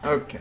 Okay.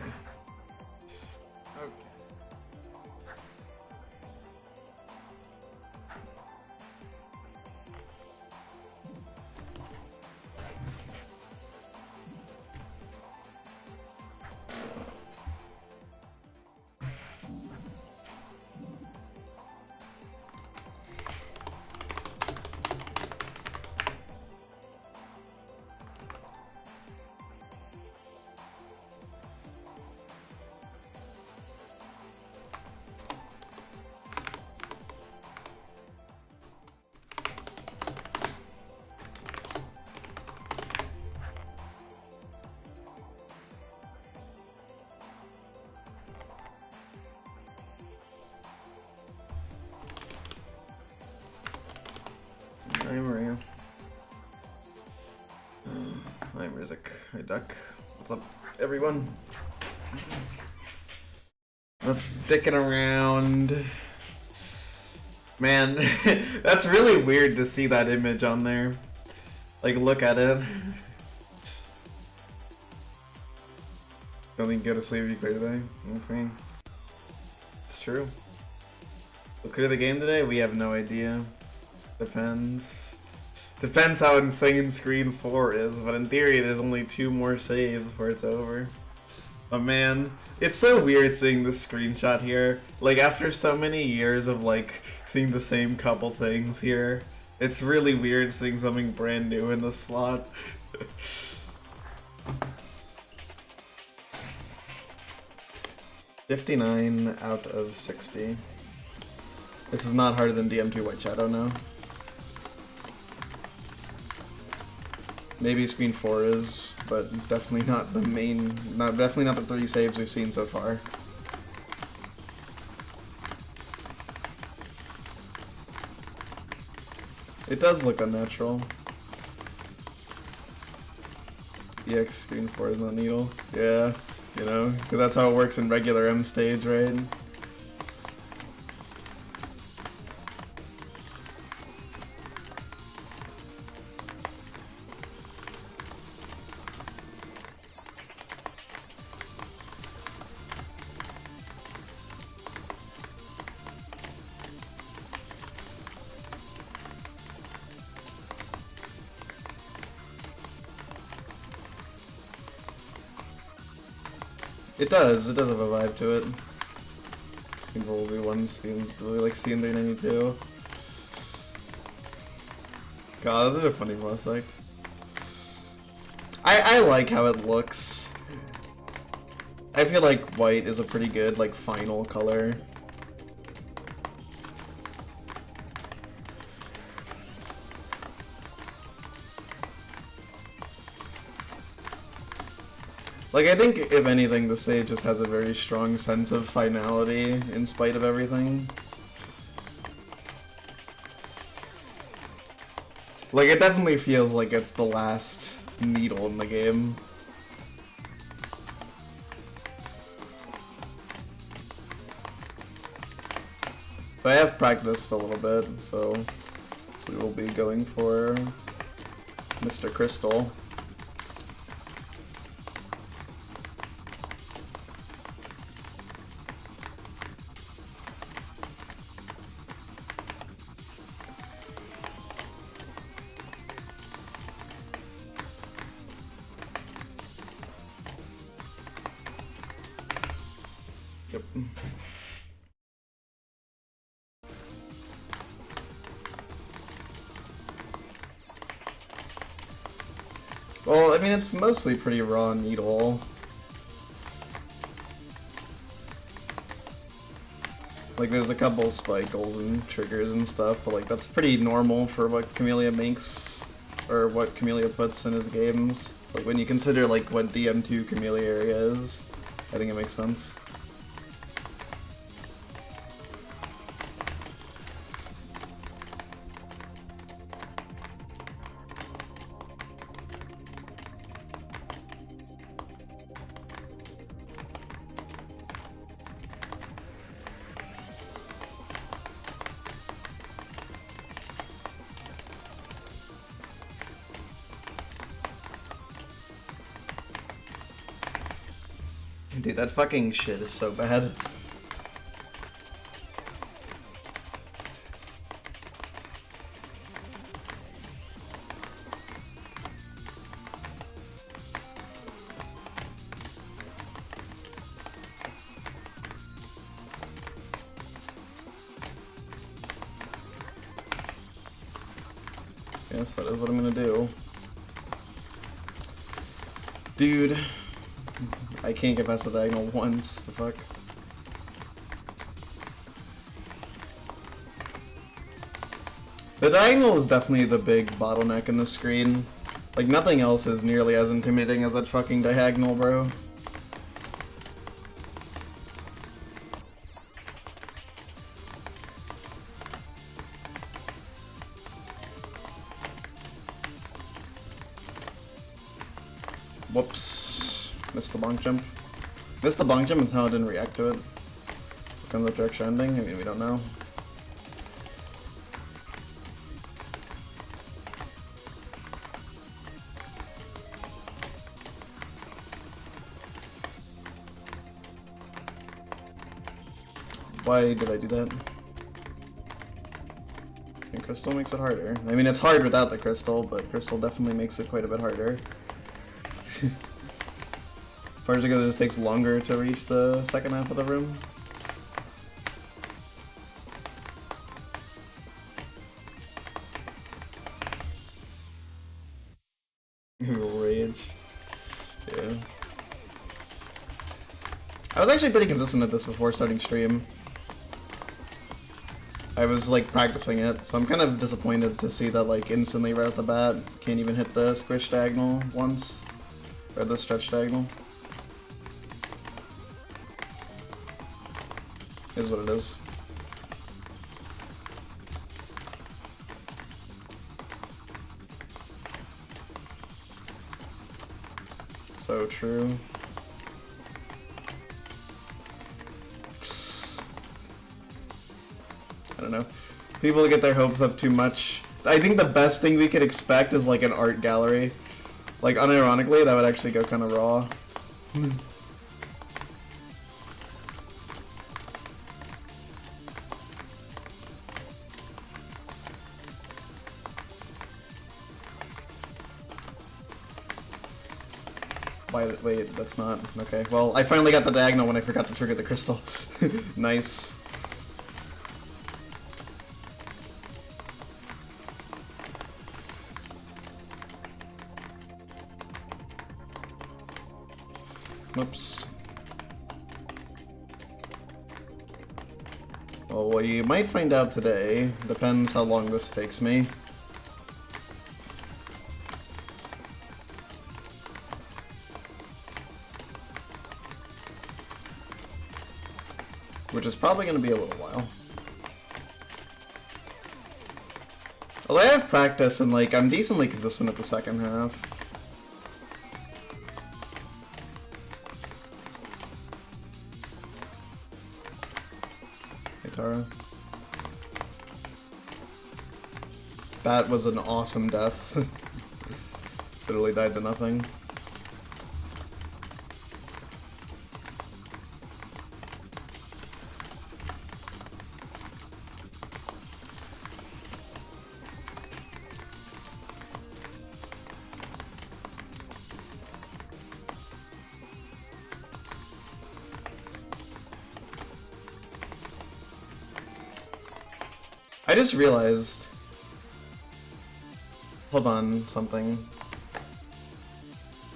Hi Maria. Hi Music. Hi Duck. What's up, everyone? I'm sticking around. Man, that's really weird to see that image on there. Like, look at it. Don't even go to sleep if you play today. Okay. It's true. We'll clear the game today? We have no idea. Depends. Depends how insane Screen 4 is, but in theory there's only 2 more saves before it's over. But man, it's so weird seeing this screenshot here. Like, after so many years of, like, seeing the same couple things here, it's really weird seeing something brand new in the slot. 59 out of 60. This is not harder than DM2 White Shadow, no. Maybe Screen 4 is, but definitely not the main, definitely not the 3 saves we've seen so far. It does look unnatural. EX Screen 4 is not Needle. Yeah, you know, because that's how it works in regular M stage, right? It does have a vibe to it. People will be one scene, really like seeing 392. God, this is a funny prospect. I like how it looks. I feel like white is a pretty good, like, final color. Like, I think, if anything, the stage just has a very strong sense of finality in spite of everything. Like, it definitely feels like it's the last needle in the game. So I have practiced a little bit, so we will be going for Mr. Crystal. Yep. Well, I mean, it's mostly pretty raw needle. Like, there's a couple spikles and triggers and stuff, but like, that's pretty normal for what Kamilia makes, or what Kamilia puts in his games. Like, when you consider, like, what DM2 Kamilia area is, I think it makes sense. Dude, that fucking shit is so bad. Yes, that is what I'm gonna do. Dude, I can't get past the diagonal once, the fuck. The diagonal is definitely the big bottleneck in the screen. Like, nothing else is nearly as intimidating as that fucking diagonal, bro. Whoops. Missed the bonk jump. Missed the bonk jump and somehow didn't react to it. Comes the direction ending? I mean, we don't know. Why did I do that? And crystal makes it harder. I mean, it's hard without the crystal, but crystal definitely makes it quite a bit harder. As far as it goes, it just takes longer to reach the second half of the room. Rage. Yeah. I was actually pretty consistent at this before starting stream. I was like practicing it, so I'm kind of disappointed to see that like instantly right off the bat, can't even hit the squish diagonal once, or the stretch diagonal. Is what it is. So true. I don't know. People get their hopes up too much. I think the best thing we could expect is like an art gallery. Like unironically, that would actually go kind of raw. Wait, that's not... Okay, well, I finally got the diagonal when I forgot to trigger the crystal. Nice. Whoops. Well, what you might find out today, depends how long this takes me. Which is probably going to be a little while. Well, I have practice and like I'm decently consistent at the second half. Hey Tara. That was an awesome death. Literally died to nothing. I just realized... Hold on, something.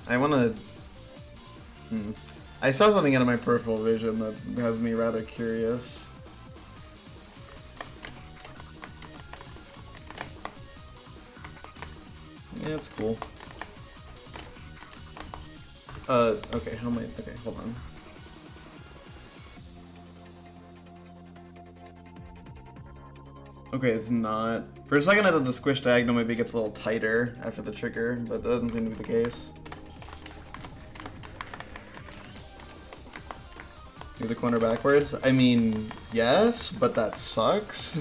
I wanna... I saw something out of my peripheral vision that has me rather curious. Yeah, it's cool. Okay, how am I... Okay, hold on. Okay, it's not. For a second I thought the squish diagonal maybe gets a little tighter after the trigger, but that doesn't seem to be the case. Move the corner backwards? I mean, yes, but that sucks.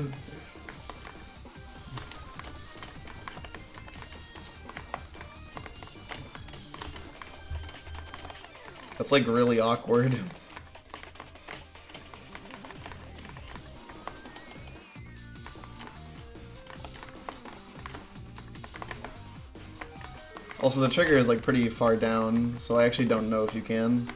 That's like really awkward. Also, the trigger is like pretty far down, so I actually don't know if you can.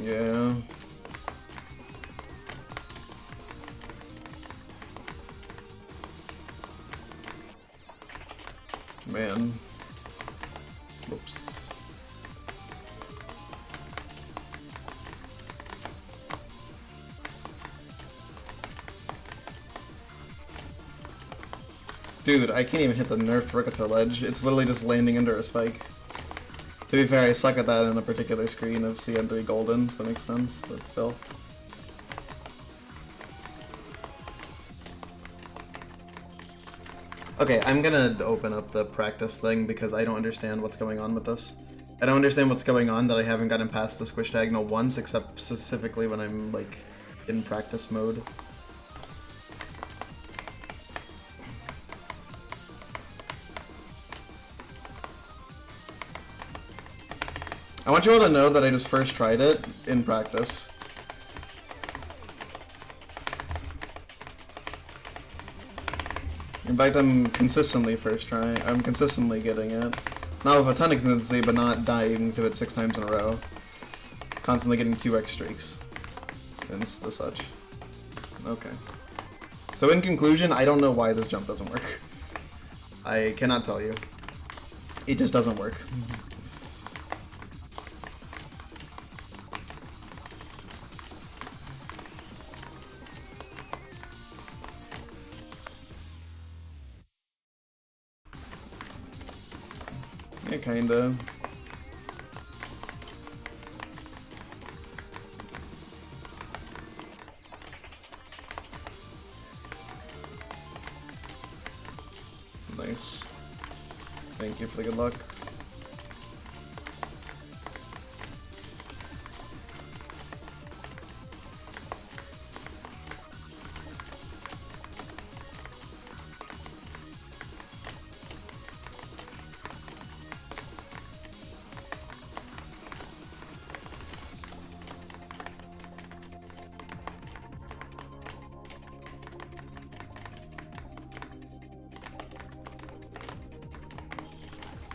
Yeah. Man. Whoops. Dude, I can't even hit the nerfed Ricoto ledge. It's literally just landing under a spike. To be fair, I suck at that in a particular screen of CN3 Golden, so that makes sense, but still. Okay, I'm gonna open up the practice thing because I don't understand what's going on with this. I don't understand what's going on that I haven't gotten past the squish diagonal once, except specifically when I'm, like, in practice mode. I want you all to know that I just first tried it in practice. In fact, I'm consistently first try. I'm consistently getting it. Not with a ton of consistency, but not dying to it 6 times in a row. Constantly getting 2x streaks. And the such. Okay. So in conclusion, I don't know why this jump doesn't work. I cannot tell you. It just doesn't work. Yeah, kinda. Nice. Thank you for the good luck.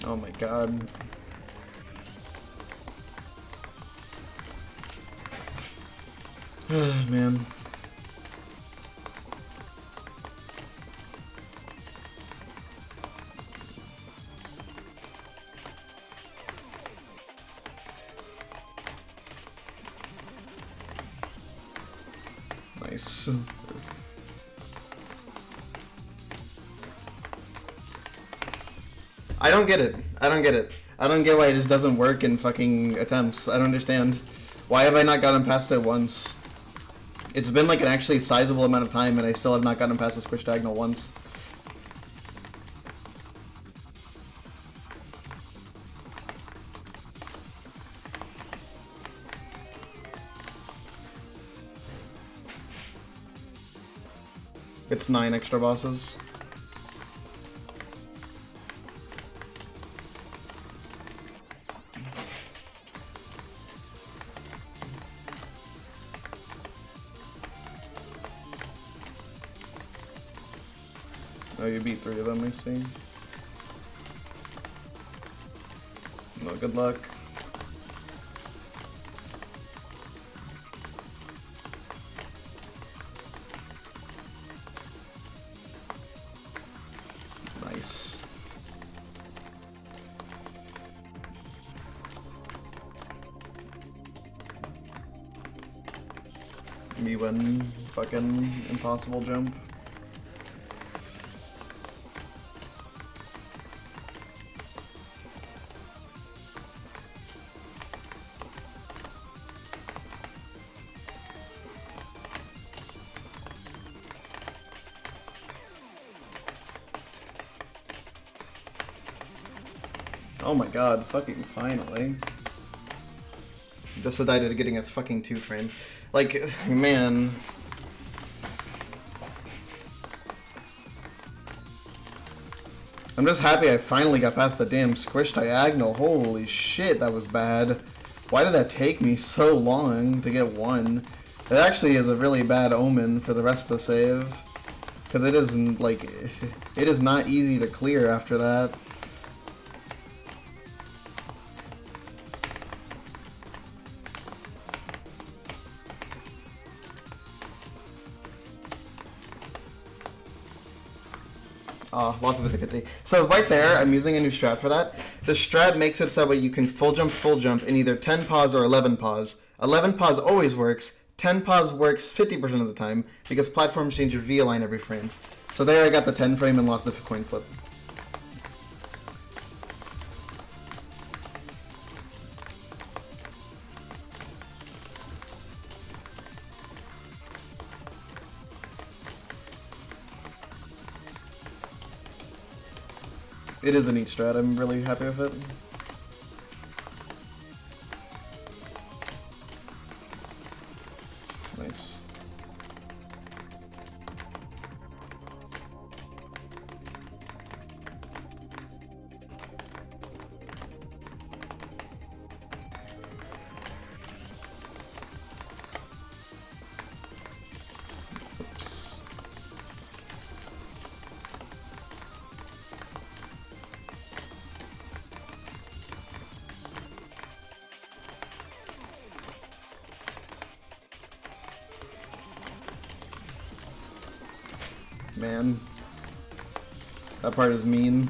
Oh my god. Man. Nice. I don't get it. I don't get it. I don't get why it just doesn't work in fucking attempts. I don't understand. Why have I not gotten past it once? It's been like an actually sizable amount of time and I still have not gotten past the squish diagonal once. It's 9 extra bosses. Oh, you beat 3 of them, I see. No, good luck. Nice. Me win fucking impossible jump. Oh my god, fucking finally. Decided getting a fucking 2-frame. Like, man. I'm just happy I finally got past the damn squish diagonal. Holy shit, that was bad. Why did that take me so long to get 1? It actually is a really bad omen for the rest of the save. Because it isn't, like, it is not easy to clear after that. Lots of 50-50. So right there, I'm using a new strat for that. The strat makes it so that you can full jump in either 10 pause or 11 pause. 11 pause always works. 10 pause works 50% of the time because platforms change your V align every frame. So there I got the 10 frame and lost the coin flip. It is a neat strat, I'm really happy with it. Nice. Oops. Man, that part is mean.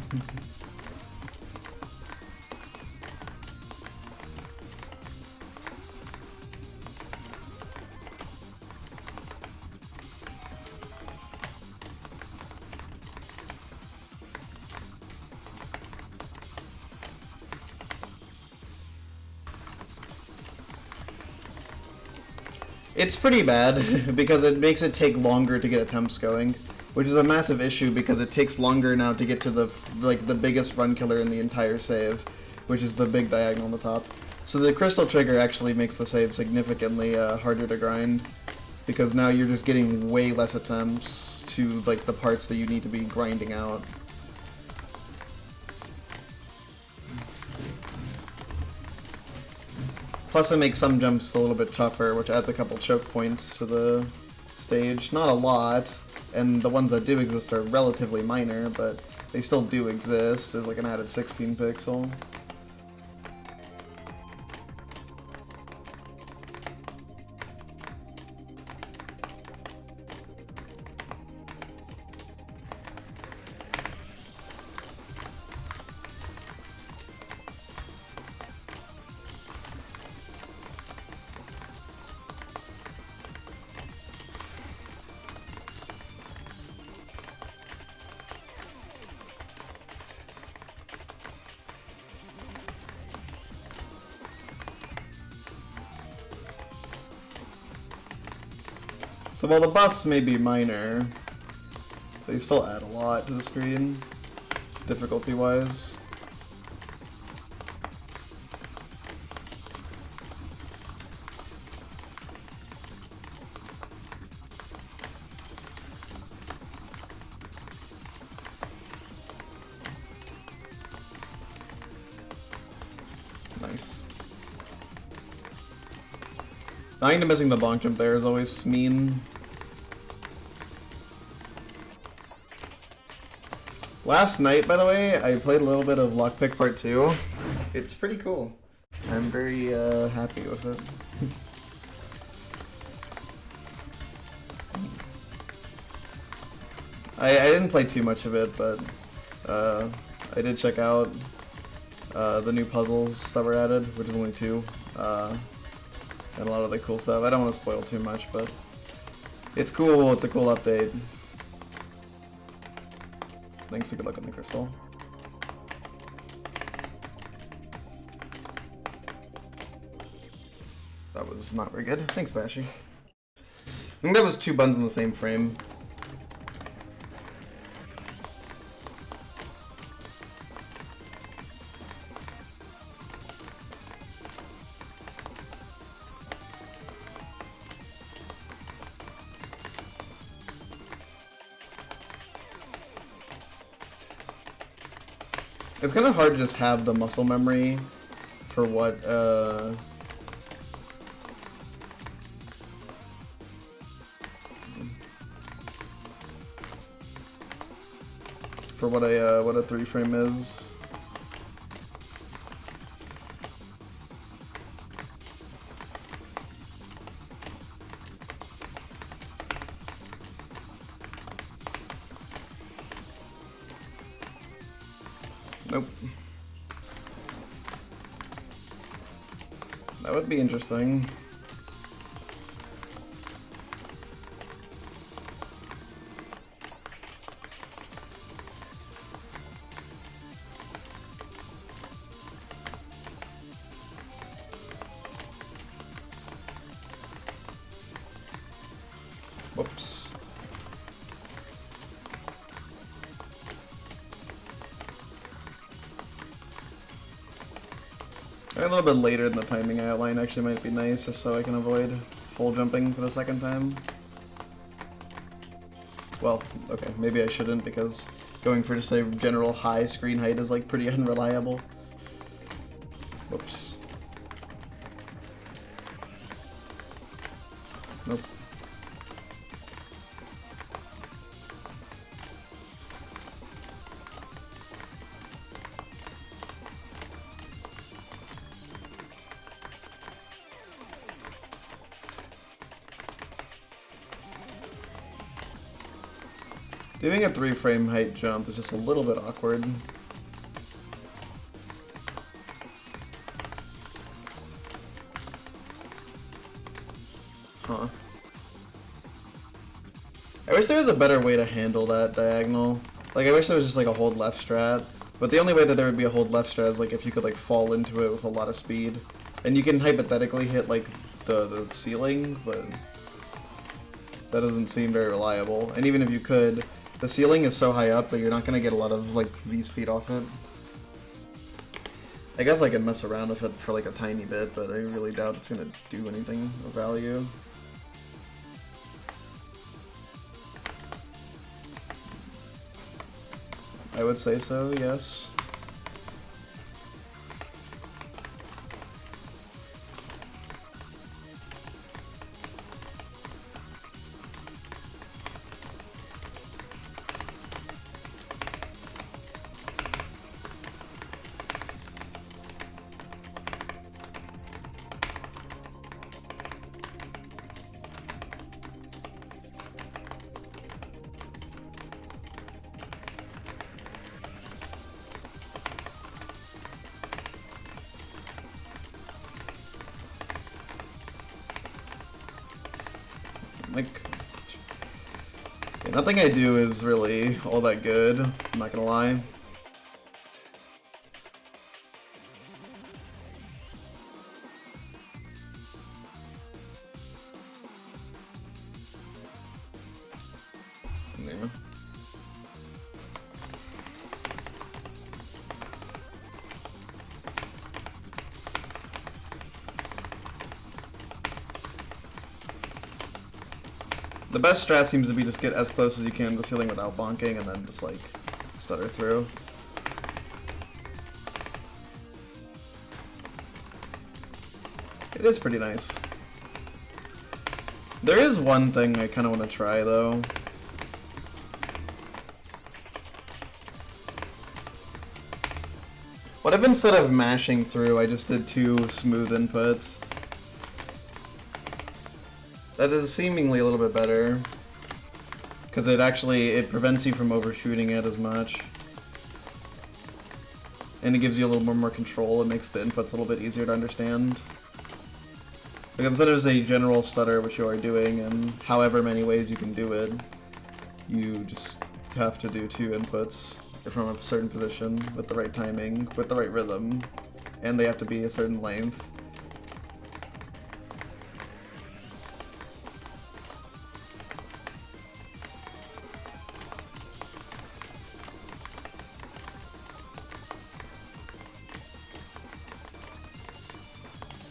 It's pretty bad because it makes it take longer to get attempts going. Which is a massive issue because it takes longer now to get to the biggest run killer in the entire save, which is the big diagonal on the top. So the crystal trigger actually makes the save significantly harder to grind because now you're just getting way less attempts to like the parts that you need to be grinding out. Plus it makes some jumps a little bit tougher, which adds a couple choke points to the stage. Not a lot. And the ones that do exist are relatively minor, but they still do exist. There's like an added 16 pixel. So while the buffs may be minor, they still add a lot to the screen, difficulty-wise. Nice. Dying to missing the bonk jump there is always mean. Last night, by the way, I played a little bit of Lockpick Part 2. It's pretty cool. I'm very happy with it. I didn't play too much of it, but I did check out the new puzzles that were added, which is only 2. And a lot of the cool stuff. I don't want to spoil too much, but it's cool. It's a cool update. Thanks, good luck on the crystal. That was not very good. Thanks, Bashy. I think that was 2 buns in the same frame. It's kind of hard to just have the muscle memory for what what a 3-frame is. Nope. That would be interesting. Whoops. A little bit later than the timing I outlined actually might be nice, just so I can avoid full jumping for the second time. Well, okay, maybe I shouldn't, because going for just a general high screen height is like pretty unreliable. Whoops. Nope. Doing a 3-frame height jump is just a little bit awkward. Huh. I wish there was a better way to handle that diagonal. Like, I wish there was just like a hold left strat. But the only way that there would be a hold left strat is like if you could like fall into it with a lot of speed. And you can hypothetically hit like the ceiling, but that doesn't seem very reliable. And even if you could, the ceiling is so high up that you're not going to get a lot of like V-speed off it. I guess I can mess around with it for like a tiny bit, but I really doubt it's going to do anything of value. I would say so, yes. Like, yeah, nothing I do is really all that good, I'm not gonna lie. Yeah. The best strat seems to be just get as close as you can to the ceiling without bonking and then just like stutter through. It is pretty nice. There is one thing I kind of want to try though. What if instead of mashing through I just did 2 smooth inputs? That is seemingly a little bit better, because it prevents you from overshooting it as much, and it gives you a little more control. It makes the inputs a little bit easier to understand. Like instead of just a general stutter, which you are doing, and however many ways you can do it, you just have to do 2 inputs from a certain position with the right timing, with the right rhythm, and they have to be a certain length.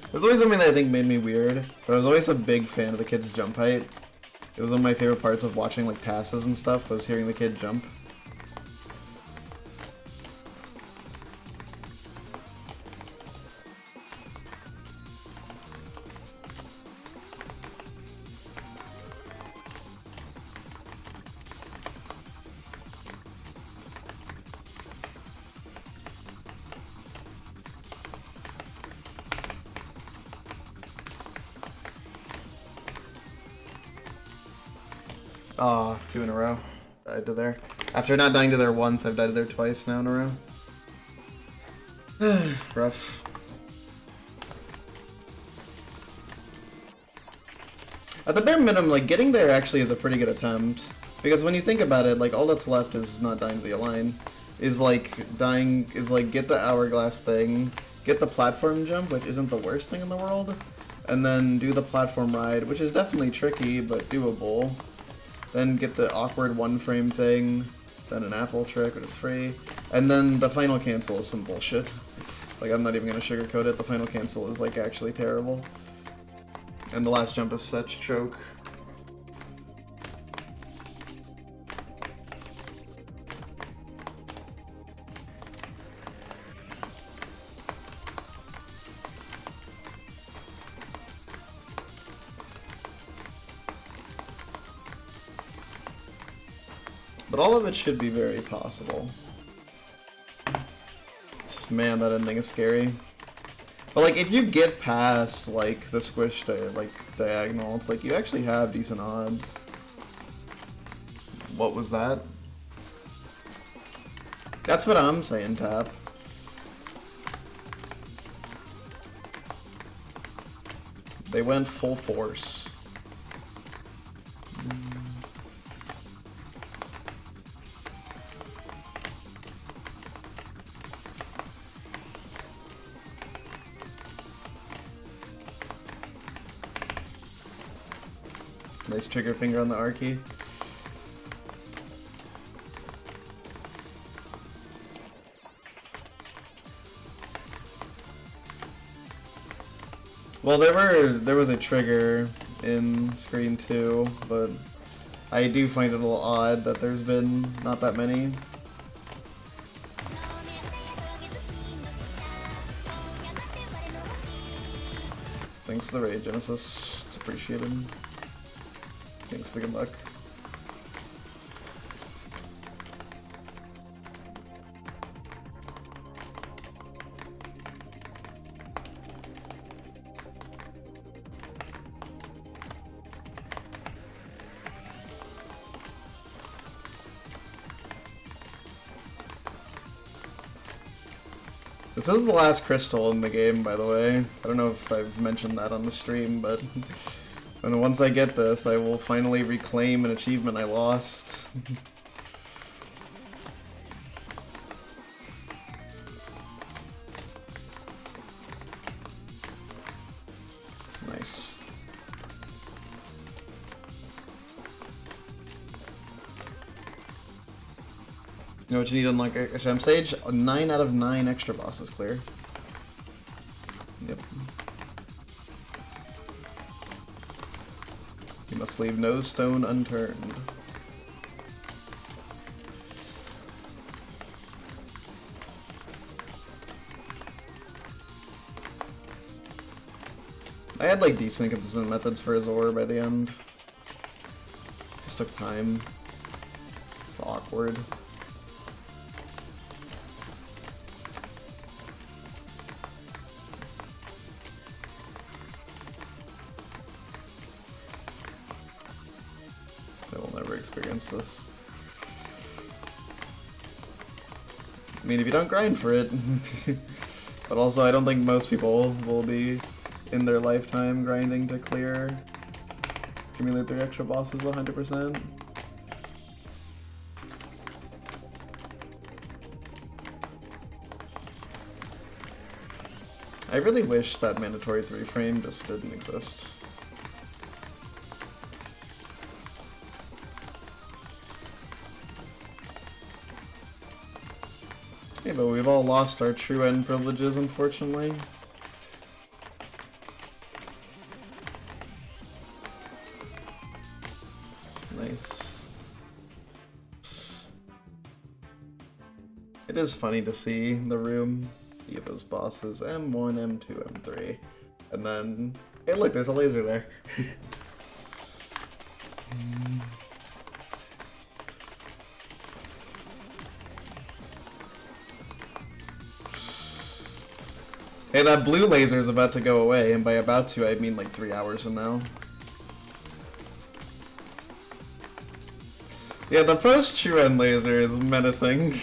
There's always something that I think made me weird, but I was always a big fan of the kid's jump height. It was one of my favorite parts of watching like passes and stuff, was hearing the kid jump. Ah, 2 in a row. Died to there. After not dying to there once, I've died to there twice now in a row. Rough. At the bare minimum, like, getting there actually is a pretty good attempt. Because when you think about it, like, all that's left is not dying to the Align. Is, like, get the hourglass thing, get the platform jump, which isn't the worst thing in the world, and then do the platform ride, which is definitely tricky, but doable. Then get the awkward one-frame thing, then an apple trick, which is free, and then the final cancel is some bullshit. Like, I'm not even gonna sugarcoat it, the final cancel is, like, actually terrible. And the last jump is such a choke. But all of it should be very possible. Just, man, that ending is scary. But, like, if you get past, like, the squish diagonal, it's like you actually have decent odds. What was that? That's what I'm saying, Tap. They went full force. Nice trigger finger on the R key. Well, there was a trigger in screen 2, but I do find it a little odd that there's been not that many. Thanks to the raid, Genesis. It's appreciated. Thanks to the good luck. This is the last crystal in the game, by the way. I don't know if I've mentioned that on the stream, but and once I get this, I will finally reclaim an achievement I lost. Nice. You know what you need to unlock a gem stage? 9 out of 9 extra bosses clear. Yep. You must leave no stone unturned. I had like decent consistent methods for Azor by the end. Just took time. It's awkward. I will never experience this. I mean, if you don't grind for it. But also, I don't think most people will be in their lifetime grinding to clear accumulate 3 extra bosses 100%. I really wish that mandatory 3 frame just didn't exist. Okay, but we've all lost our true end privileges, unfortunately. Nice. It is funny to see the room, Eva's bosses, M1, M2, M3, and then, hey look, there's a laser there. Hey, that blue laser is about to go away, and by about to, I mean like 3 hours from now. Yeah, the first Chuan laser is menacing.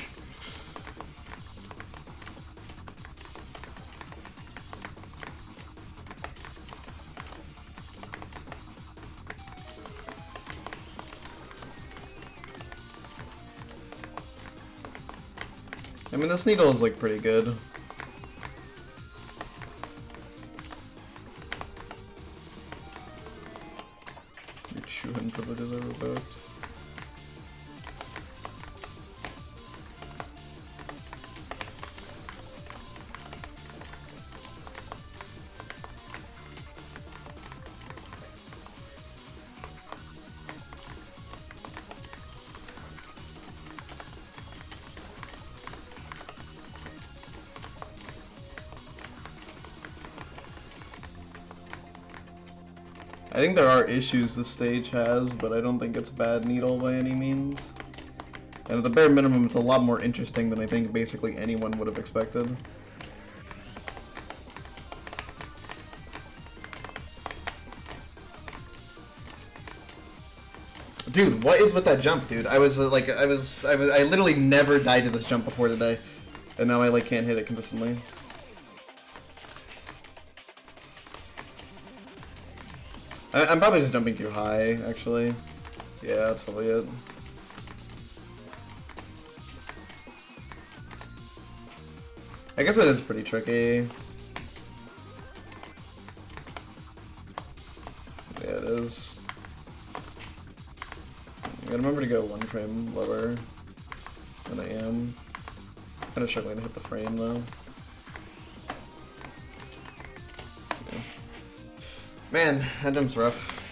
I mean, this needle is like pretty good. Your Chuan privileges are revoked. I think there are issues the stage has, but I don't think it's bad needle by any means. And at the bare minimum, it's a lot more interesting than I think basically anyone would have expected. Dude, what is with that jump, dude? I literally never died to this jump before today, and now I like can't hit it consistently. I'm probably just jumping too high, actually. Yeah, that's probably it. I guess it is pretty tricky. Yeah, it is. I gotta remember to go one frame lower than I am. Kind of struggling to hit the frame, though. Man, that jump's rough.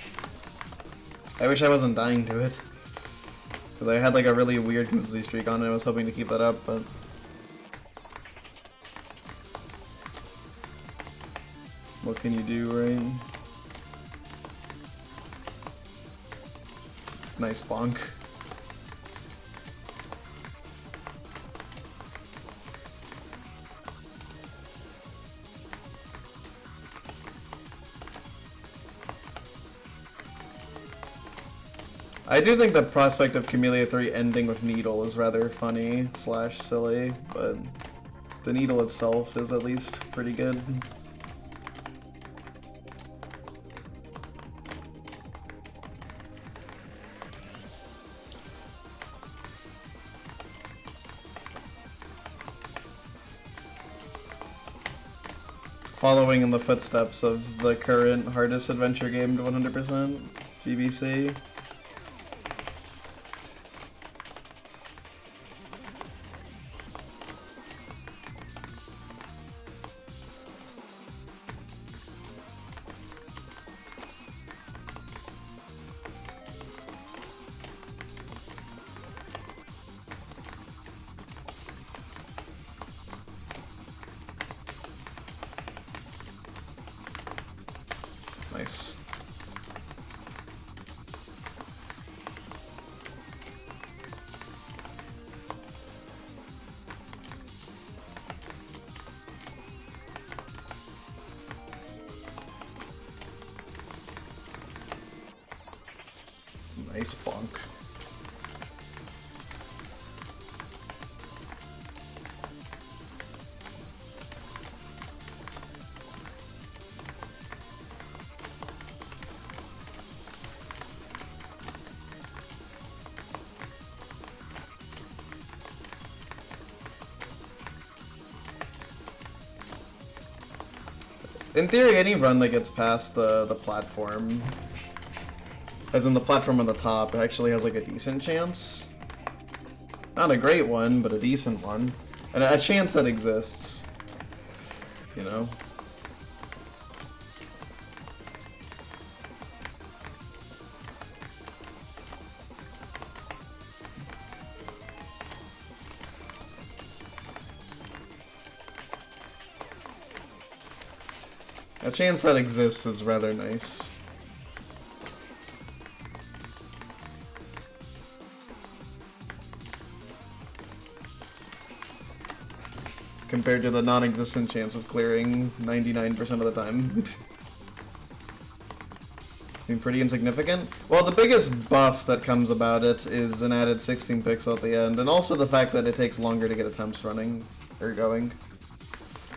I wish I wasn't dying to it. Because I had like a really weird consistency streak on it, I was hoping to keep that up, but... what can you do, right? Nice bonk. I do think the prospect of Kamilia 3 ending with Needle is rather funny / silly, but the Needle itself is at least pretty good. Following in the footsteps of the current hardest adventure game to 100%, GBC. Nice. Nice bonk. In theory, any run that gets past the platform, as in the platform on the top, actually has like a decent chance. Not a great one, but a decent one. And a chance that exists. You know? A chance that exists is rather nice. Compared to the non-existent chance of clearing 99% of the time. being pretty insignificant. Well, the biggest buff that comes about it is an added 16 pixel at the end, and also the fact that it takes longer to get attempts running, or going.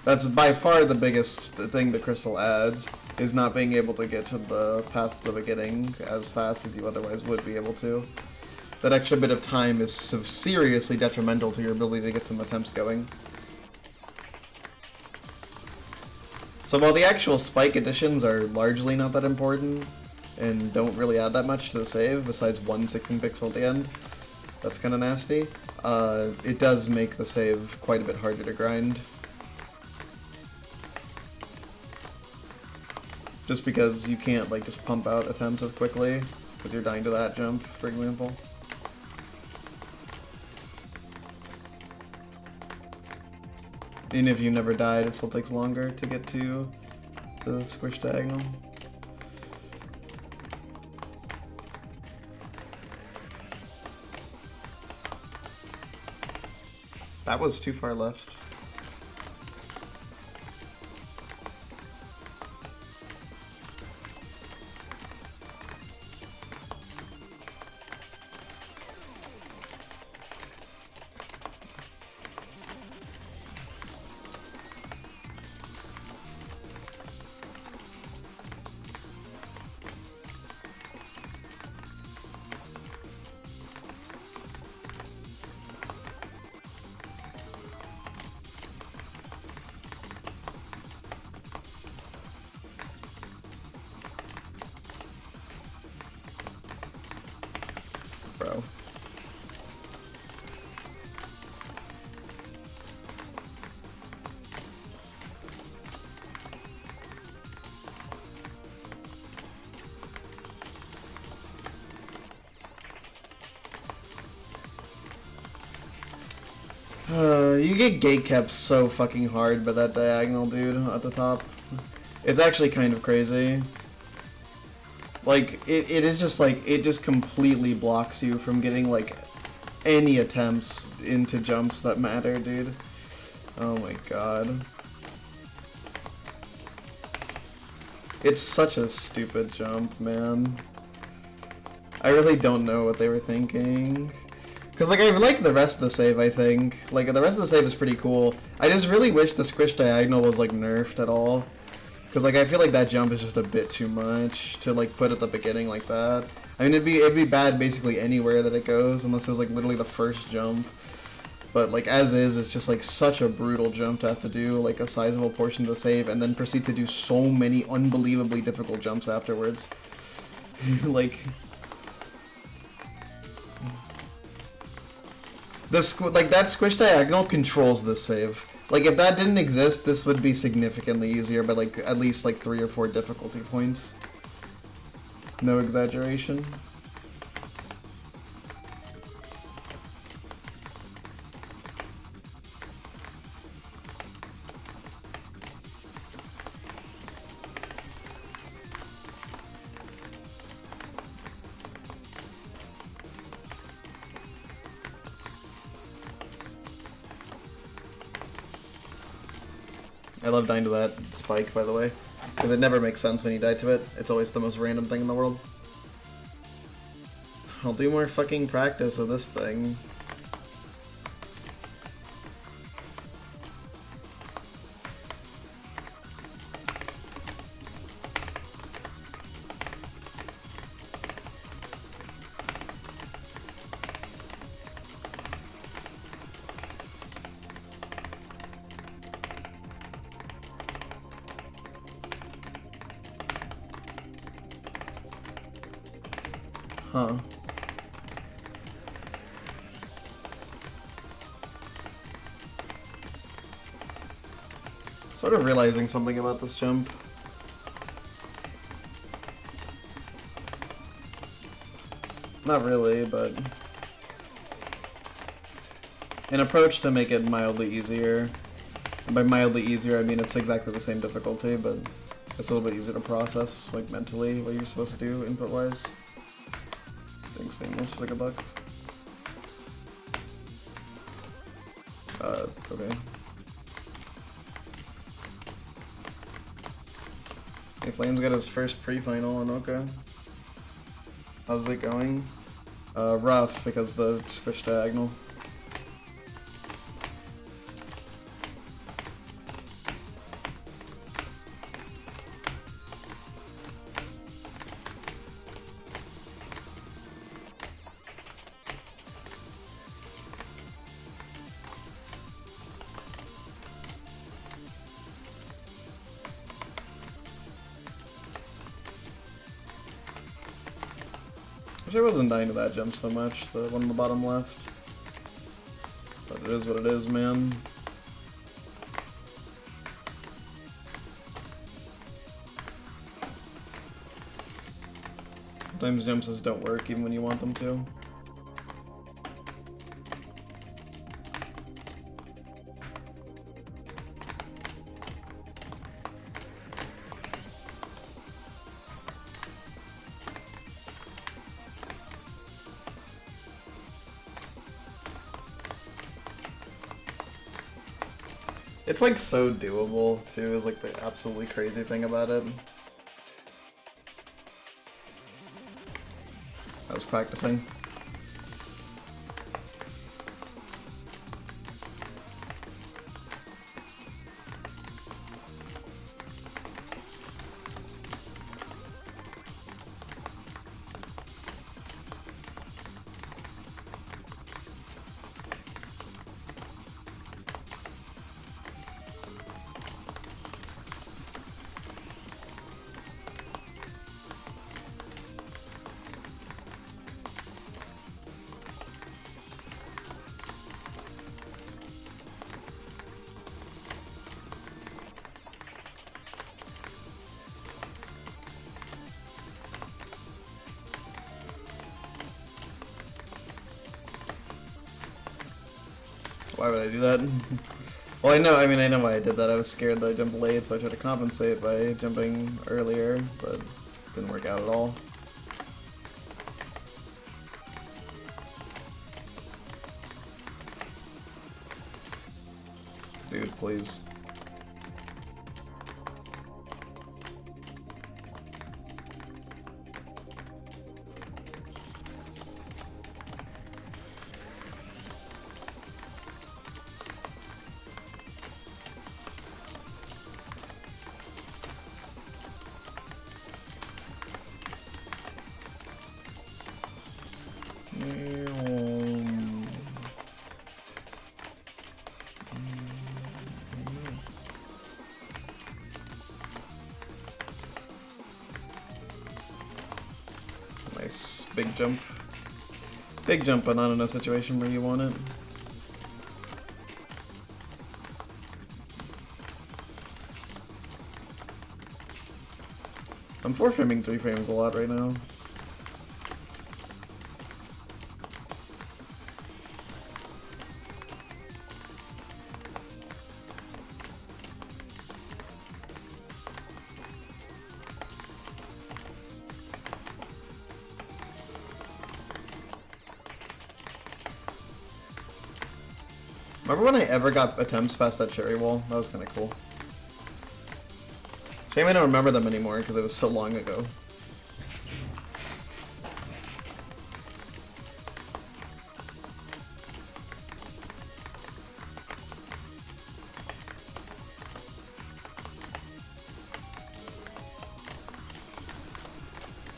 That's by far the biggest thing the Crystal adds, is not being able to get to the paths to the beginning as fast as you otherwise would be able to. That extra bit of time is seriously detrimental to your ability to get some attempts going. So while the actual spike additions are largely not that important, and don't really add that much to the save, besides one 16 pixel at the end, that's kind of nasty, it does make the save quite a bit harder to grind. Just because you can't like just pump out attempts as quickly, because you're dying to that jump, for example. Even if you never died, it still takes longer to get to the squish diagonal. That was too far left. Bro. You get gate kept so fucking hard by that diagonal dude at the top. It's actually kind of crazy. Like, it is just like, it just completely blocks you from getting like any attempts into jumps that matter, dude. Oh my god. It's such a stupid jump, man. I really don't know what they were thinking. Because, like, I like the rest of the save, I think. Like, the rest of the save is pretty cool. I just really wish the squish diagonal was, like, nerfed at all. Because, like, I feel like that jump is just a bit too much to, like, put at the beginning like that. I mean, it'd be bad basically anywhere that it goes, unless it was, like, literally the first jump. But, like, as is, it's just, like, such a brutal jump to have to do, like, a sizable portion of the save, and then proceed to do so many unbelievably difficult jumps afterwards. Like... like, that squish diagonal controls this save. Like, if that didn't exist, this would be significantly easier by, like, at least, like, 3 or 4 difficulty points. No exaggeration. I love dying to that spike, by the way, because it never makes sense when you die to it. It's always the most random thing in the world. I'll do more fucking practice of this thing. Huh. Sort of realizing something about this jump. Not really, but... an approach to make it mildly easier. And by mildly easier, I mean it's exactly the same difficulty, but it's a little bit easier to process, like, mentally, what you're supposed to do, input-wise. Thanks, Nameless, for the good luck. Okay. Hey, Flames got his first pre-final on Oka. How's it going? Rough, because the switch diagonal. I wasn't dying to that jump so much, the one on the bottom left. But it is what it is, man. Sometimes jumps just don't work even when you want them to. It's like so doable too, is like the absolutely crazy thing about it. I was practicing. Why would I do that? Well, I know why I did that. I was scared that I jumped late, so I tried to compensate by jumping earlier, but it didn't work out at all. Dude, please. Nice. Big jump. Big jump, but not in a situation where you want it. I'm 4-framing 3 frames a lot right now. Remember when I ever got attempts past that cherry wall? That was kind of cool. Shame I don't remember them anymore because it was so long ago.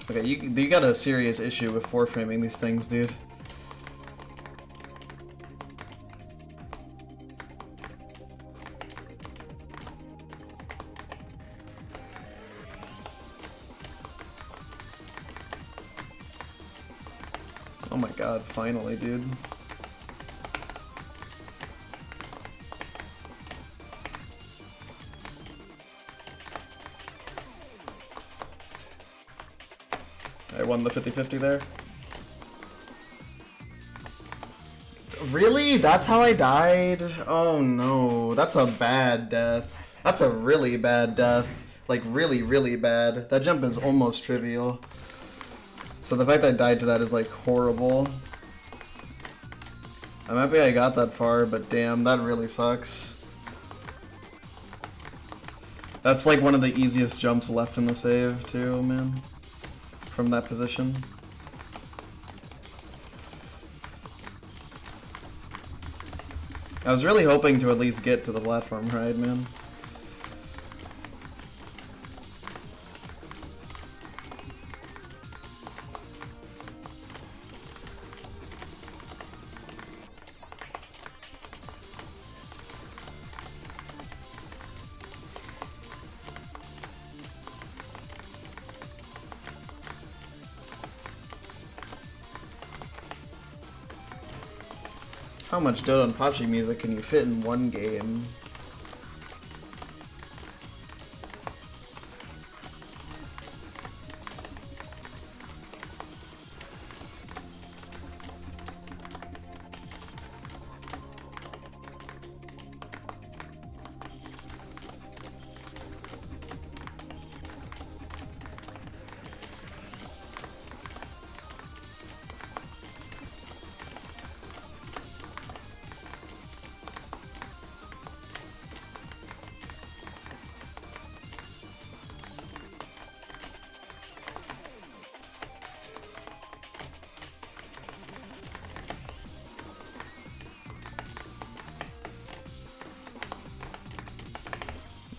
Okay, you got a serious issue with 4-framing these things, dude. Oh my god, finally, dude. I won the 50-50 there. Really? That's how I died? Oh no, that's a bad death. That's a really bad death. Like really, really bad. That jump is almost trivial. So the fact that I died to that is like horrible. I'm happy I got that far, but damn, that really sucks. That's like one of the easiest jumps left in the save too, man. From that position. I was really hoping to at least get to the platform ride, man. How much Dodonpachi music can you fit in one game?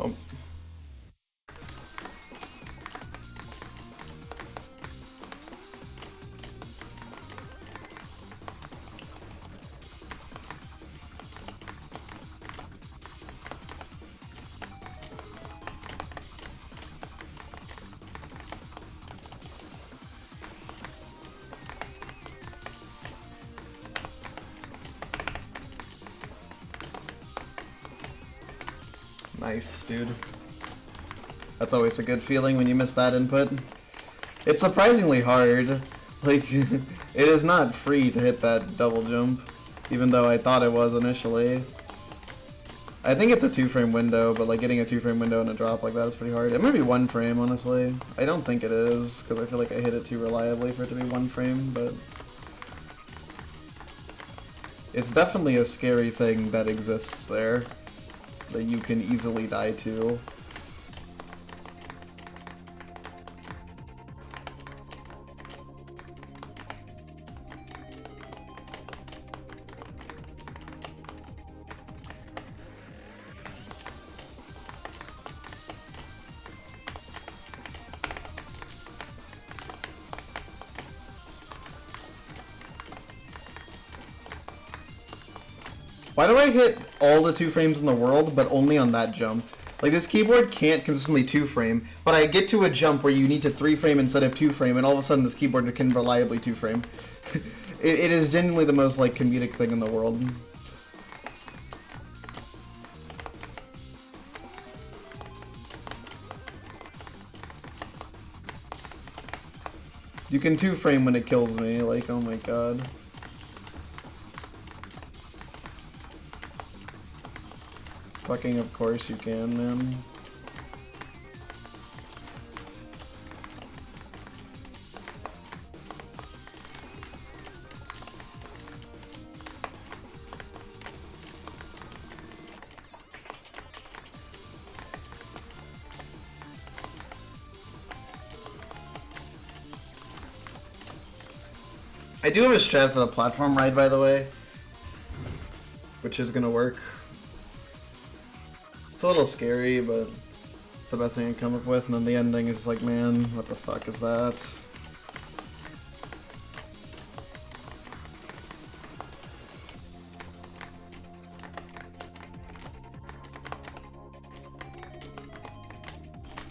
Oh. Nice, dude. That's always a good feeling when you miss that input. It's surprisingly hard. Like, it is not free to hit that double jump, even though I thought it was initially. I think it's a 2-frame window, but like getting a 2-frame window in a drop like that is pretty hard. It might be 1 frame, honestly. I don't think it is, because I feel like I hit it too reliably for it to be 1 frame, but... It's definitely a scary thing that exists there, that you can easily die to. Why do I hit all the 2 frames in the world, but only on that jump? Like, this keyboard can't consistently 2-frame, but I get to a jump where you need to 3-frame instead of 2-frame, and all of a sudden this keyboard can reliably 2-frame. It is genuinely the most, like, comedic thing in the world. You can 2-frame when it kills me, like, oh my god. Fucking of course you can, man. I do have a strat for the platform ride, by the way, which is gonna work. It's a little scary, but it's the best thing I can come up with, and then the ending is like, man, what the fuck is that?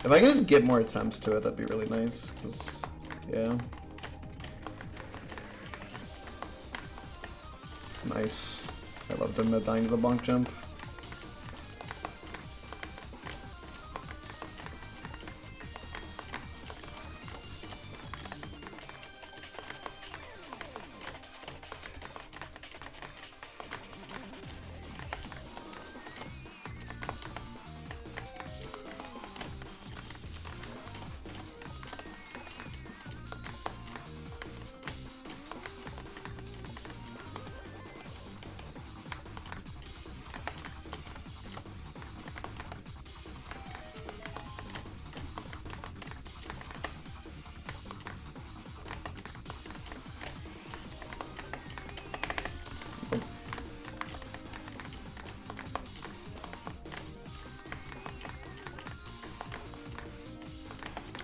If I can just get more attempts to it, that'd be really nice, because, yeah. Nice. I love them dying to the bonk jump.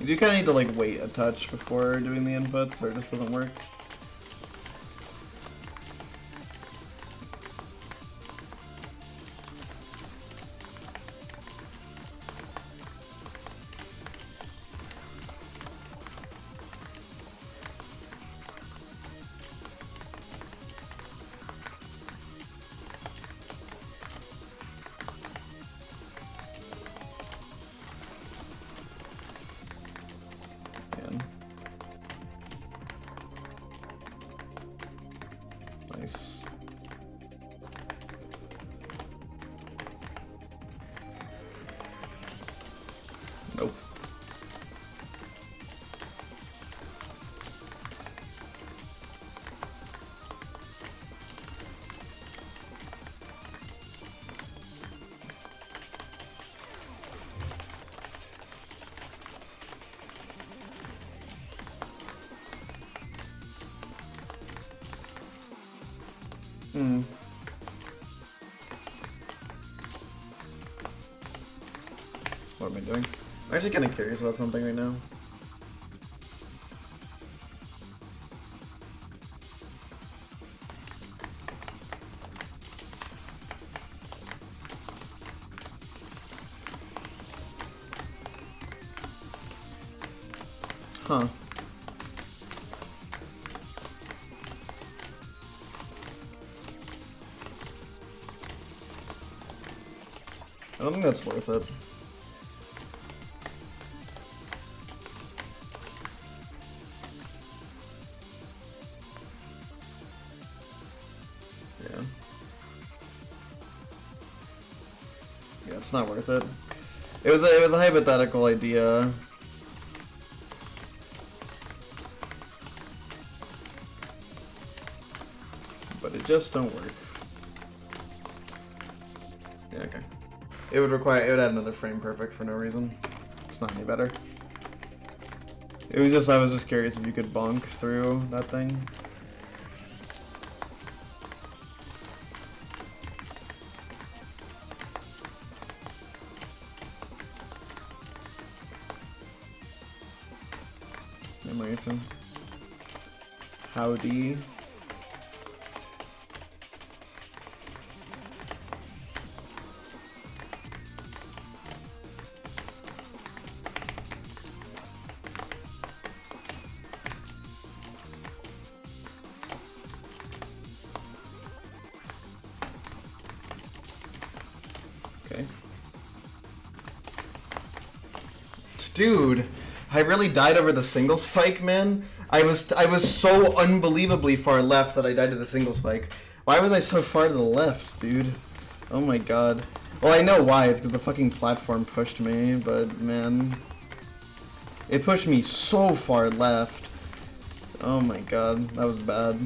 You do kind of need to like wait a touch before doing the inputs, or it just doesn't work. Nice. Nope. What am I doing? I'm actually kind of curious about something right now. Huh. I don't think that's worth it. Yeah, it's not worth it. It was a hypothetical idea. But it just don't work. Yeah, okay. It would add another frame perfect for no reason. It's not any better. I was just curious if you could bonk through that thing. Animation. Howdy. Okay. Dude, I really died over the single spike, man. I was so unbelievably far left that I died to the single spike. Why was I so far to the left, dude? Oh my god. Well, I know why. It's because the fucking platform pushed me, but man, it pushed me so far left. Oh my god, that was bad.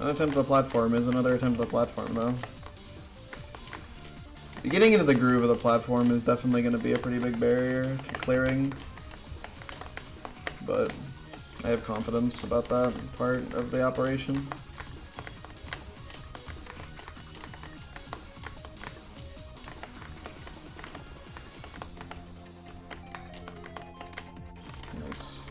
An attempt at the platform is another attempt at the platform, though. Getting into the groove of the platform is definitely going to be a pretty big barrier to clearing. But I have confidence about that part of the operation. Nice.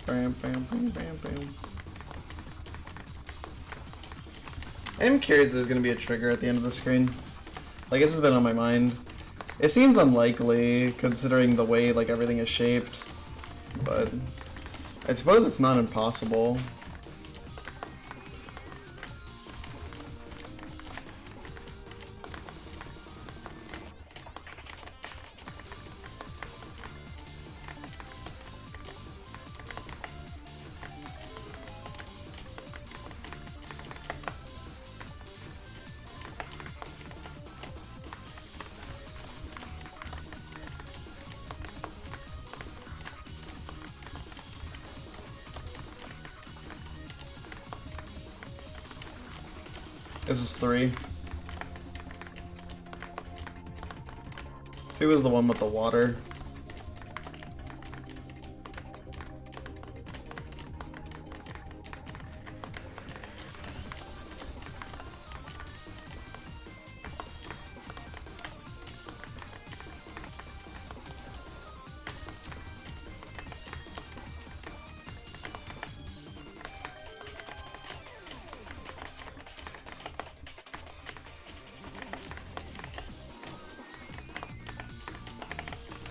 Bam, bam, bam, bam, bam. I'm curious if there's gonna be a trigger at the end of the screen. Like, this has been on my mind. It seems unlikely, considering the way like everything is shaped, but I suppose it's not impossible. This is 3. 2 is the one with the water.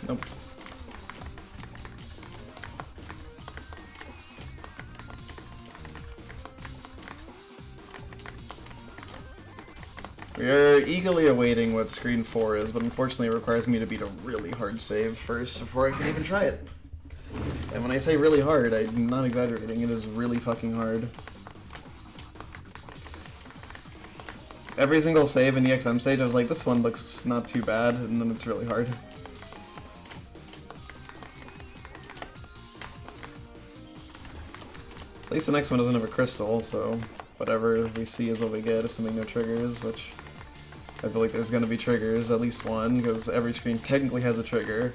Nope. We are eagerly awaiting what screen 4 is, but unfortunately it requires me to beat a really hard save first before I can even try it. And when I say really hard, I'm not exaggerating, it is really fucking hard. Every single save in EXM stage, I was like, this one looks not too bad, and then it's really hard. At least the next one doesn't have a crystal, so whatever we see is what we get, assuming no triggers, which I feel like there's gonna be triggers, at least one, because every screen technically has a trigger.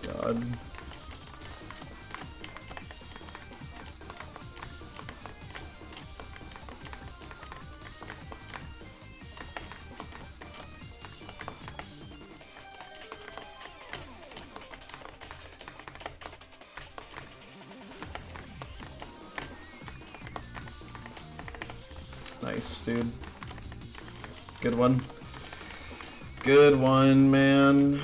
God. Nice, dude. Good one. Good one, man.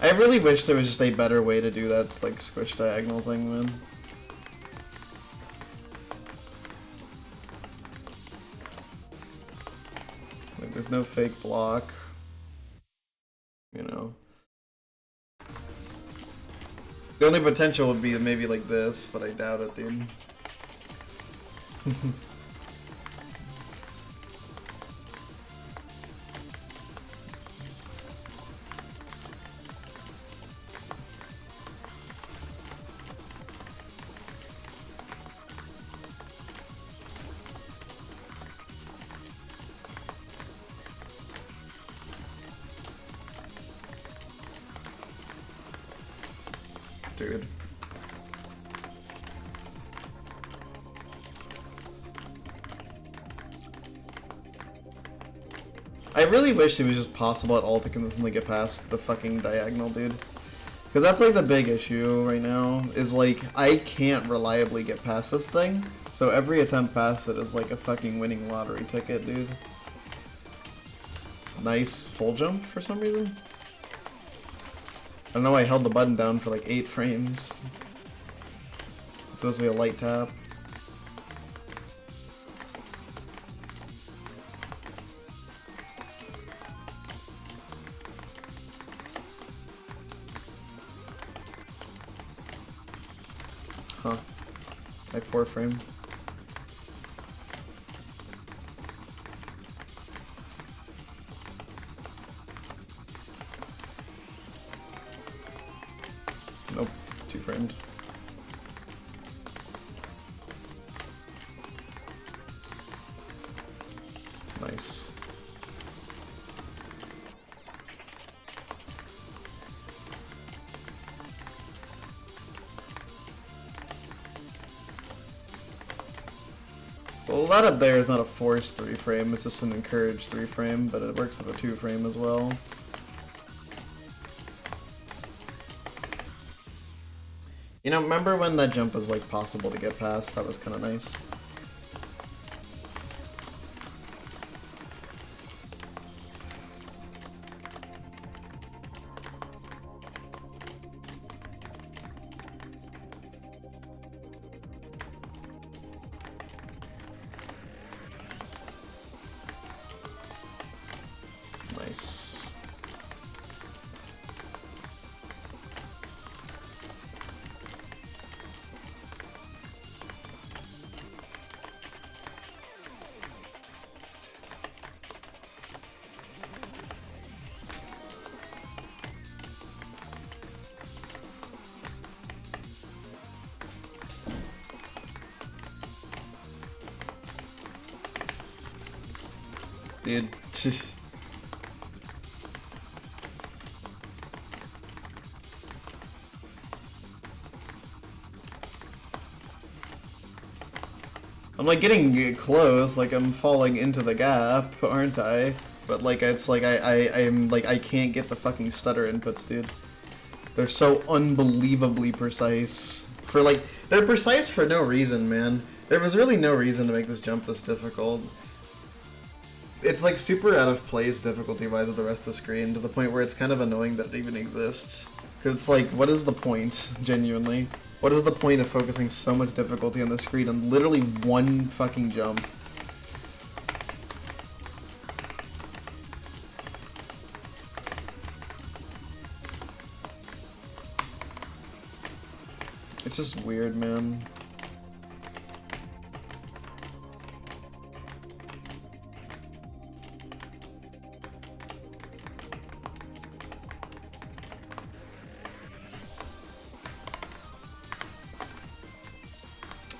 I really wish there was just a better way to do that, like, squish diagonal thing, man. Like, there's no fake block. You know. The only potential would be maybe like this, but I doubt it, dude. Dude. I really wish it was just possible at all to consistently get past the fucking diagonal, dude. Because that's like the big issue right now, is like, I can't reliably get past this thing. So every attempt past it is like a fucking winning lottery ticket, dude. Nice full jump for some reason. I don't know why I held the button down for like 8 frames. It's supposed to be a light tap. Huh. Like 4 frame. Nope, 2 framed. Nice. Well, that up there is not a forced 3 frame, it's just an encouraged 3 frame, but it works with a 2 frame as well. You know, remember when that jump was like possible to get past? That was kind of nice. Dude. I'm like getting close, like I'm falling into the gap, aren't I? But like it's like I'm like I can't get the fucking stutter inputs, dude. They're so unbelievably precise. For like they're precise for no reason, man. There was really no reason to make this jump this difficult. It's like super out of place difficulty-wise with the rest of the screen, to the point where it's kind of annoying that it even exists. Cause it's like, what is the point, genuinely? What is the point of focusing so much difficulty on the screen on literally one fucking jump? It's just weird, man.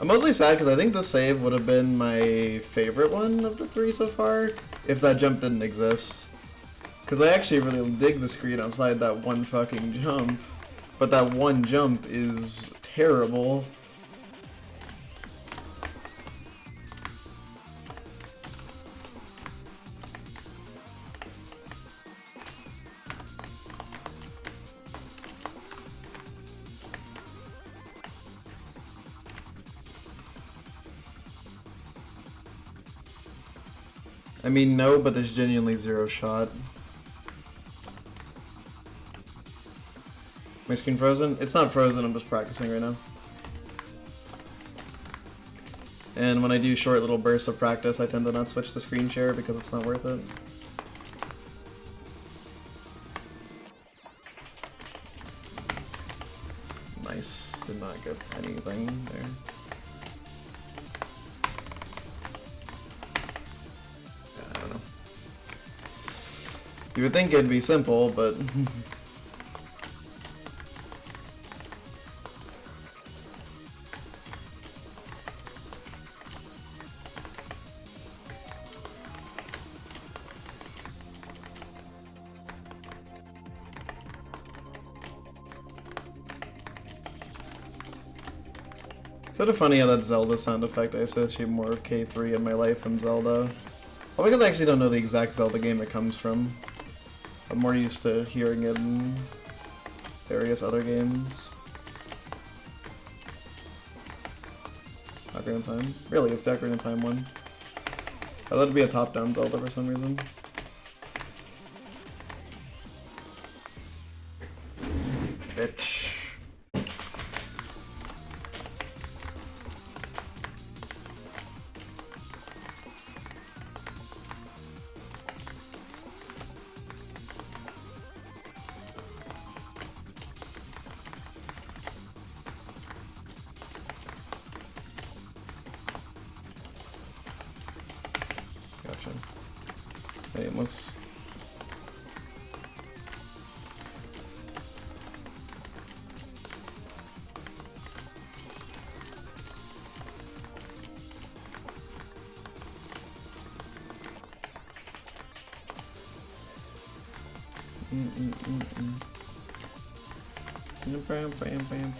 I'm mostly sad because I think the save would have been my favorite one of the three so far if that jump didn't exist. Because I actually really dig the screen outside that one fucking jump, but that one jump is terrible. I mean, no, but there's genuinely zero shot. My screen frozen? It's not frozen, I'm just practicing right now. And when I do short little bursts of practice, I tend to not switch the screen share because it's not worth it. Nice. Did not get anything there. I don't know. You would think it'd be simple, but... Sort of funny how that Zelda sound effect, I associate more of K3 in my life than Zelda. Well, because I actually don't know the exact Zelda game it comes from. I'm more used to hearing it in various other games. Ocarina of Time? Really, it's the Ocarina of Time one. I thought it'd be a top-down Zelda for some reason. Bitch. Gotcha. Aimless. Bam, bam, bam, bam.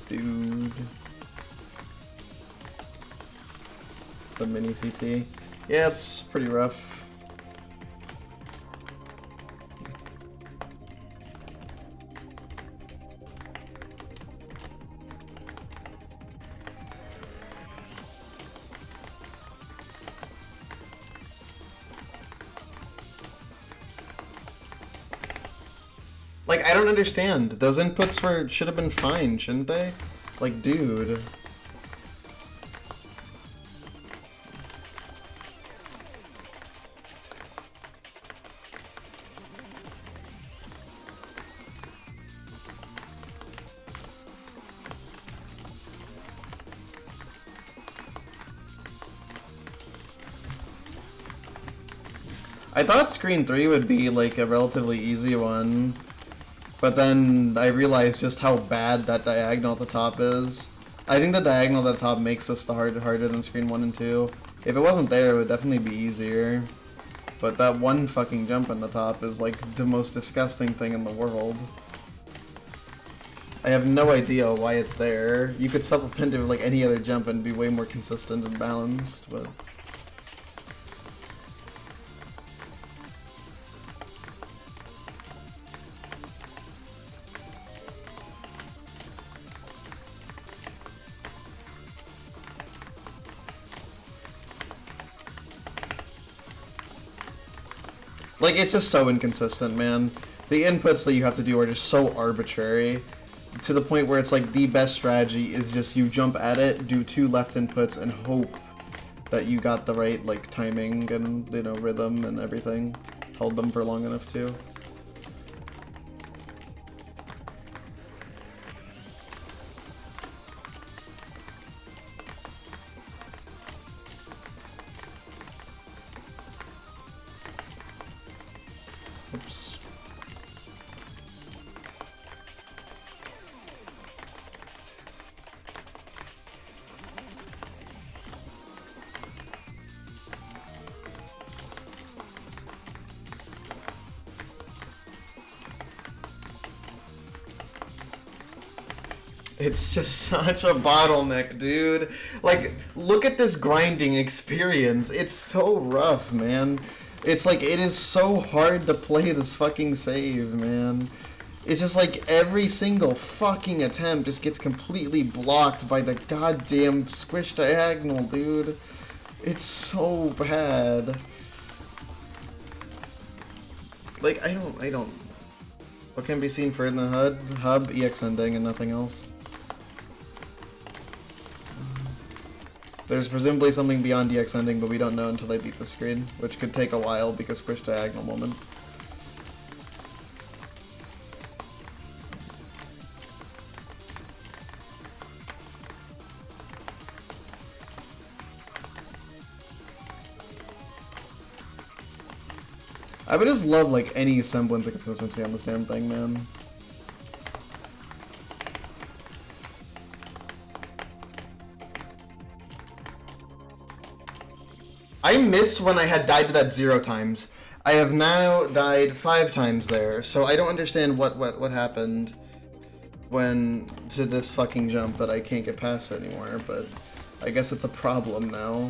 Dude. The mini CT. Yeah, it's pretty rough. Like, I don't understand. Those inputs should have been fine, shouldn't they? Like, dude. I thought screen 3 would be like a relatively easy one, but then I realized just how bad that diagonal at the top is. I think the diagonal at the top makes this harder than screen 1 and 2. If it wasn't there, it would definitely be easier. But that one fucking jump on the top is like the most disgusting thing in the world. I have no idea why it's there. You could supplement it with like any other jump and be way more consistent and balanced, but... Like, it's just so inconsistent, man. The inputs that you have to do are just so arbitrary, to the point where it's like the best strategy is just you jump at it, do 2 left inputs, and hope that you got the right, like, timing and, you know, rhythm and everything. Hold them for long enough, too. Oops. It's just such a bottleneck, dude. Like, look at this grinding experience. It's so rough, man. It's like, it is so hard to play this fucking save, man. It's just like every single fucking attempt just gets completely blocked by the goddamn squish diagonal, dude. It's so bad. Like, I don't... What can be seen further than the hub, EX ending, and nothing else? There's presumably something beyond EX ending, but we don't know until they beat the screen, which could take a while because squish diagonal moment. I would just love like any semblance of consistency on this damn thing, man. I missed when I had died to that 0 times. I have now died 5 times there, so I don't understand what happened when to this fucking jump that I can't get past anymore, but I guess it's a problem now.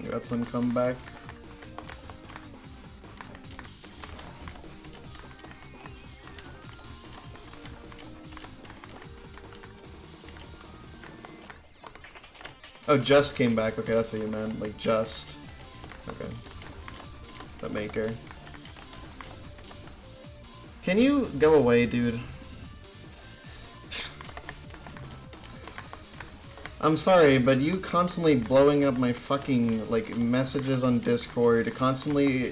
Got some comeback. Oh, just came back. Okay, that's what you meant. Like, just. Okay. The maker. Can you go away, dude? I'm sorry, but you constantly blowing up my fucking, like, messages on Discord, constantly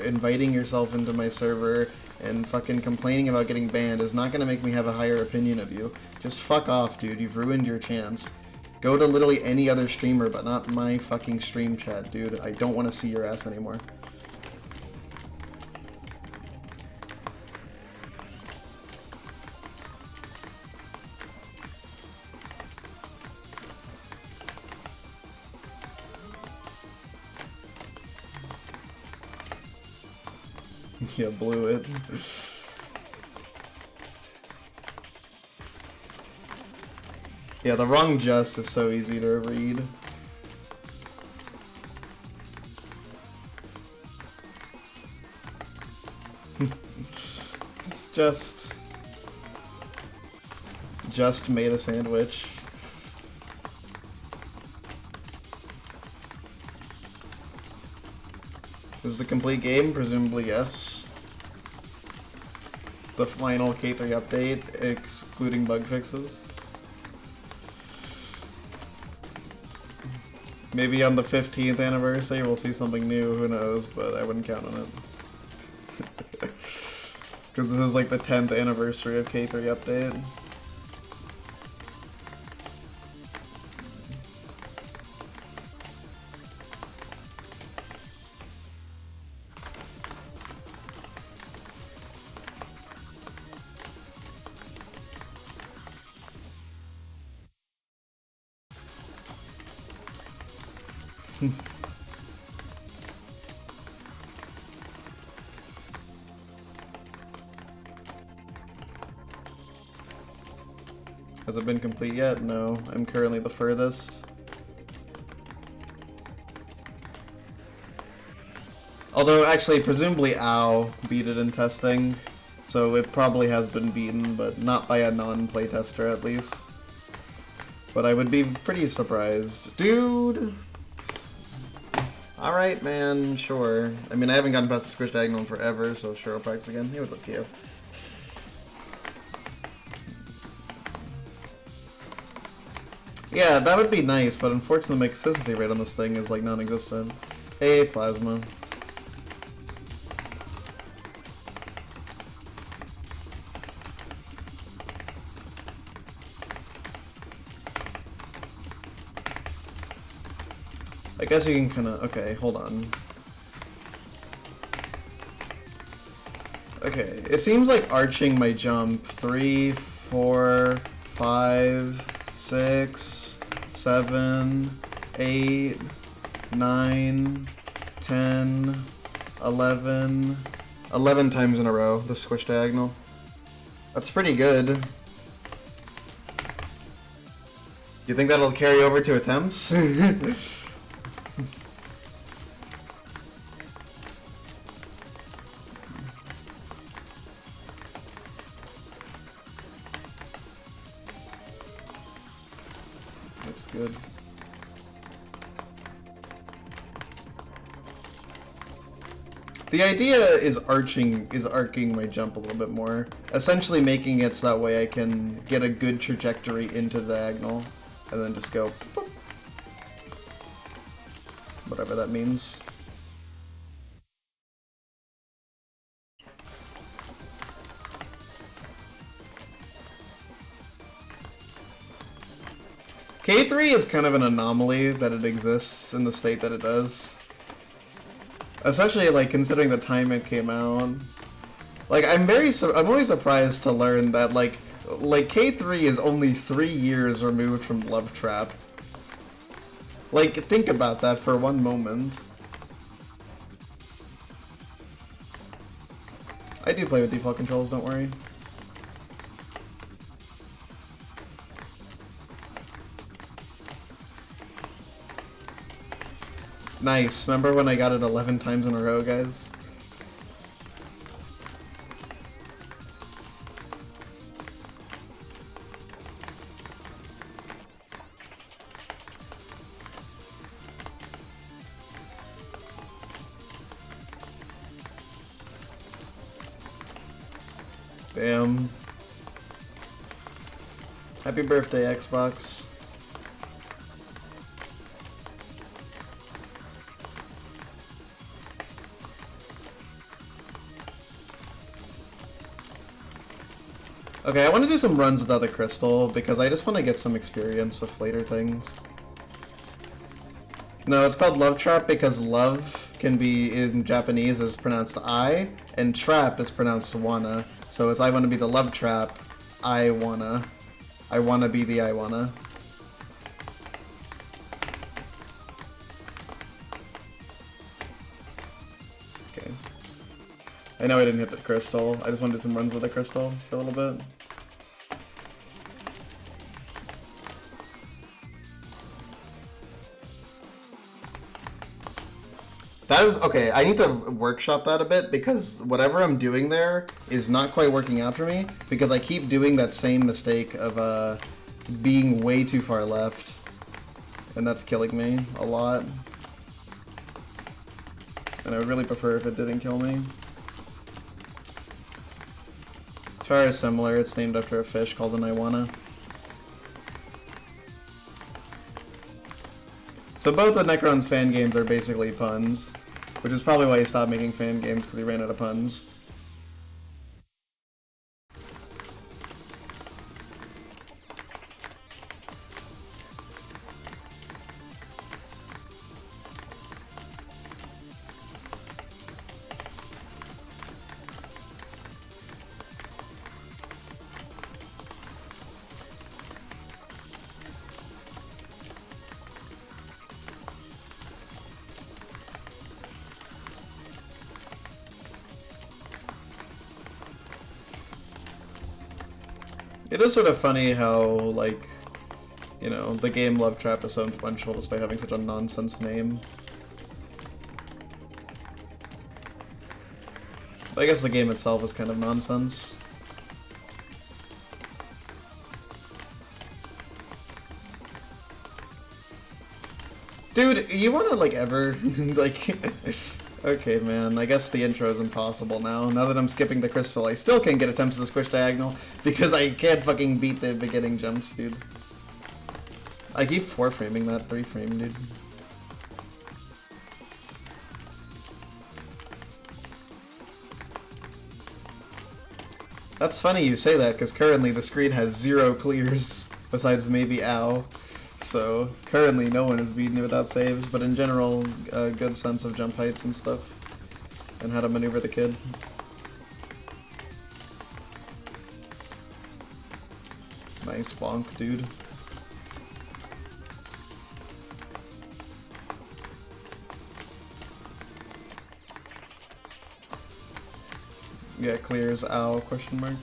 inviting yourself into my server, and fucking complaining about getting banned is not gonna make me have a higher opinion of you. Just fuck off, dude. You've ruined your chance. Go to literally any other streamer, but not my fucking stream chat, dude. I don't want to see your ass anymore. Yeah, blew it. Yeah, the wrong just is so easy to read. just made a sandwich. This is the complete game? Presumably yes. The final K3 update, excluding bug fixes. Maybe on the 15th anniversary we'll see something new, who knows, but I wouldn't count on it. Because this is like the 10th anniversary of K3 update. Has it been complete yet? No, I'm currently the furthest. Although, actually, presumably Ow beat it in testing, so it probably has been beaten, but not by a non-playtester at least. But I would be pretty surprised. Dude! Alright, man, sure. I mean, I haven't gotten past the Squish Diagonal in forever, so sure, I'll practice again. Hey, what's up, Kyo? Yeah, that would be nice, but unfortunately my consistency rate on this thing is like non-existent. Hey, Plasma. I guess you can kinda... okay, hold on. Okay, it seems like arching my jump 3, 4, 5, 6, 7, 8, 9, 10, 11... 11 times in a row, the Squish Diagonal. That's pretty good. You think that'll carry over to attempts? That's good. The idea is arcing my jump a little bit more. Essentially making it so that way I can get a good trajectory into the diagonal and then just go boop, whatever that means. K3 is kind of an anomaly that it exists in the state that it does. Especially, like, considering the time it came out. Like, I'm always surprised to learn that, like K3 is only 3 years removed from Love Trap. Like, think about that for one moment. I do play with default controls, don't worry. Nice. Remember when I got it 11 times in a row, guys? Damn. Happy birthday, Xbox. Okay, I want to do some runs without the crystal, because I just want to get some experience with later things. No, it's called Love Trap because love can be, in Japanese, is pronounced I, and trap is pronounced wanna. So it's I wanna be the love trap, I wanna be the I wanna. Okay. I know I didn't hit the crystal, I just want to do some runs with the crystal for a little bit. That is okay. I need to workshop that a bit because whatever I'm doing there is not quite working out for me because I keep doing that same mistake of being way too far left, and that's killing me a lot. And I would really prefer if it didn't kill me. Char is similar. It's named after a fish called an iguana. So both the Necron's fan games are basically puns, which is probably why he stopped making fan games, because he ran out of puns. It is sort of funny how, like, you know, the game Love Trap is so influential just by having such a nonsense name. But I guess the game itself is kind of nonsense. Dude, you wanna, like, ever, like... Okay, man, I guess the intro is impossible now. Now that I'm skipping the crystal, I still can't get attempts to the squish diagonal because I can't fucking beat the beginning jumps, dude. I keep 4-framing that 3-frame, dude. That's funny you say that, because currently the screen has 0 clears, besides maybe ow. So, currently no one is beating it without saves, but in general, a good sense of jump heights and stuff, and how to maneuver the kid. Nice bonk, dude. Yeah, clears ow, question mark.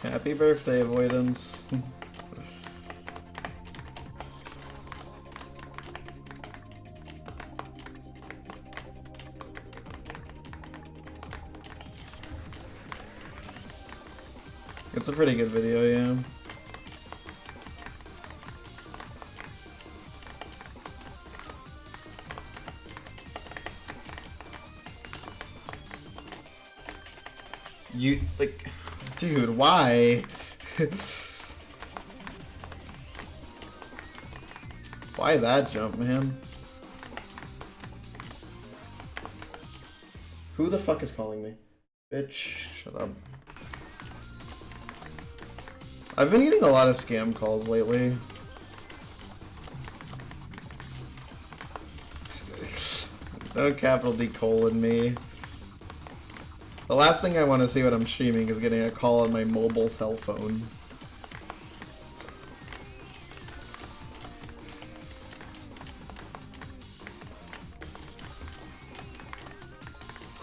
Happy birthday, avoidance. It's a pretty good video, yeah. You, like... Dude, why? Why that jump, man? Who the fuck is calling me? Bitch, shut up. I've been getting a lot of scam calls lately. Don't capital D colon me. The last thing I want to see when I'm streaming is getting a call on my mobile cell phone.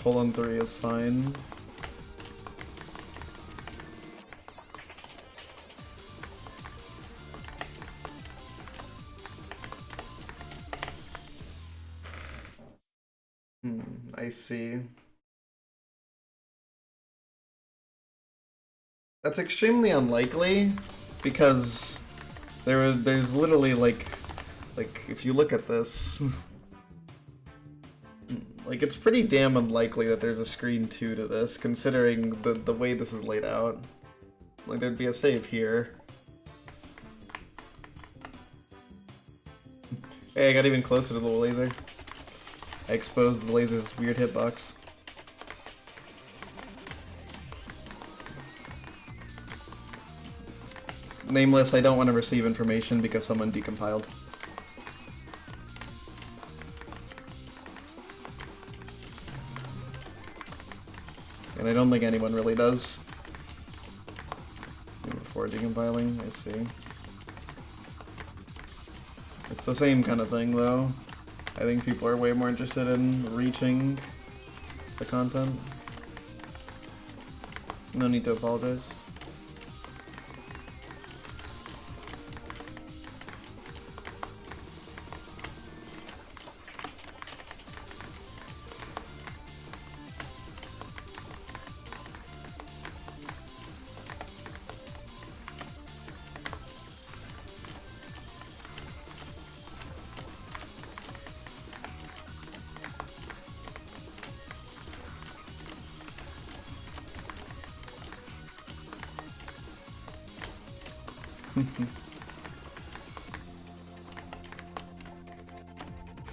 Colon 3 is fine. I see. That's extremely unlikely, because there's literally like if you look at this, like it's pretty damn unlikely that there's a screen 2 to this, considering the way this is laid out. Like there'd be a save here. Hey, I got even closer to the laser. I exposed the laser's weird hitbox. Nameless, I don't want to receive information because someone decompiled. And I don't think anyone really does. Before decompiling, I see. It's the same kind of thing, though. I think people are way more interested in reaching the content. No need to apologize.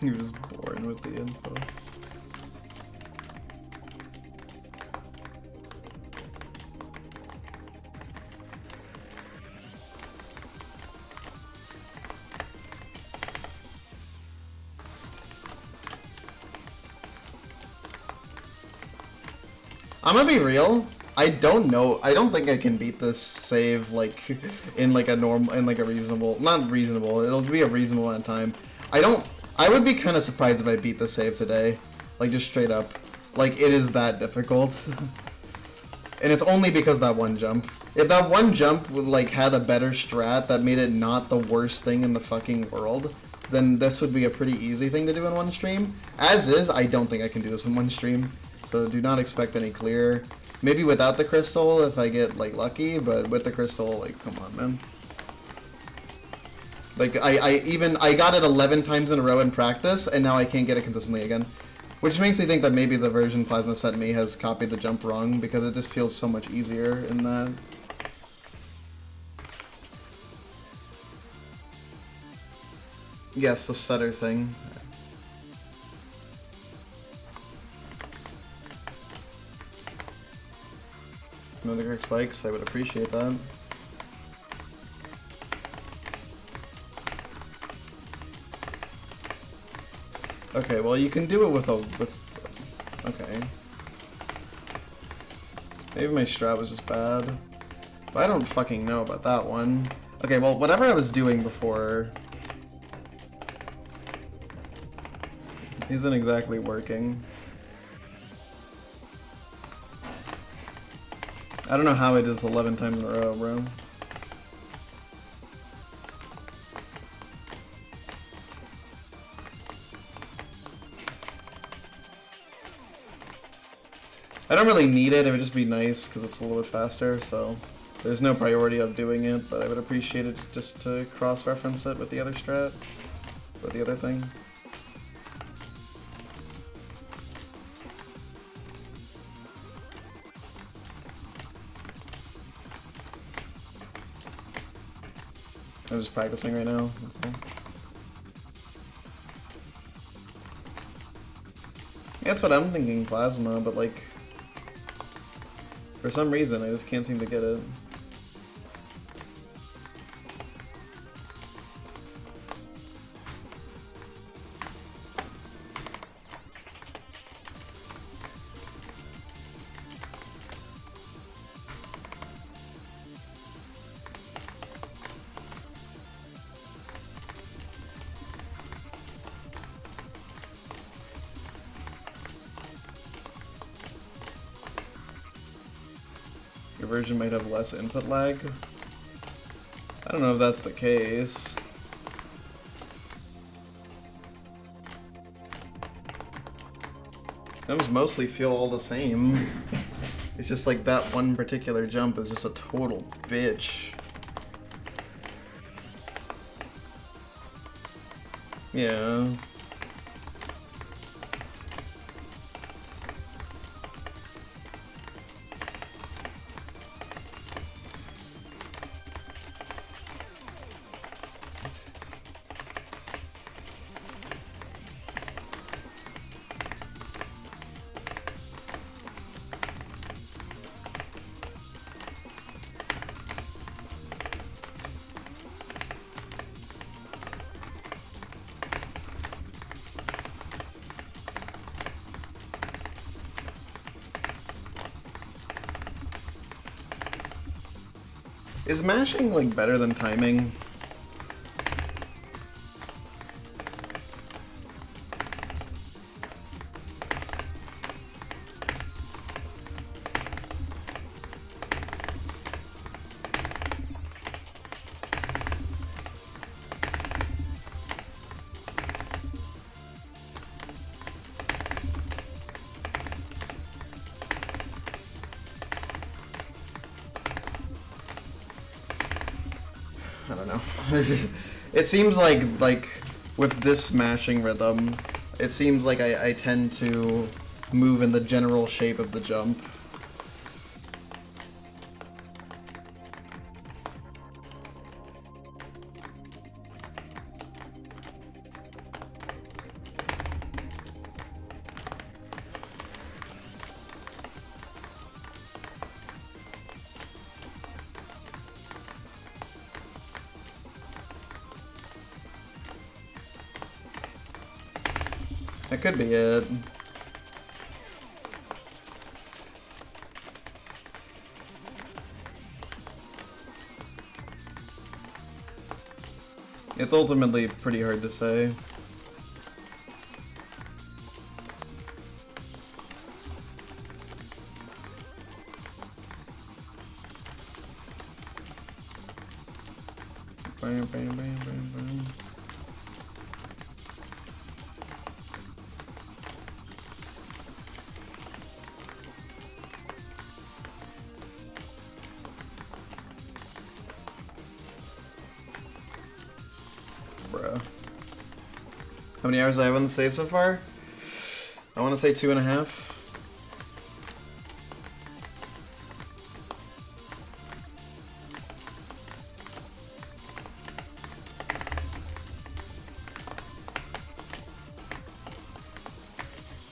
He was born with the info. I'm gonna be real. I don't know. I don't think I can beat this save like in like a normal, in like a reasonable, not reasonable. It'll be a reasonable amount of time. I would be kind of surprised if I beat the save today, like just straight up. Like it is that difficult, and it's only because that one jump. If that one jump like had a better strat that made it not the worst thing in the fucking world, then this would be a pretty easy thing to do in one stream. As is, I don't think I can do this in one stream. So do not expect any clear. Maybe without the crystal if I get like lucky, but with the crystal, like come on, man. Like I got it 11 times in a row in practice, and now I can't get it consistently again. Which makes me think that maybe the version Plasma sent me has copied the jump wrong, because it just feels so much easier in that. Yes, the stutter thing. Another correct spikes, I would appreciate that. Okay, well you can do it with okay. Maybe my strat was just bad. But I don't fucking know about that one. Okay, well whatever I was doing before isn't exactly working. I don't know how I did this 11 times in a row, bro. I don't really need it, it would just be nice because it's a little bit faster, so there's no priority of doing it, but I would appreciate it just to cross-reference it with the other strat, or the other thing. I'm just practicing right now, that's all. That's what I'm thinking, Plasma, but like, for some reason, I just can't seem to get it. Your version might have less input lag. I don't know if that's the case. Those mostly feel all the same. It's just like that one particular jump is just a total bitch. Yeah. Is mashing like better than timing? I don't know. It seems like with this mashing rhythm, it seems like I tend to move in the general shape of the jump. That could be it. It's ultimately pretty hard to say. Bam, bam, bam, bam, bam. Bruh. How many hours do I have on the save so far? I want to say 2.5.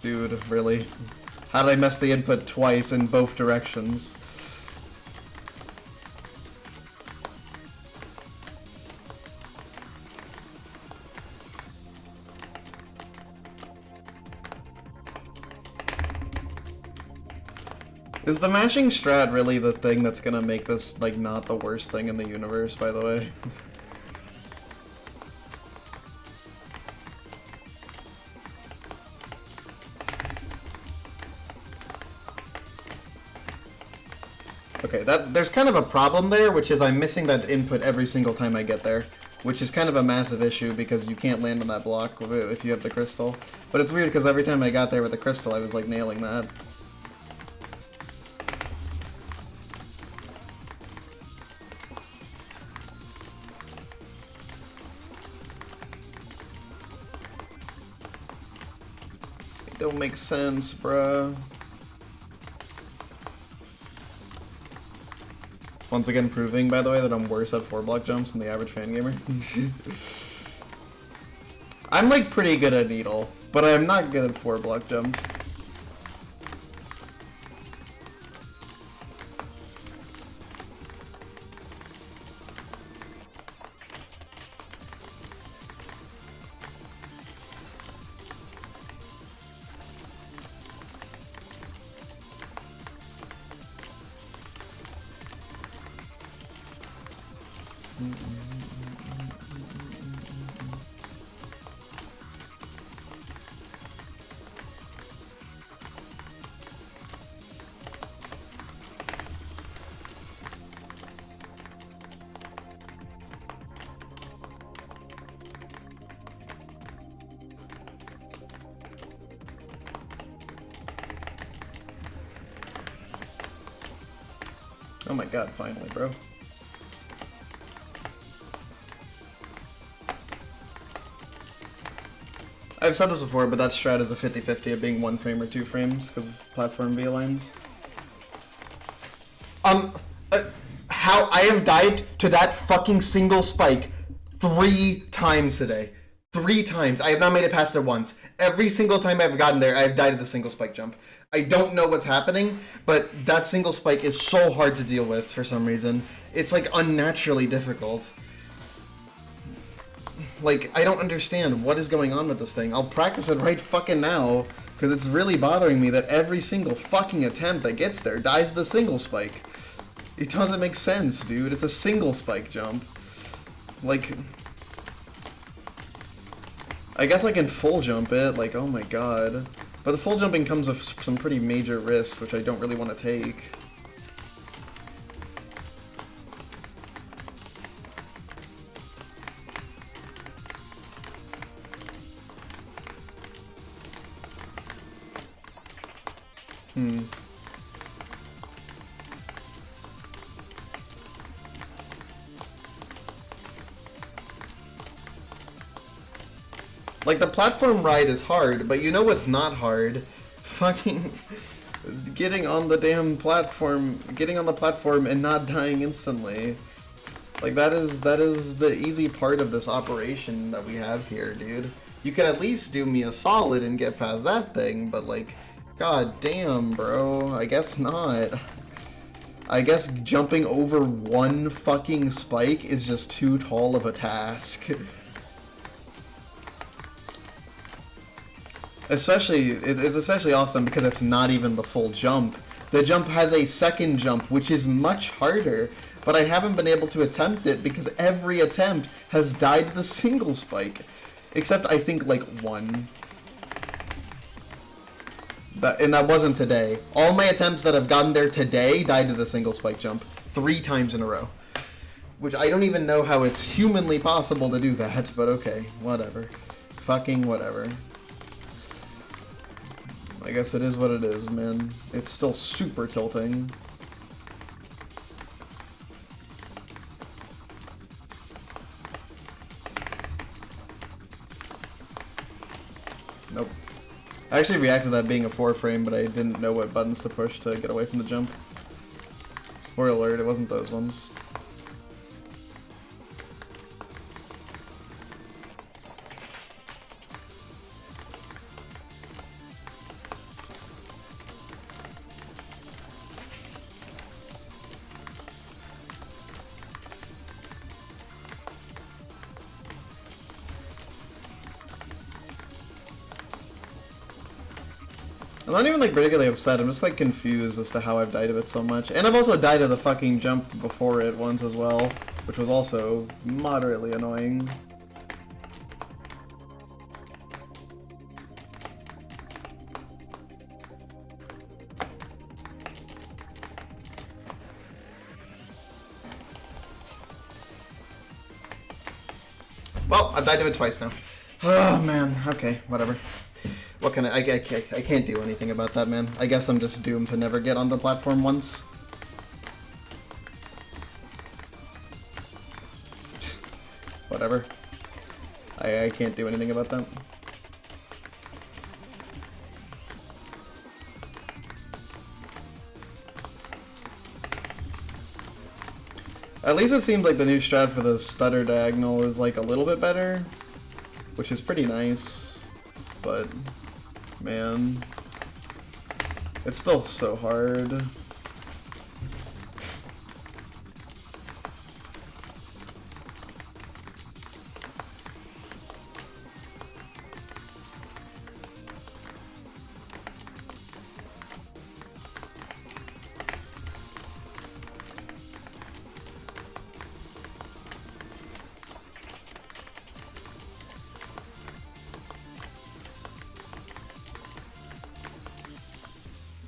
Dude, really? How did I mess the input twice in both directions? Is the mashing strat really the thing that's gonna make this, like, not the worst thing in the universe, by the way? Okay, there's kind of a problem there, which is I'm missing that input every single time I get there, which is kind of a massive issue because you can't land on that block if you have the crystal. But it's weird because every time I got there with the crystal, I was, like, nailing that. It don't make sense, bruh. Once again proving, by the way, that I'm worse at 4-block jumps than the average fan gamer. I'm, like, pretty good at needle, but I'm not good at 4-block jumps. Oh my god, finally, bro. I've said this before, but that strat is a 50-50 of being 1 frame or 2 frames because of platform V-lines. How I have died to that fucking single spike 3 times today. 3 times. I have not made it past it once. Every single time I've gotten there, I've died at the single spike jump. I don't know what's happening, but that single spike is so hard to deal with for some reason. It's, like, unnaturally difficult. Like, I don't understand what is going on with this thing. I'll practice it right fucking now, because it's really bothering me that every single fucking attempt that gets there dies the single spike. It doesn't make sense, dude. It's a single spike jump. Like, I guess I can full jump it, like, oh my god. But the full jumping comes with some pretty major risks, which I don't really want to take. Like, the platform ride is hard, but you know what's not hard? Fucking getting on the damn platform, getting on the platform and not dying instantly. Like, that is the easy part of this operation that we have here, dude. You could at least do me a solid and get past that thing, but like, god damn, bro, I guess not. I guess jumping over one fucking spike is just too tall of a task. It's especially awesome because it's not even the full jump. The jump has a second jump, which is much harder, but I haven't been able to attempt it because every attempt has died to the single spike. Except I think like one. And that wasn't today. All my attempts that have gotten there today died to the single spike jump 3 times in a row. Which I don't even know how it's humanly possible to do that, but okay, whatever. Fucking whatever. I guess it is what it is, man. It's still super tilting. Nope. I actually reacted to that being a 4-frame, but I didn't know what buttons to push to get away from the jump. Spoiler alert, it wasn't those ones. I'm not even like particularly upset, I'm just like confused as to how I've died of it so much. And I've also died of the fucking jump before it once as well, which was also moderately annoying. Well, I've died of it twice now. Oh man, okay, whatever. What can I can't do anything about that, man. I guess I'm just doomed to never get on the platform once. Whatever. I can't do anything about that. At least it seems like the new strat for the stutter diagonal is like a little bit better, which is pretty nice, but man, it's still so hard.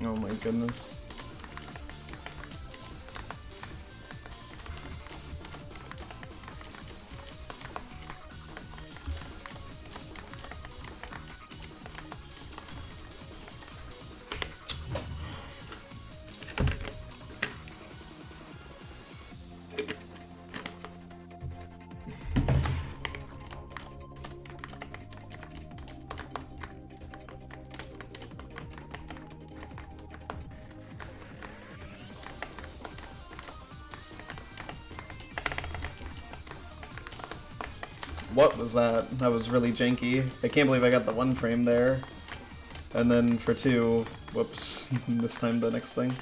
Oh my goodness. What was that? That was really janky. I can't believe I got the 1 frame there. And then for 2, whoops, this time the next thing.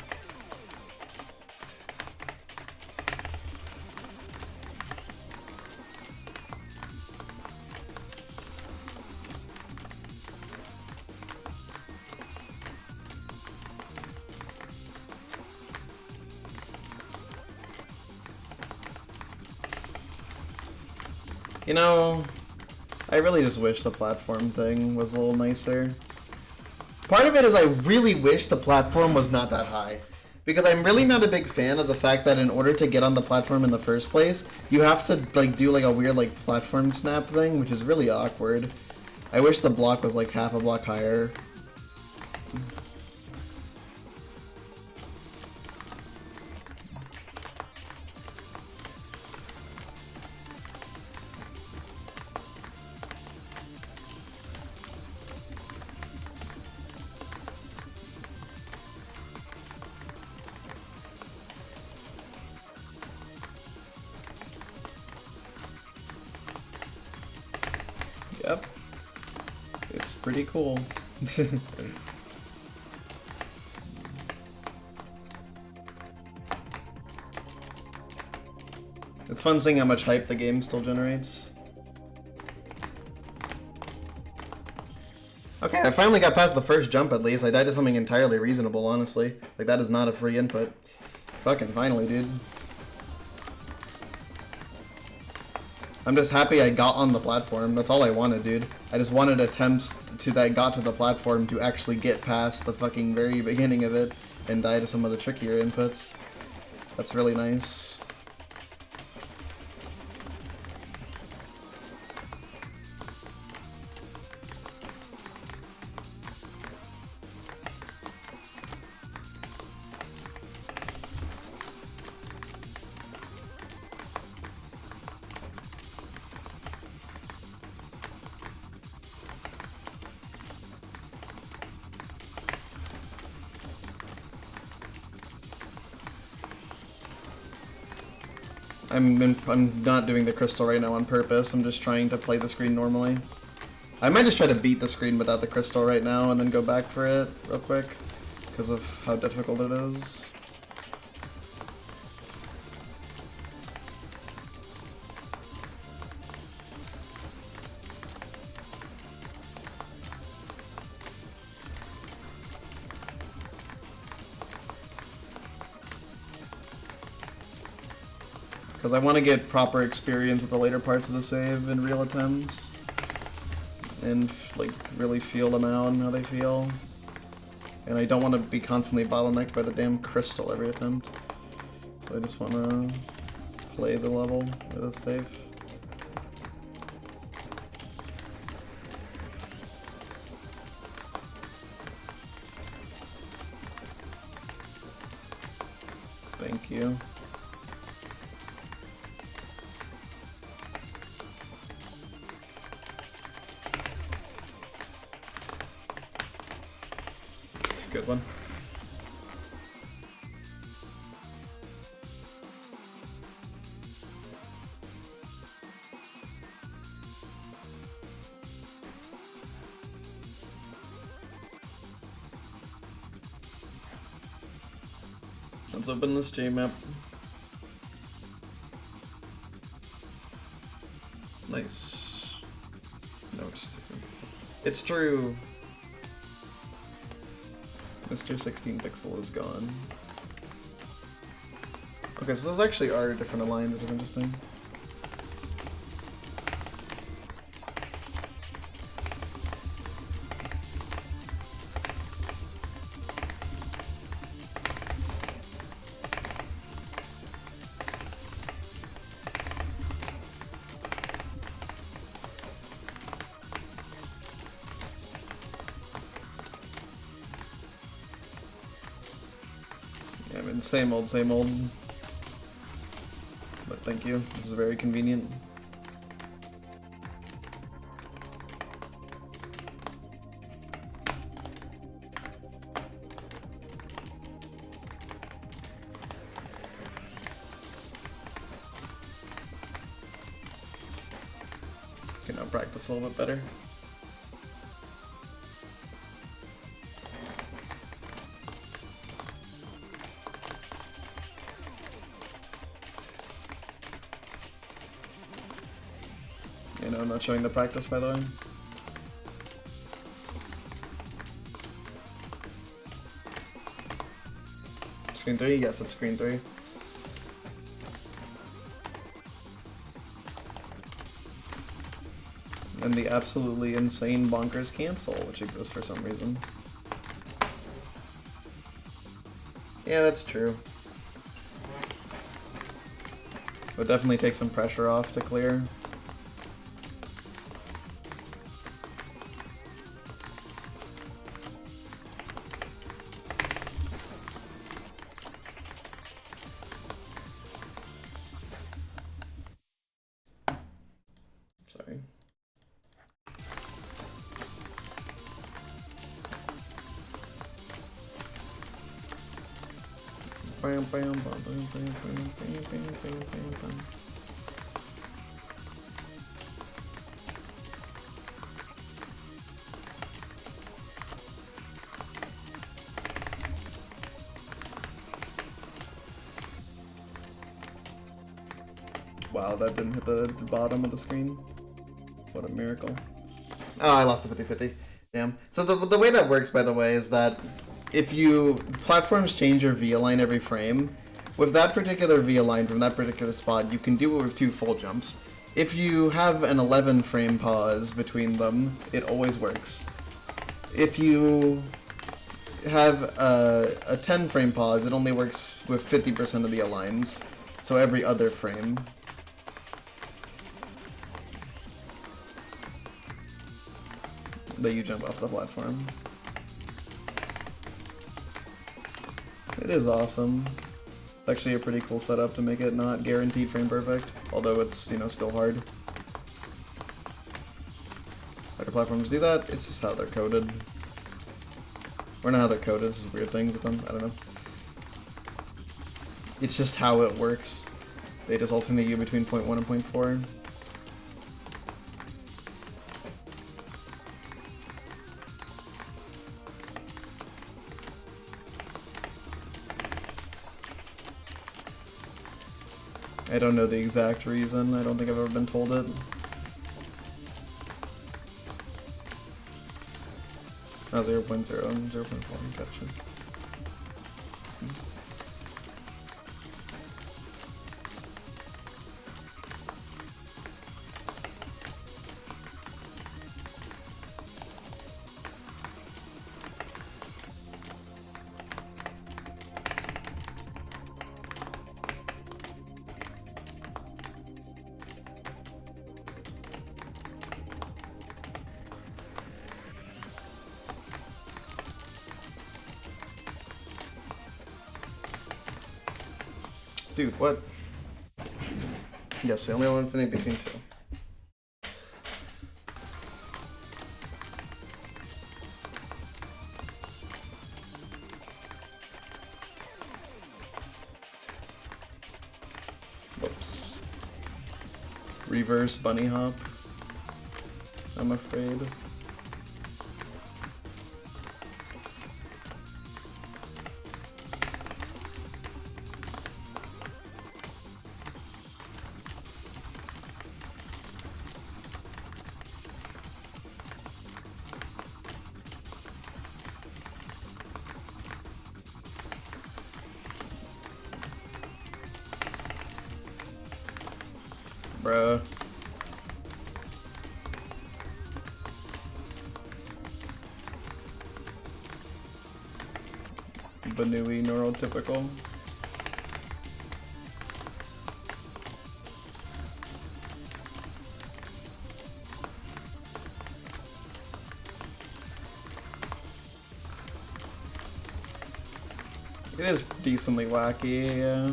You know, I really just wish the platform thing was a little nicer. Part of it is I really wish the platform was not that high. Because I'm really not a big fan of the fact that in order to get on the platform in the first place, you have to like do like a weird like platform snap thing, which is really awkward. I wish the block was like half a block higher. Yep. It's pretty cool. It's fun seeing how much hype the game still generates. Okay, I finally got past the first jump at least. I died to something entirely reasonable, honestly. Like, that is not a free input. Fucking finally, dude. I'm just happy I got on the platform. That's all I wanted, dude. I just wanted attempts that got to the platform to actually get past the fucking very beginning of it and die to some of the trickier inputs. That's really nice. I'm not doing the crystal right now on purpose. I'm just trying to play the screen normally. I might just try to beat the screen without the crystal right now and then go back for it real quick because of how difficult it is. Because I want to get proper experience with the later parts of the save in real attempts. And, like, really feel them out and how they feel. And I don't want to be constantly bottlenecked by the damn crystal every attempt. So I just want to play the level with a save. Thank you. Good one. Let's open this J map. Nice. No, it's true. Mr. 16 Pixel is gone. Okay, so those actually are different aligns, which is interesting. I mean, same old, same old. But thank you. This is very convenient. Okay, now practice a little bit better. You know, I'm not showing the practice, by the way. Screen 3? Yes, it's screen 3. And the absolutely insane bonkers cancel, which exists for some reason. Yeah, that's true. Would definitely take some pressure off to clear. Sorry. Wow, that didn't hit the bottom of the screen. What a miracle. Oh, I lost the 50-50. Damn. So the way that works, by the way, is that if platforms change your V-align every frame, with that particular V-align from that particular spot, you can do it with 2 full jumps. If you have an 11 frame pause between them, it always works. If you have a 10 frame pause, it only works with 50% of the aligns, so every other frame. That you jump off the platform. It is awesome. It's actually a pretty cool setup to make it not guaranteed frame perfect, although it's, you know, still hard. How do platforms do that? It's just how they're coded. Or not how they're coded, it's just weird things with them, I don't know. It's just how it works. They just alternate you between 0.1 and 0.4. I don't know the exact reason. I don't think I've ever been told it. Oh, 0.0 and 0.1, gotcha. Dude, what? Yes, the only alternate between 2. Whoops. Reverse bunny hop, I'm afraid. Bruh. Banui neurotypical. It is decently wacky, yeah.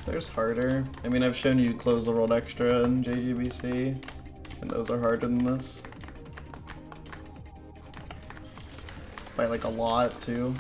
There's harder. I mean, I've shown you Close the World Extra in JGBC, and those are harder than this. By like a lot, too.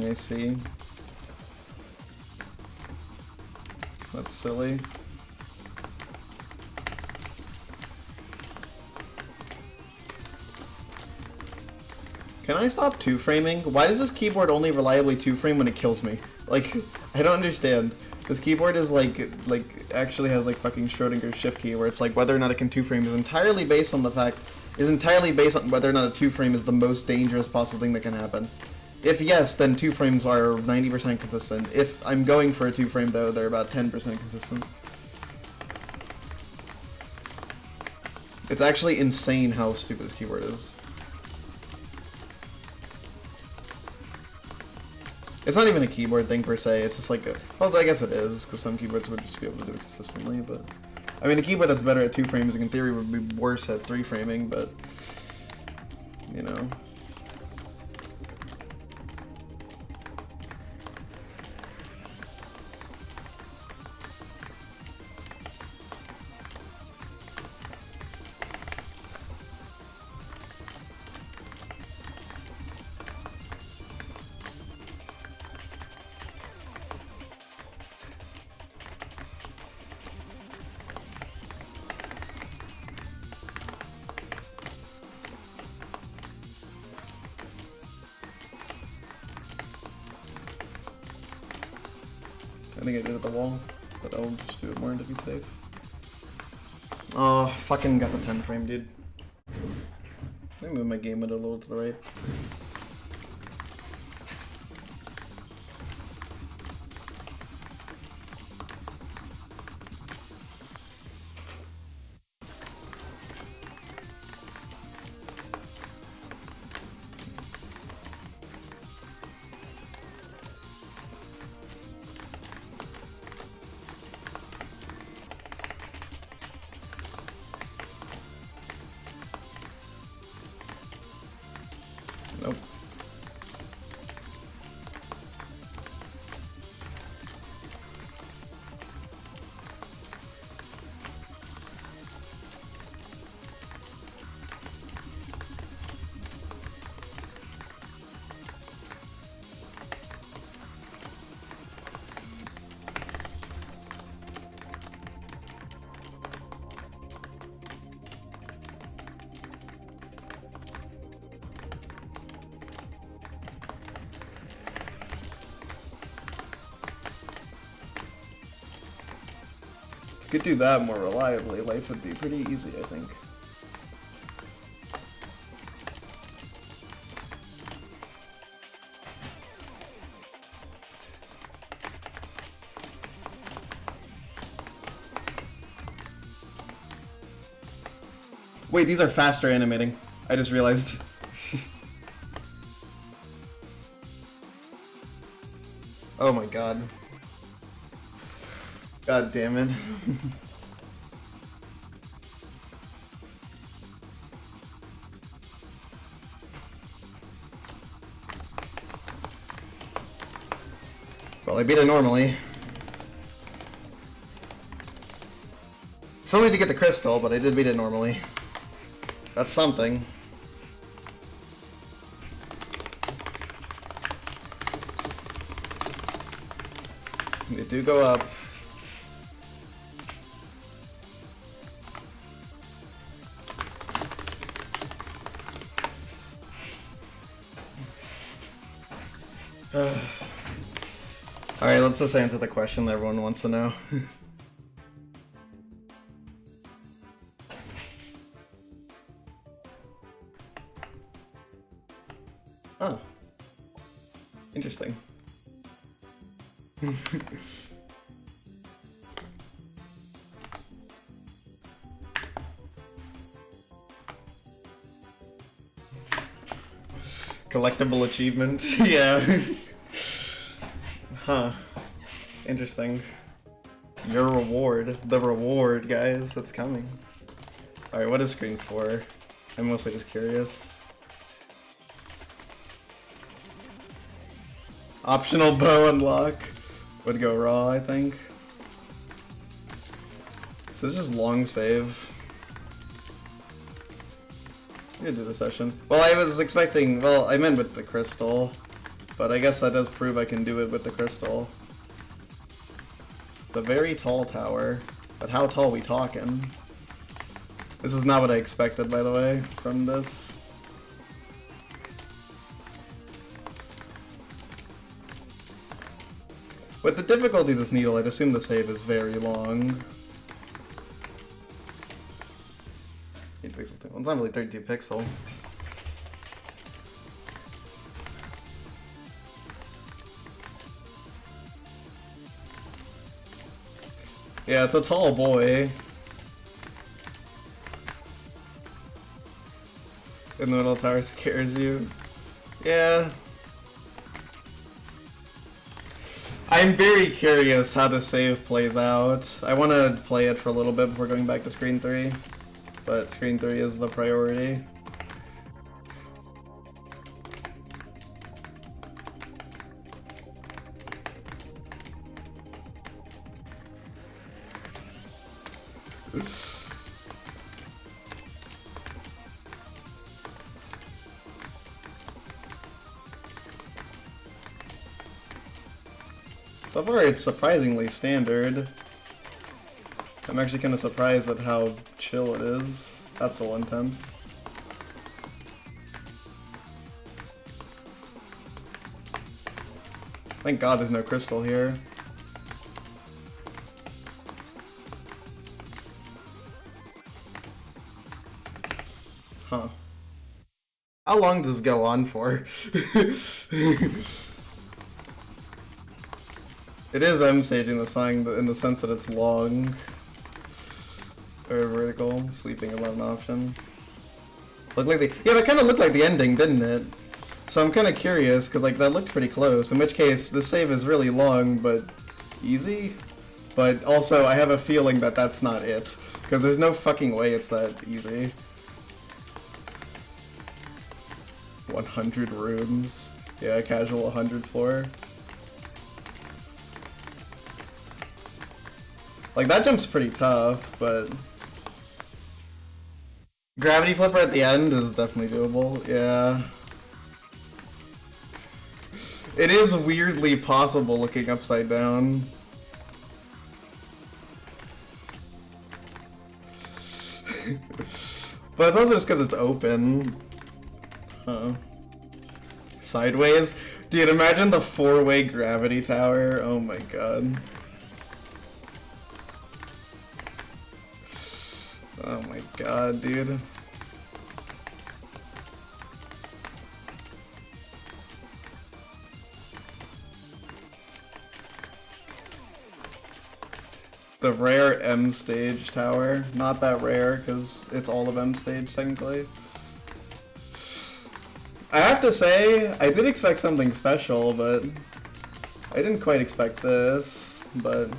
I see. That's silly. Can I stop 2-framing? Why does this keyboard only reliably 2-frame when it kills me? Like, I don't understand. This keyboard is like actually has like fucking Schrodinger's shift key, where it's like whether or not it can 2-frame is entirely based on whether or not a 2-frame is the most dangerous possible thing that can happen. If yes, then 2 frames are 90% consistent. If I'm going for a 2-frame though, they're about 10% consistent. It's actually insane how stupid this keyboard is. It's not even a keyboard thing per se, it's just like a... Well, I guess it is, because some keyboards would just be able to do it consistently, but... I mean, a keyboard that's better at 2 framing in theory would be worse at 3 framing, but... You know... I think I did it at the wall, but I'll just do it more to be safe. Oh, fucking got the 10 frame, dude. Let me move my game window a little to the right. Nope. If you could do that more reliably, life would be pretty easy, I think. Wait, these are faster animating. I just realized. Oh my god. God damn it. Well, I beat it normally. Still need to get the crystal, but I did beat it normally. That's something. They do go up. Alright, let's just answer the question that everyone wants to know. Oh. Interesting. Collectible achievement. Yeah. Huh. Interesting. Your reward. The reward, guys. That's coming. Alright, what is screen 4? I'm mostly just curious. Optional bow unlock. Would go raw, I think. So this is just long save. I could do the session. Well, I was expecting, well, I meant with the crystal. But I guess that does prove I can do it with the crystal. The very tall tower. But how tall we talking? This is not what I expected, by the way, from this. With the difficulty of this needle, I'd assume the save is very long. 8 pixel too. Well, it's not really 32 pixel. Yeah, it's a tall boy. And the little tower scares you. Yeah. I'm very curious how the save plays out. I want to play it for a little bit before going back to screen 3, but screen 3 is the priority. So far, it's surprisingly standard. I'm actually kind of surprised at how chill it is. That's so intense. Thank God there's no crystal here. Huh. How long does this go on for? It is M-staging the song in the sense that it's long. Or vertical. Sleeping is not an option. Look like yeah, that kind of looked like the ending, didn't it? So I'm kind of curious, because like that looked pretty close. In which case, the save is really long, but easy. But also, I have a feeling that that's not it. Because there's no fucking way it's that easy. 100 rooms. Yeah, casual 100 floor. Like, that jump's pretty tough, but... Gravity flipper at the end is definitely doable, yeah. It is weirdly possible looking upside down. But it's also just because it's open. Huh. Sideways? Dude, imagine the 4-way gravity tower. Oh my god. Oh my god, dude. The rare M stage tower. Not that rare, because it's all of M stage, technically. I have to say, I did expect something special, but I didn't quite expect this, but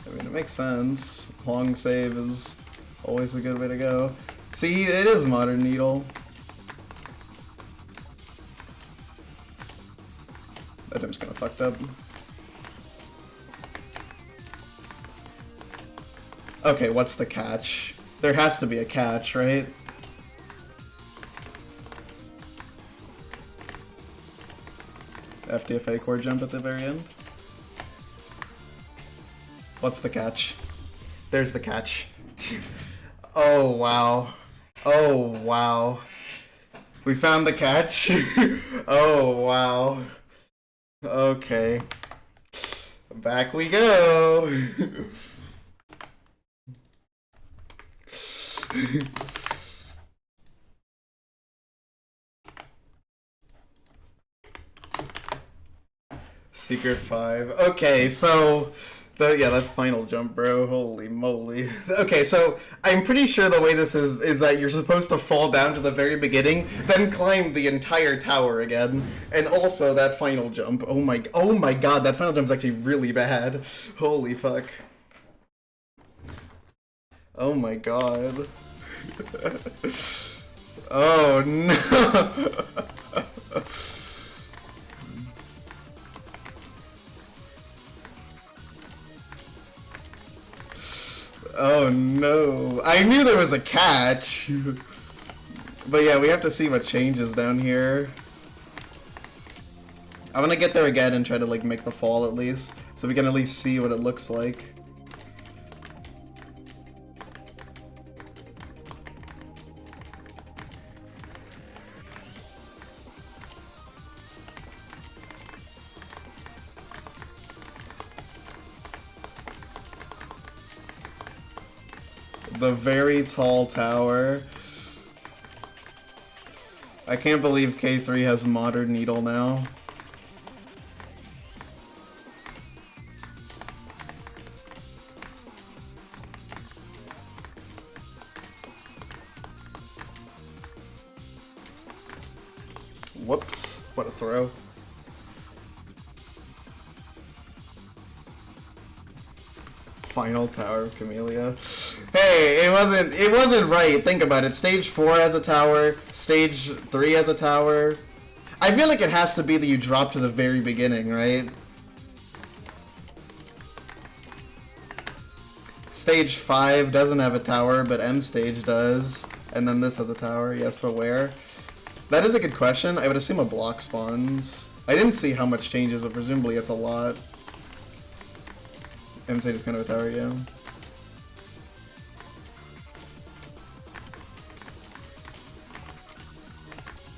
I mean, it makes sense. Long save is always a good way to go. See, it is Modern Needle. That jump's kinda fucked up. Okay, what's the catch? There has to be a catch, right? FDFA core jump at the very end. What's the catch? There's the catch. Oh, wow. Oh, wow. We found the catch? Oh, wow. Okay. Back we go. Secret 5. Okay, so yeah, that's final jump, bro. Holy moly. Okay, so I'm pretty sure the way this is that you're supposed to fall down to the very beginning, then climb the entire tower again, and also that final jump. Oh my god, that final jump's actually really bad. Holy fuck. Oh my god. Oh no. Oh no. I knew there was a catch. But yeah, we have to see what changes down here. I'm gonna get there again and try to like make the fall at least, so we can at least see what it looks like. The very tall tower. I can't believe K3 has Modern Needle now. Whoops, what a throw. Final tower of Kamilia. Hey, it wasn't right. Think about it. Stage 4 has a tower. Stage 3 has a tower. I feel like it has to be that you drop to the very beginning, right? Stage 5 doesn't have a tower, but M stage does. And then this has a tower. Yes, but where? That is a good question. I would assume a block spawns. I didn't see how much changes, but presumably it's a lot. M stage is kind of a tower, yeah.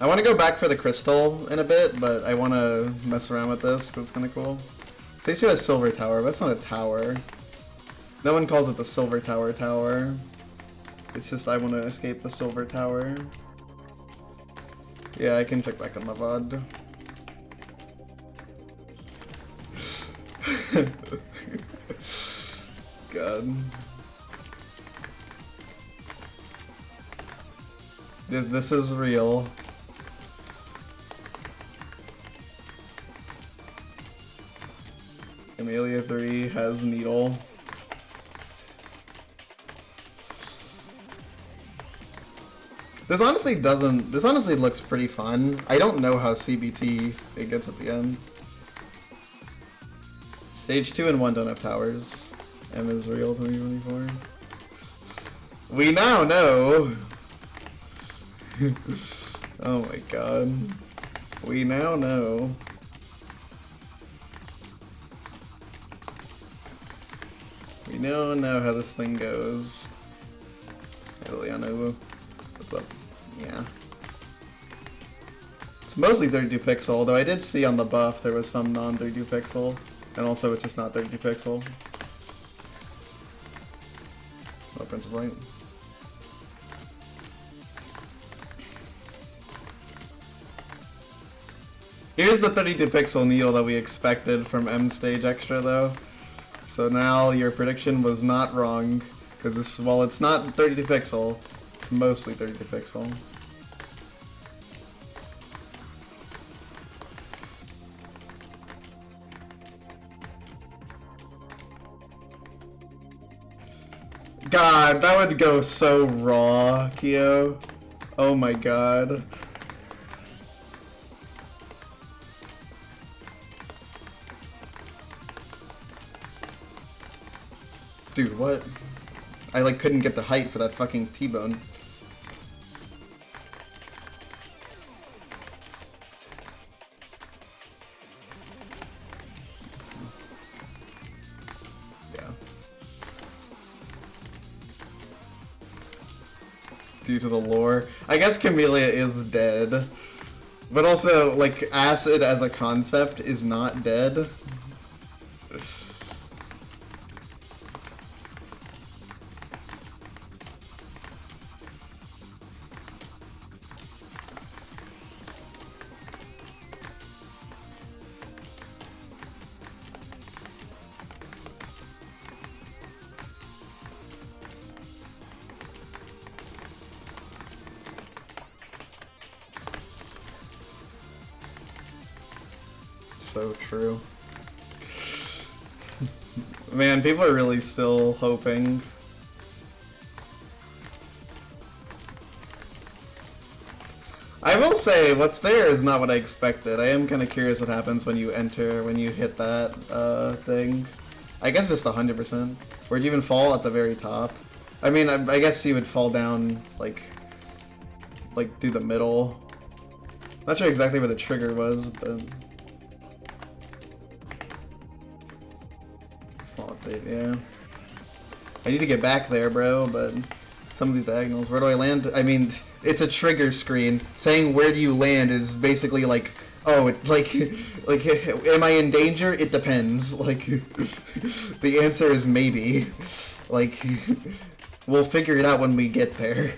I want to go back for the crystal in a bit, but I want to mess around with this because it's kind of cool. Stage 2 has silver tower, but it's not a tower. No one calls it the silver tower tower. It's just I want to escape the silver tower. Yeah, I can check back on my VOD. God. This is real. Kamilia 3 has needle. This honestly looks pretty fun. I don't know how CBT it gets at the end. Stage 2 and 1 don't have towers. M is real 2024. We now know! Oh my god. We now know. We now know how this thing goes. Hey Liliano, what's up? Yeah. It's mostly 32 pixel, though I did see on the buff there was some non-32 pixel. And also it's just not 32 pixel. Oh, Prince of Light. Here's the 32 pixel needle that we expected from M stage extra though. So now your prediction was not wrong, because this, while it's not 32 pixel, it's mostly 32 pixel. God, that would go so raw, Kyo. Oh my god. Dude, what? I like couldn't get the height for that fucking T-bone. Yeah. Due to the lore. I guess Kamilia is dead. But also, like, acid as a concept is not dead. So true. Man, people are really still hoping. I will say, what's there is not what I expected. I am kind of curious what happens when you enter, when you hit that thing. I guess just 100%. Where'd you even fall? At the very top? I mean, I guess you would fall down, like through the middle. Not sure exactly where the trigger was, but... Small update, yeah. I need to get back there, bro, but some of these diagonals, where do I land? I mean, it's a trigger screen. Saying where do you land is basically like, oh, like, am I in danger? It depends. Like, the answer is maybe. Like, we'll figure it out when we get there.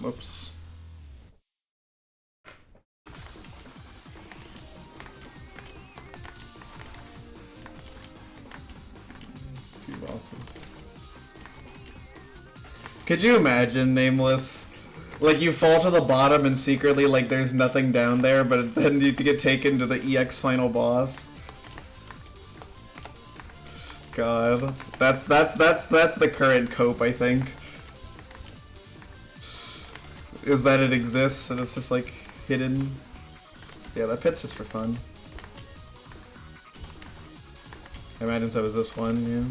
Whoops. Could you imagine, Nameless? Like, you fall to the bottom and secretly, like, there's nothing down there, but then you get taken to the EX final boss. God. That's the current cope, I think. Is that it exists and it's just, like, hidden. Yeah, that pit's just for fun. I imagine so is this one, yeah.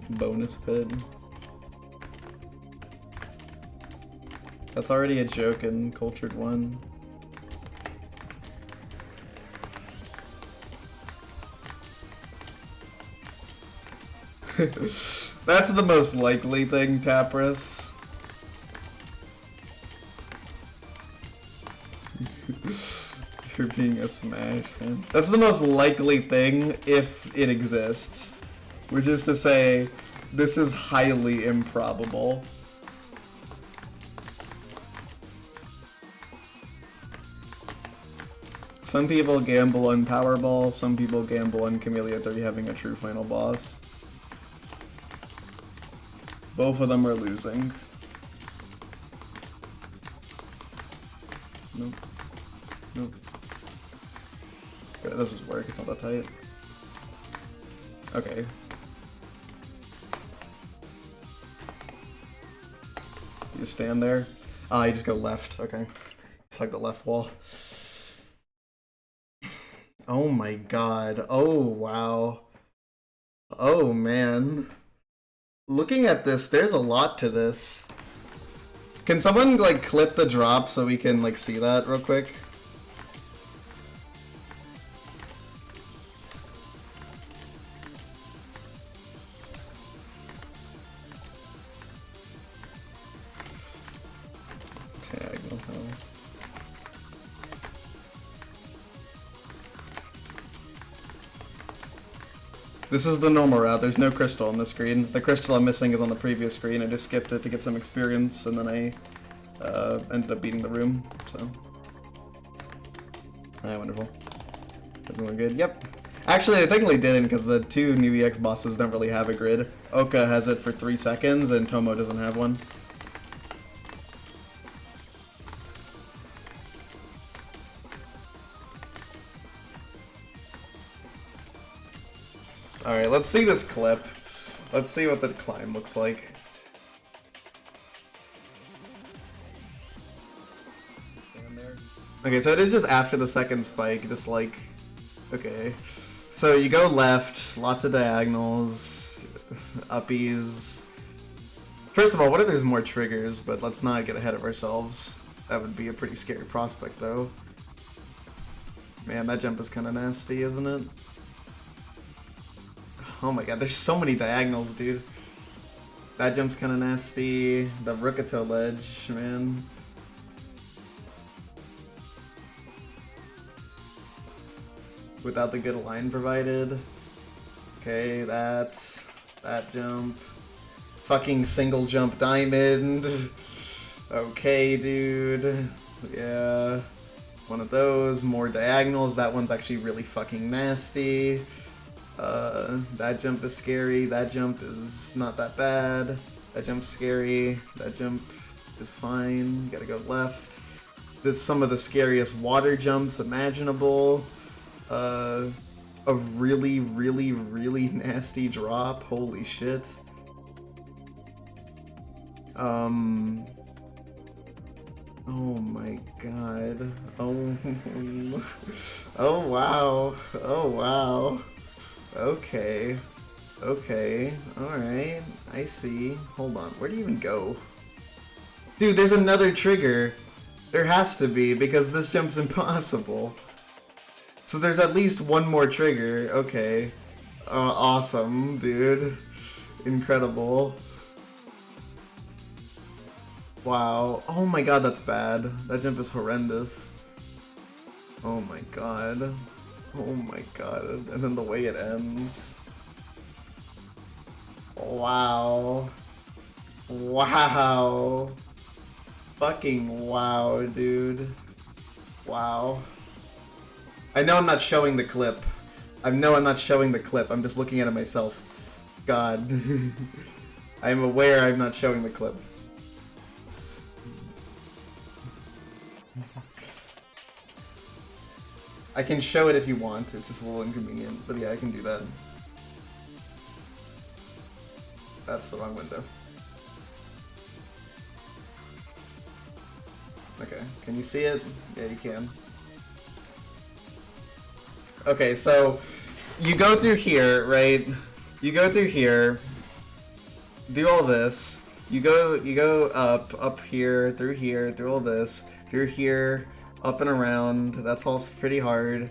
Bonus pit. That's already a joke in Cultured 1. That's the most likely thing, Tapras. You're being a Smash fan. That's the most likely thing if it exists. Which is to say, this is highly improbable. Some people gamble on Powerball, some people gamble on Kamilia 3 having a true final boss. Both of them are losing. Nope. Nope. Okay, this is work, it's not that tight. Okay. You just stand there? Ah, you just go left, okay. Just hug the left wall. Oh my god. Oh, wow. Oh, man. Looking at this, there's a lot to this. Can someone, like, clip the drop so we can, like, see that real quick? This is the normal route, there's no crystal on the screen. The crystal I'm missing is on the previous screen, I just skipped it to get some experience, and then I ended up beating the room, so. Alright, wonderful. Everyone good? Yep. Actually, I technically didn't, because the two new EX bosses don't really have a grid. Oka has it for 3 seconds, and Tomo doesn't have one. Alright, let's see this clip. Let's see what the climb looks like. Stand there. Okay, so it is just after the second spike, just like... Okay. So you go left, lots of diagonals, uppies. First of all, what if there's more triggers, but let's not get ahead of ourselves. That would be a pretty scary prospect, though. Man, that jump is kind of nasty, isn't it? Oh my god, there's so many diagonals, dude. That jump's kind of nasty. The Rukato ledge, man. Without the good line provided. Okay, that jump. Fucking single jump diamond. Okay, dude. Yeah. One of those. More diagonals. That one's actually really fucking nasty. That jump is scary, that jump is not that bad, that jump's scary, that jump is fine, gotta go left. This is some of the scariest water jumps imaginable. A really, really, really nasty drop, holy shit. Oh my god. Oh wow. Oh wow. Okay. Okay. Alright. I see. Hold on. Where do you even go? Dude, there's another trigger. There has to be, because this jump's impossible. So there's at least one more trigger. Okay. Awesome, dude. Incredible. Wow. Oh my god, that's bad. That jump is horrendous. Oh my god. Oh my god, and then the way it ends. Wow. Wow. Fucking wow, dude. Wow. I know I'm not showing the clip, I know I'm not showing the clip. I'm just looking at it myself. God. I'm aware I'm not showing the clip. I can show it if you want. It's just a little inconvenient. But yeah, I can do that. That's the wrong window. Okay, can you see it? Yeah, you can. Okay, so you go through here, right? You go through here, do all this. You go up here, through all this, through here, up and around. That's all pretty hard.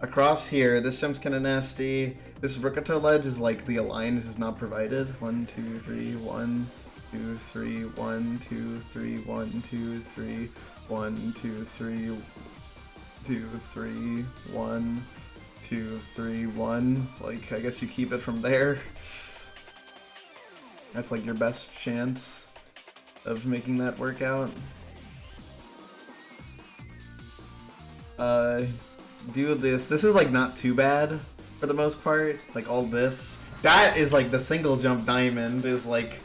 Across here, this jump's kind of nasty. This Rickato ledge is like the align is not provided. 1, 2, 3, 1, 2, 3, 1, 2, 3, 1, 2, 3, 1, 2, 3, 2, 3, 1, 2, 3, 1. Like, I guess you keep it from there. That's like your best chance of making that work out. Do this. This is like not too bad for the most part. Like all this. That is like the single jump diamond is like,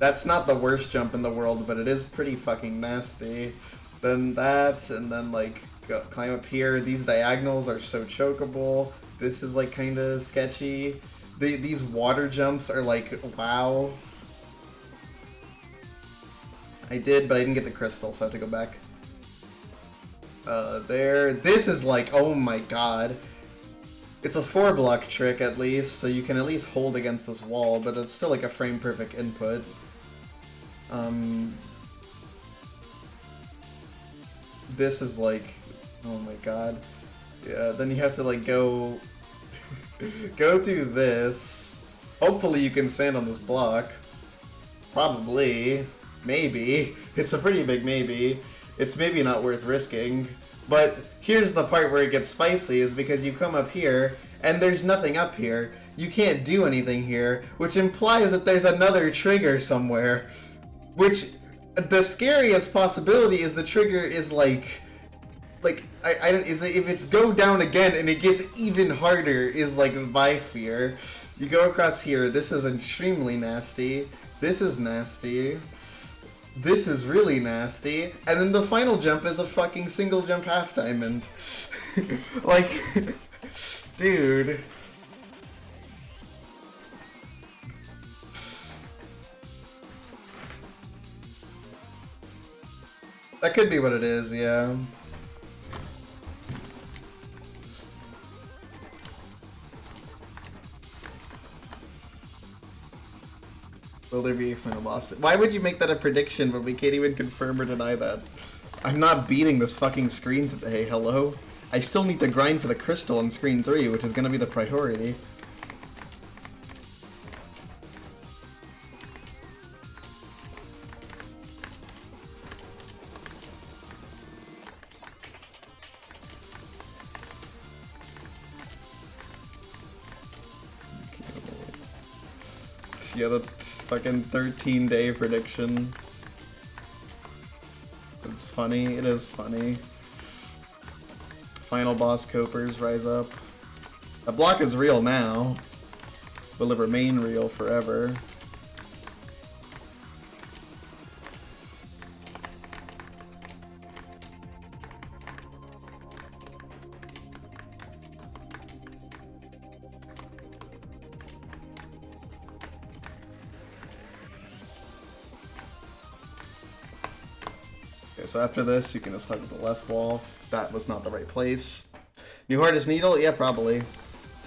that's not the worst jump in the world, but it is pretty fucking nasty. Then that, and then like climb up here. These diagonals are so chokeable. This is like kind of sketchy. These water jumps are like, wow. I did, but I didn't get the crystal, so I have to go back. There. This is like, oh my god. It's a 4-block trick at least, so you can at least hold against this wall, but it's still like a frame-perfect input. This is like, oh my god. Yeah, then you have to like go through this. Hopefully you can stand on this block. Probably. Maybe. It's a pretty big maybe. It's maybe not worth risking. But here's the part where it gets spicy, is because you come up here, and there's nothing up here. You can't do anything here, which implies that there's another trigger somewhere. Which, the scariest possibility is the trigger is like I don't, is it, if it's go down again and it gets even harder is like my fear. You go across here, this is extremely nasty. This is nasty. This is really nasty. And then the final jump is a fucking single jump half diamond. Like, dude. That could be what it is, yeah. Will there be external boss? Why would you make that a prediction when we can't even confirm or deny that? I'm not beating this fucking screen today, hello? I still need to grind for the crystal on screen 3, which is gonna be the priority. Yeah, the fucking 13-day prediction. It's funny. It is funny. Final boss Copers rise up. The block is real now. Will it remain real forever? Okay, so after this, you can just hug the left wall. That was not the right place. New hardest needle? Yeah, probably.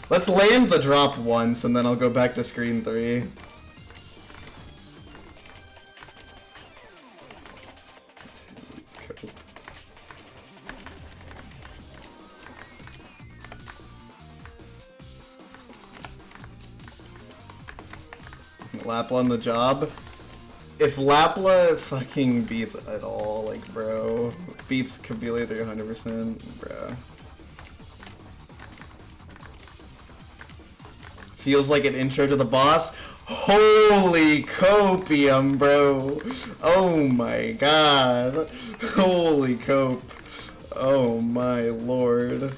Let's land the drop once, and then I'll go back to screen 3. Lapla on the job. If Lapla fucking beats at all, like, bro, beats Kamilia 300%, bro. Feels like an intro to the boss. Holy copium, bro. Oh my god. Holy cope. Oh my lord.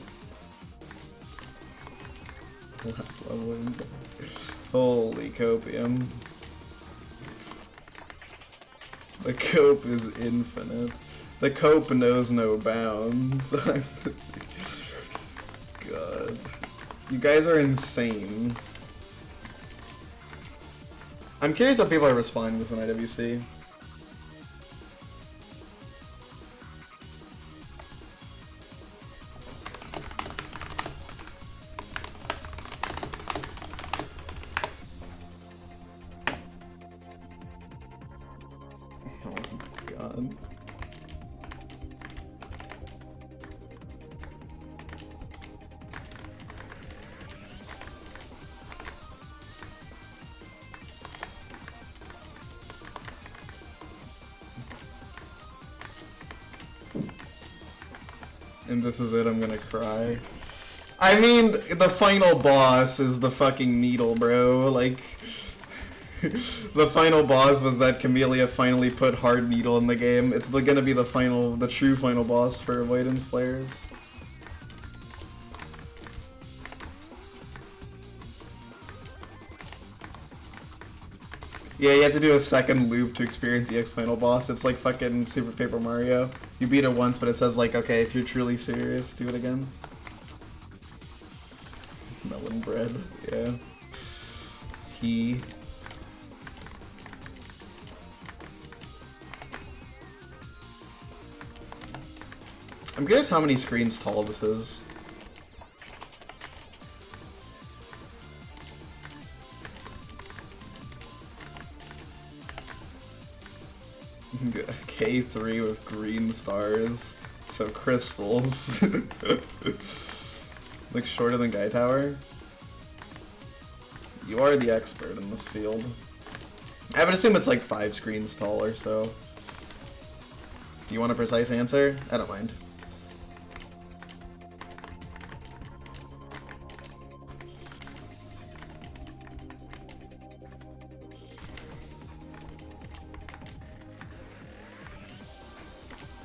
Holy copium. The cope is infinite. The cope knows no bounds. God. You guys are insane. I'm curious how people are responding to this in IWC. Oh god. And this is it, I'm gonna cry. I mean, the final boss is the fucking needle, bro. Like, the final boss was that Kamilia finally put hard needle in the game. It's gonna be the true final boss for avoidance players. Yeah, you have to do a second loop to experience EX final boss. It's like fucking Super Paper Mario. You beat it once, but it says like, okay, if you're truly serious, do it again. Melon bread, yeah. I'm curious how many screens tall this is. K3 with green stars. So crystals. Looks shorter than Guy Tower. You are the expert in this field. I would assume it's like 5 screens tall or so. Do you want a precise answer? I don't mind.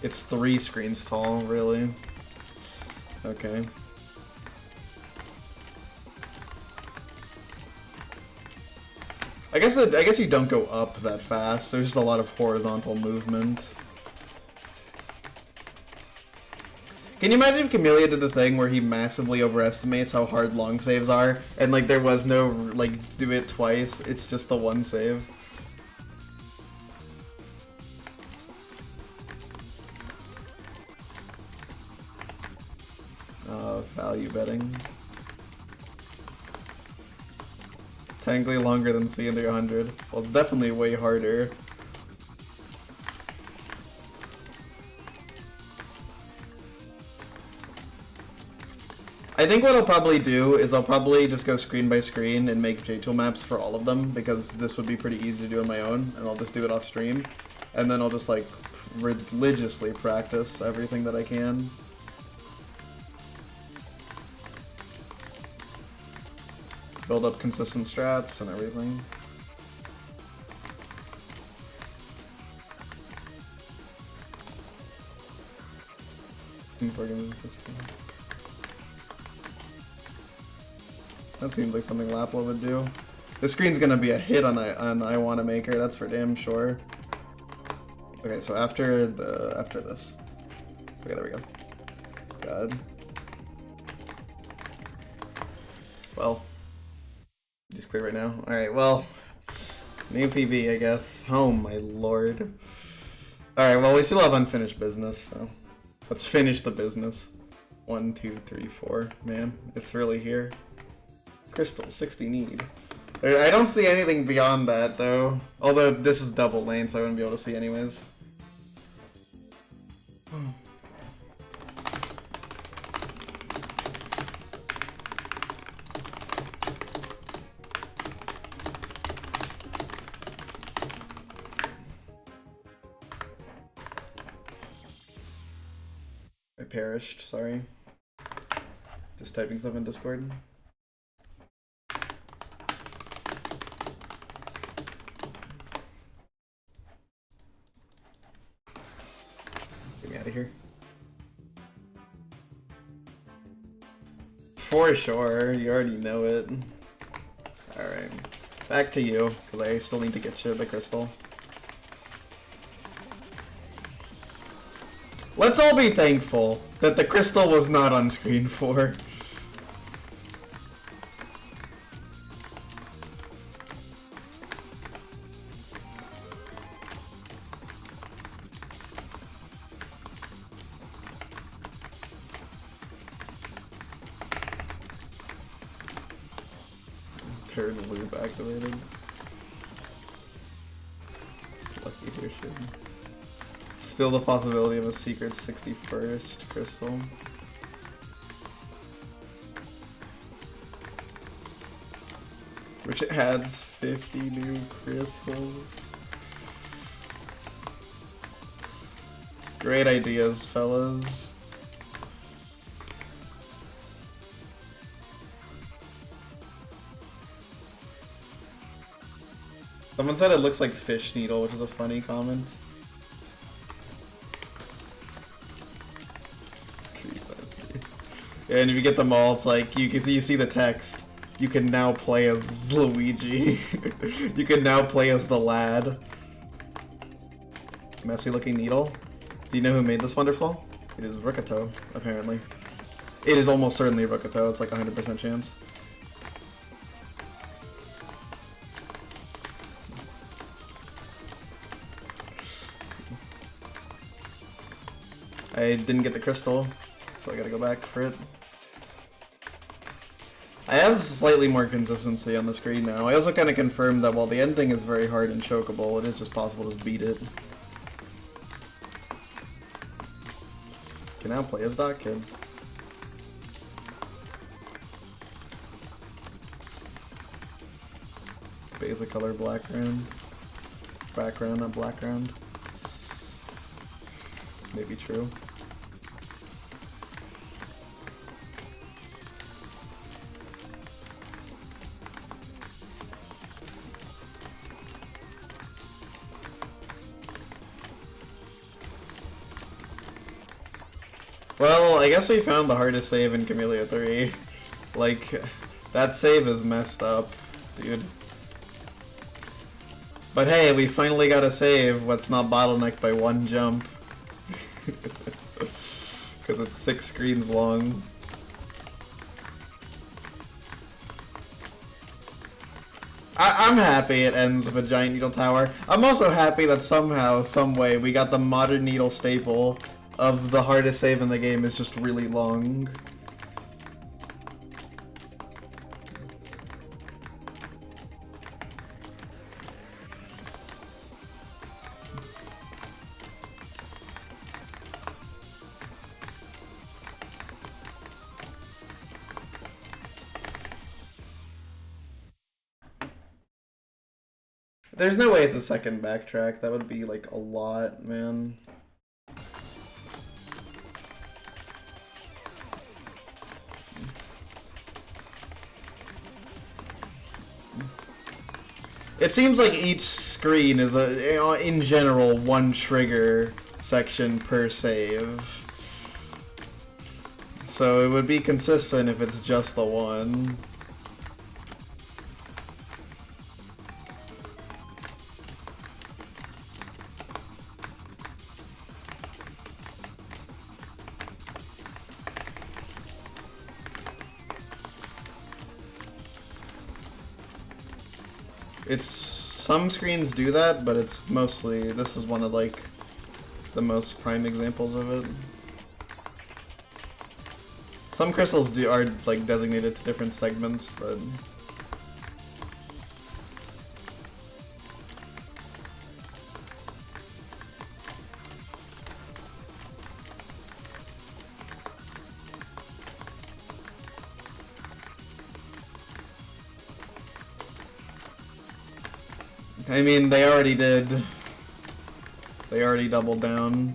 It's 3 screens tall, really? Okay. I guess you don't go up that fast. There's just a lot of horizontal movement. Can you imagine if Kamilia did the thing where he massively overestimates how hard long saves are, and like there was no like do it twice, it's just the one save? Value betting. Technically longer than C under 100. Well, it's definitely way harder. I think what I'll probably do is I'll probably just go screen by screen and make JTool maps for all of them, because this would be pretty easy to do on my own, and I'll just do it off stream. And then I'll just like religiously practice everything that I can. Build up consistent strats and everything. That seems like something Lapla would do. This screen's gonna be a hit on I Wanna Maker, that's for damn sure. Okay, so after this. Okay, there we go. God. Well. Just clear right now? Alright, well. New PB, I guess. Oh my lord. Alright, well we still have unfinished business, so let's finish the business. 1, 2, 3, 4. Man, it's really here. Crystal, 60 need. I don't see anything beyond that though. Although this is double lane, so I wouldn't be able to see anyways. I perished, sorry. Just typing stuff in Discord. Get me out of here. For sure, you already know it. Alright. Back to you, because I still need to get you the crystal. Let's all be thankful that the crystal was not on screen 4. Third loop activated. Lucky here, shit. Still the possibility of a secret 61st crystal. Which adds 50 new crystals. Great ideas, fellas. Someone said it looks like fish needle, which is a funny comment. And if you get them all, it's like you see the text. You can now play as Luigi. You can now play as the lad. Messy looking needle. Do you know who made this wonderful? It is Rookito, apparently. It is almost certainly Rookito. It's like 100% chance. I didn't get the crystal, so I gotta go back for it. I have slightly more consistency on the screen now. I also kind of confirmed that while the ending is very hard and chokeable, it is just possible to beat it. Can now play as Doc Kid. Basic color background. Background, not background. Maybe true. Well, I guess we found the hardest save in Kamilia 3. Like, that save is messed up, dude. But hey, we finally got a save what's not bottlenecked by one jump. Because it's 6 screens long. I'm happy it ends with a giant needle tower. I'm also happy that somehow, someway, we got the modern needle staple of the hardest save in the game is just really long. There's no way it's a second backtrack. That would be like a lot, man. It seems like each screen is in general, one trigger section per save. So it would be consistent if it's just the one. Some screens do that, but it's mostly, this is one of like the most prime examples of it. Some crystals are like designated to different segments, but I mean, they already did. They already doubled down.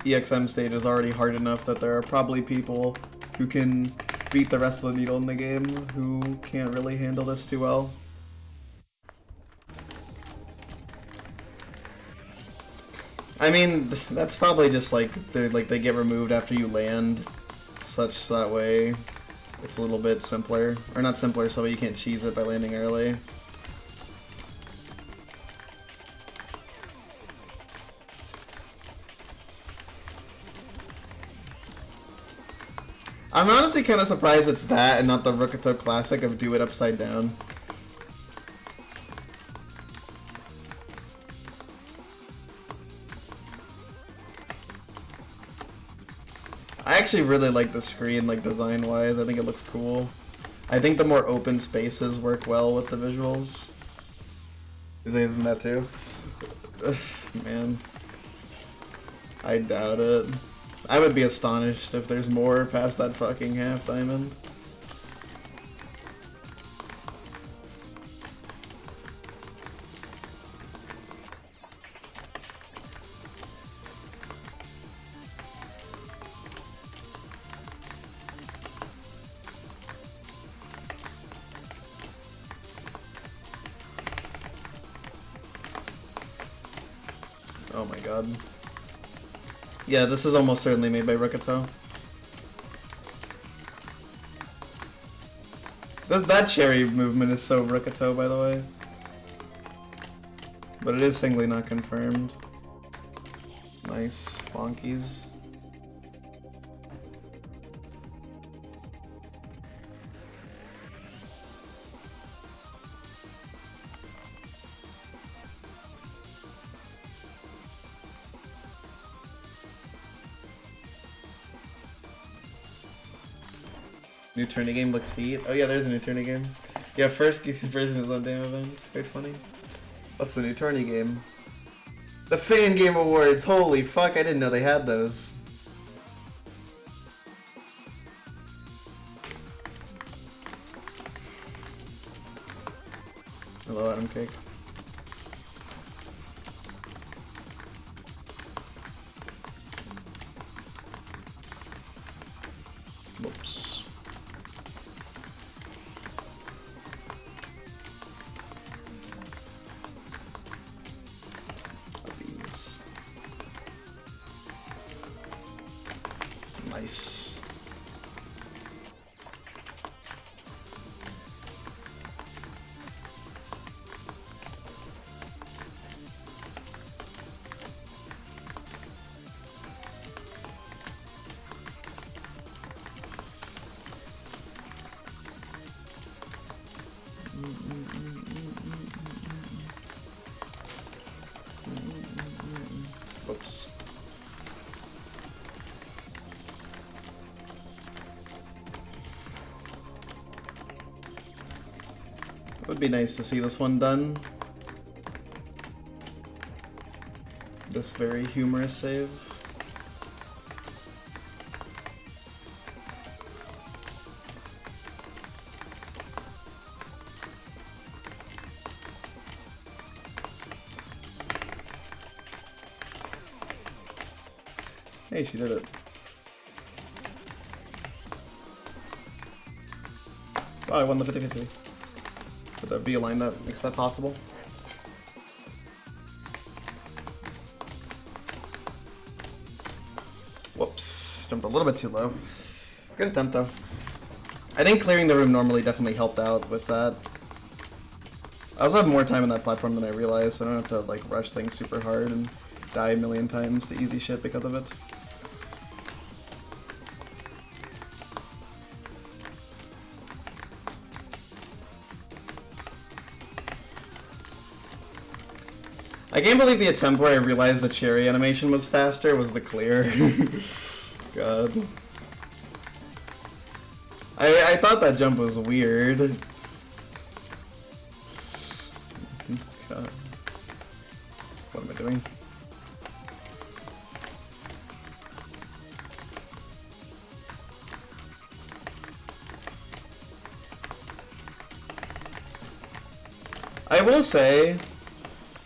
EXM stage is already hard enough that there are probably people who can beat the rest of the needle in the game who can't really handle this too well. I mean, that's probably just like they get removed after you land, such that way it's a little bit simpler. Or not simpler, so you can't cheese it by landing early. I'm honestly kind of surprised it's that and not the Rokuto classic of do it upside down. I actually really like the screen, like design-wise. I think it looks cool. I think the more open spaces work well with the visuals. Isn't that too? Man. I doubt it. I would be astonished if there's more past that fucking half diamond. Oh my god. Yeah, this is almost certainly made by Rokuto. That cherry movement is so Rokuto, by the way. But it is singly not confirmed. Nice. Bonkies. New tourney game looks heat. Oh yeah, there's a new tourney game. Yeah, first version is on damn events. Quite funny. What's the new tourney game? The Fan Game Awards! Holy fuck, I didn't know they had those. Hello, Adam Cake. Whoops. Nice. Whoops. It would be nice to see this one done. This very humorous save. Hey, she did it. Oh, I won the 50-50. With a V line that makes that possible. Whoops. Jumped a little bit too low. Good attempt though. I think clearing the room normally definitely helped out with that. I also have more time on that platform than I realized, so I don't have to like rush things super hard and die a million times to easy shit because of it. I can't believe the attempt where I realized the cherry animation was faster was the clear. God. I thought that jump was weird. God. What am I doing? I will say,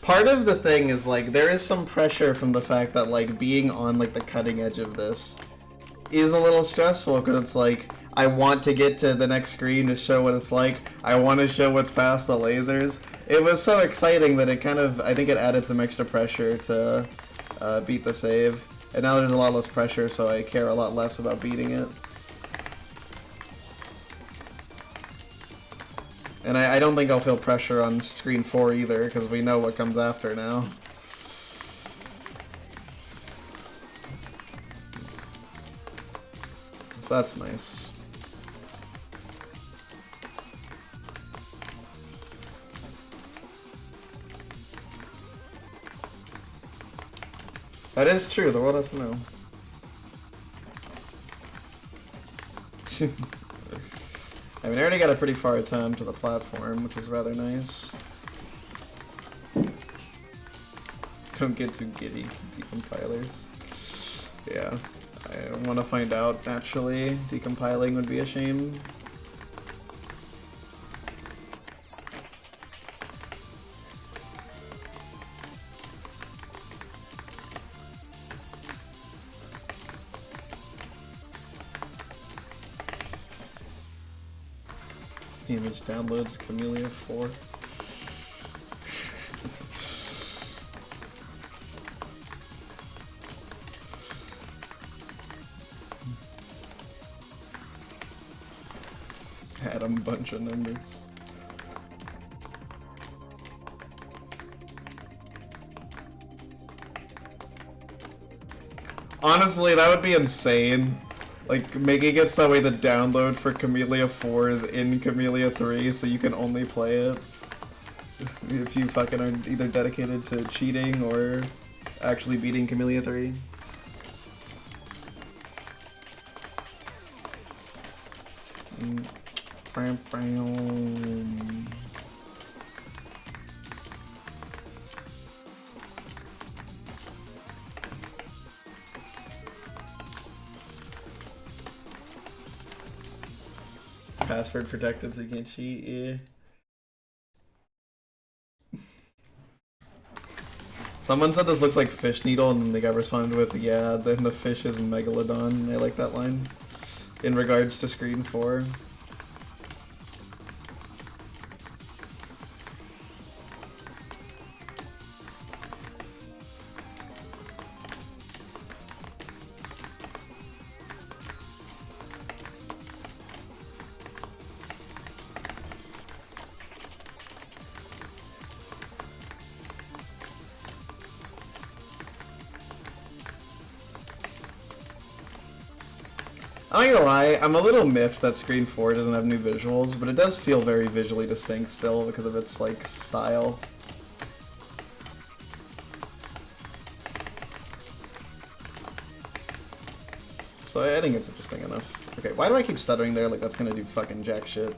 part of the thing is, like, there is some pressure from the fact that, like, being on, like, the cutting edge of this is a little stressful, because it's like, I want to get to the next screen to show what it's like. I want to show what's past the lasers. It was so exciting that it kind of, I think it added some extra pressure to beat the save. And now there's a lot less pressure, so I care a lot less about beating it. And I don't think I'll feel pressure on screen 4 either, because we know what comes after now. So that's nice. That is true, the world has to know. I mean, I already got a pretty far attempt to the platform, which is rather nice. Don't get too giddy, decompilers. Yeah, I want to find out, actually. Decompiling would be a shame. Image downloads Kamilia 4. Had a bunch of numbers. Honestly, that would be insane. Like, making it so that way the download for Kamilia 4 is in Kamilia 3, so you can only play it if you fucking are either dedicated to cheating or actually beating Kamilia 3. Password protected so you can't cheat, yeah. Someone said this looks like Fish Needle, and then they got responded with, yeah, then the fish is Megalodon. I like that line. In regards to Screen 4. I'm not gonna lie, I'm a little miffed that Screen 4 doesn't have new visuals, but it does feel very visually distinct still because of its, like, style. So I think it's interesting enough. Okay, why do I keep stuttering there like that's gonna do fucking jack shit?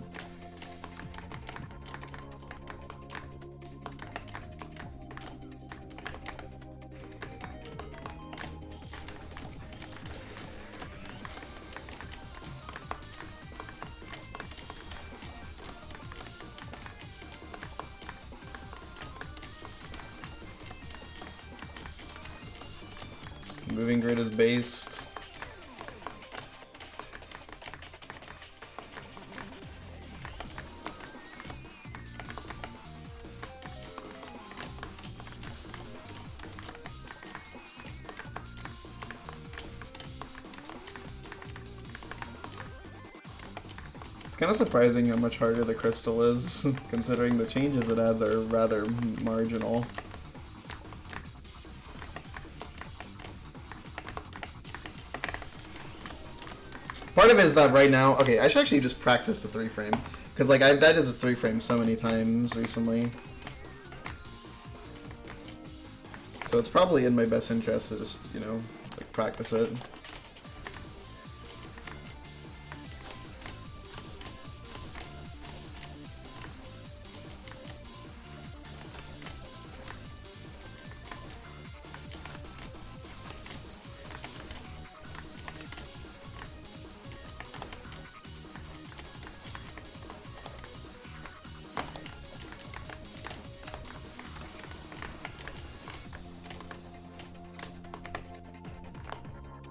Moving grid is based. It's kind of surprising how much harder the crystal is, considering the changes it adds are rather marginal. Part of it is that right now, okay, I should actually just practice the 3-frame. Because, like, I've edited the 3-frame so many times recently. So it's probably in my best interest to just, you know, like, practice it.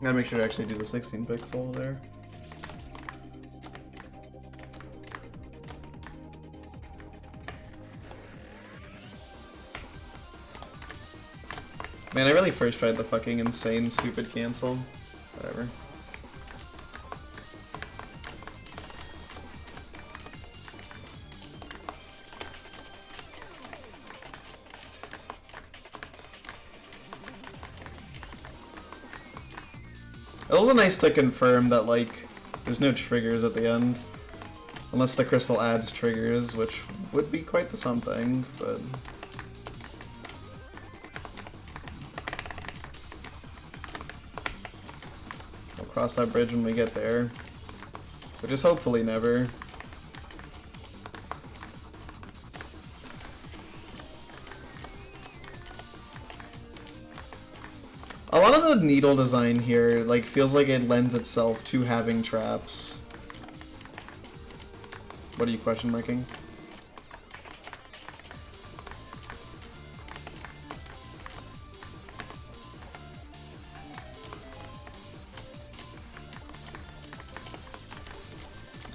Gotta make sure to actually do the 16 pixel there. Man, I really first tried the fucking insane stupid cancel. Whatever. It was nice to confirm that, like, there's no triggers at the end. Unless the crystal adds triggers, which would be quite the something, but... We'll cross that bridge when we get there. Which is hopefully never. A lot of the needle design here, like, feels like it lends itself to having traps. What are you question marking?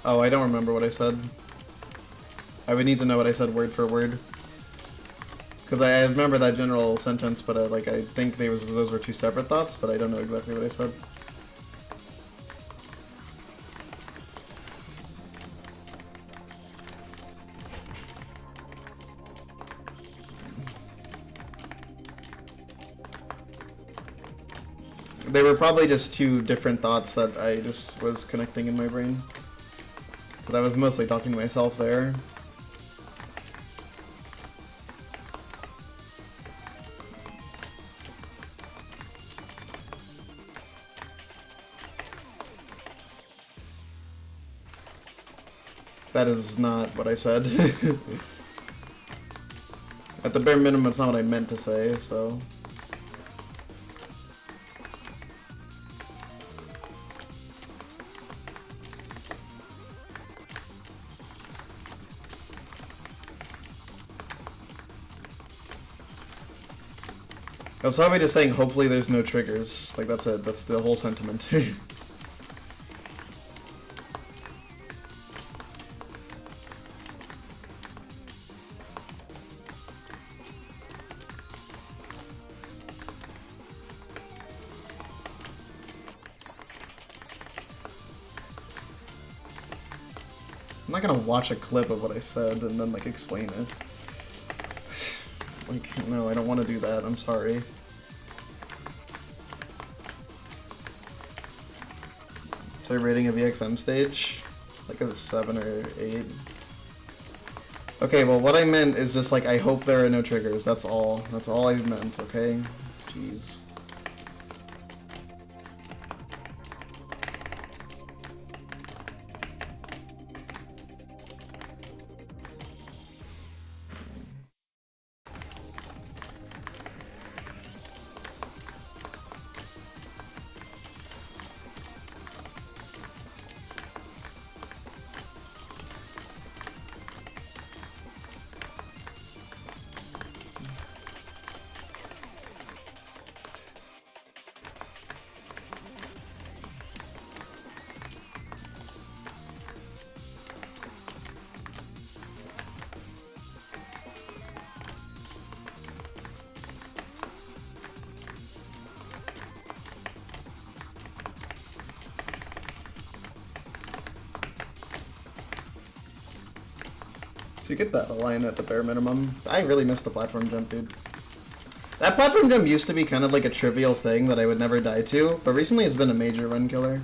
Oh, I don't remember what I said. I would need to know what I said word for word. Because I remember that general sentence, but like I think those were two separate thoughts, but I don't know exactly what I said. They were probably just two different thoughts that I just was connecting in my brain. Because I was mostly talking to myself there. That is not what I said. At the bare minimum, it's not what I meant to say, so... I was probably just saying, hopefully there's no triggers. Like, that's it. That's the whole sentiment. I'm not gonna watch a clip of what I said and then, like, explain it. Like, no, I don't want to do that. I'm sorry. So rating a VXM stage? Like a 7 or 8? Okay, well what I meant is just like, I hope there are no triggers. That's all. That's all I meant, okay? Jeez. So you get that line at the bare minimum. I really missed the platform jump, dude. That platform jump used to be kind of like a trivial thing that I would never die to, but recently it's been a major run killer.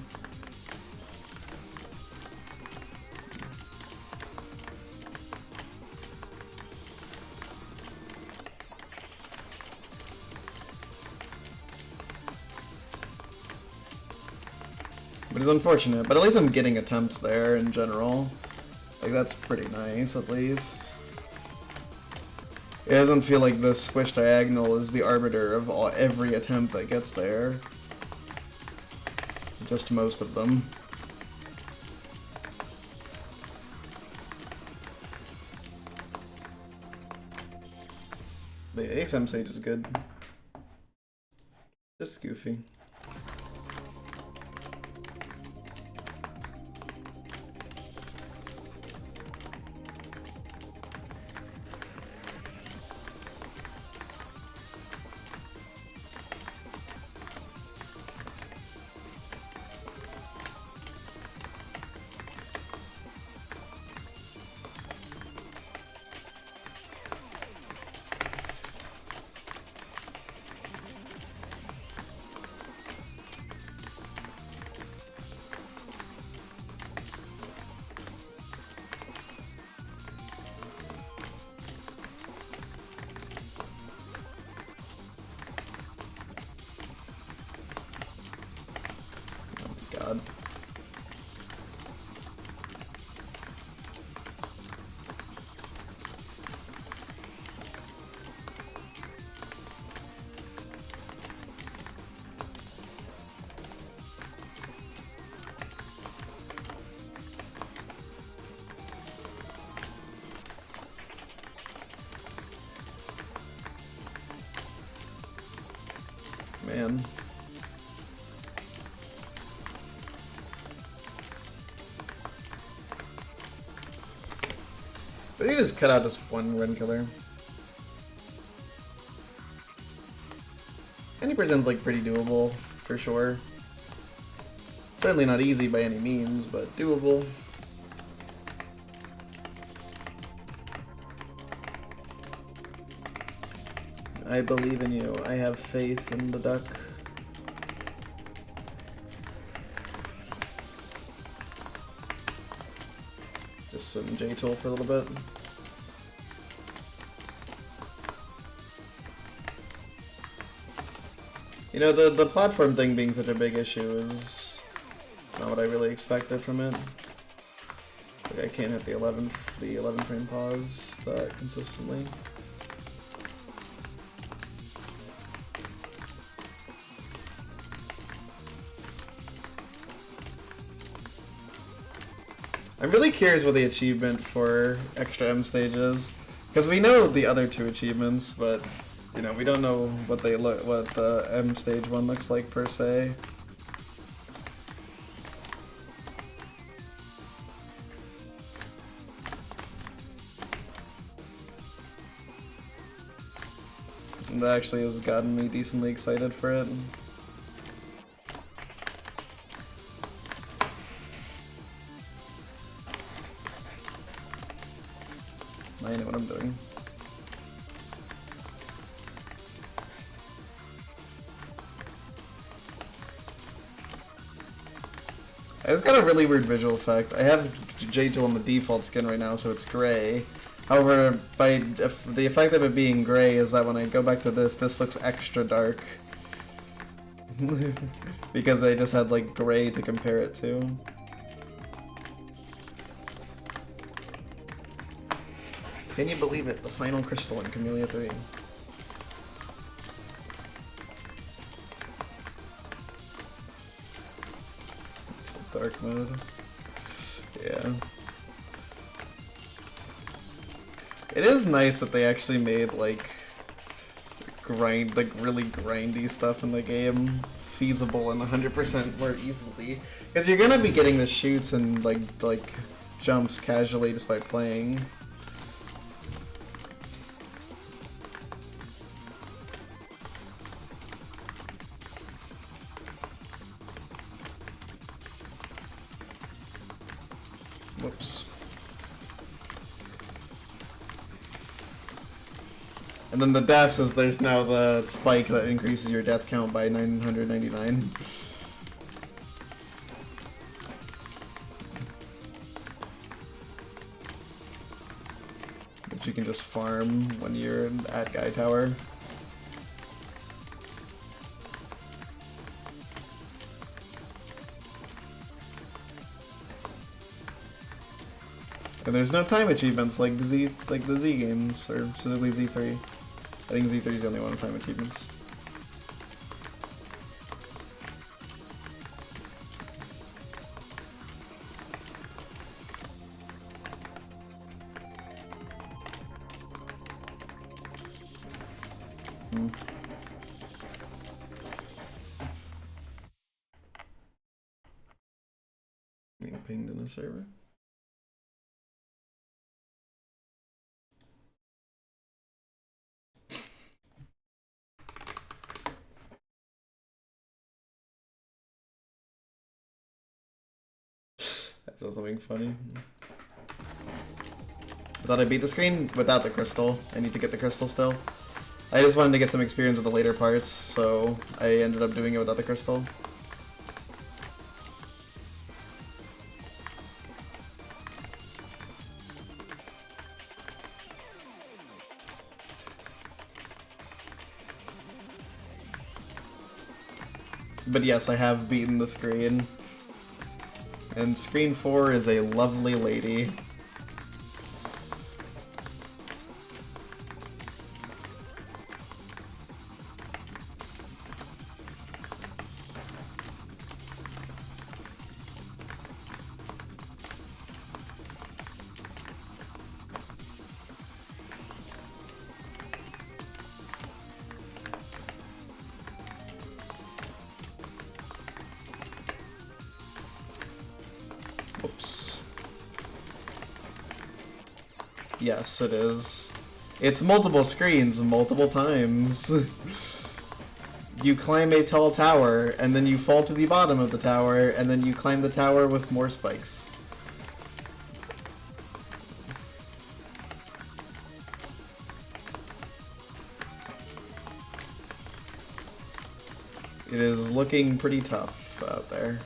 But it's unfortunate, but at least I'm getting attempts there in general. Like, that's pretty nice, at least. It doesn't feel like the squish diagonal is the arbiter of every attempt that gets there. Just most of them. The AXM stage is good. Just goofy. man. But you just cut out just one run killer. 90%'s like pretty doable, for sure. Certainly not easy by any means, but doable. I believe in you. I have faith in the duck. Just some J-tool for a little bit. You know, the platform thing being such a big issue is not what I really expected from it. Like I can't hit the 11 frame pause that consistently. I'm really curious what the achievement for extra M stage is, because we know the other two achievements, but you know we don't know what they look, what the M stage one looks like per se. And that actually has gotten me decently excited for it. I know what I'm doing. It's got a really weird visual effect. I have J-tool on the default skin right now, so it's gray. However, the effect of it being gray is that when I go back to this looks extra dark. Because I just had like gray to compare it to. Can you believe it? The final crystal in Kamilia 3. Dark mode. Yeah. It is nice that they actually made like really grindy stuff in the game feasible and 100% more easily. Because you're gonna be getting the shoots and like jumps casually just by playing. Whoops. And then the dash says there's now the spike that increases your death count by 999. Which you can just farm when you're at Guy Tower. And there's no time achievements like the Z games, or specifically Z3. I think Z3 is the only one with time achievements. Being pinged in the server. That's something funny. I thought I beat the screen without the crystal. I need to get the crystal still. I just wanted to get some experience with the later parts, so I ended up doing it without the crystal. But yes, I have beaten the screen. And screen 4 is a lovely lady. Yes, it is. It's multiple screens, multiple times. You climb a tall tower, and then you fall to the bottom of the tower, and then you climb the tower with more spikes. It is looking pretty tough out there.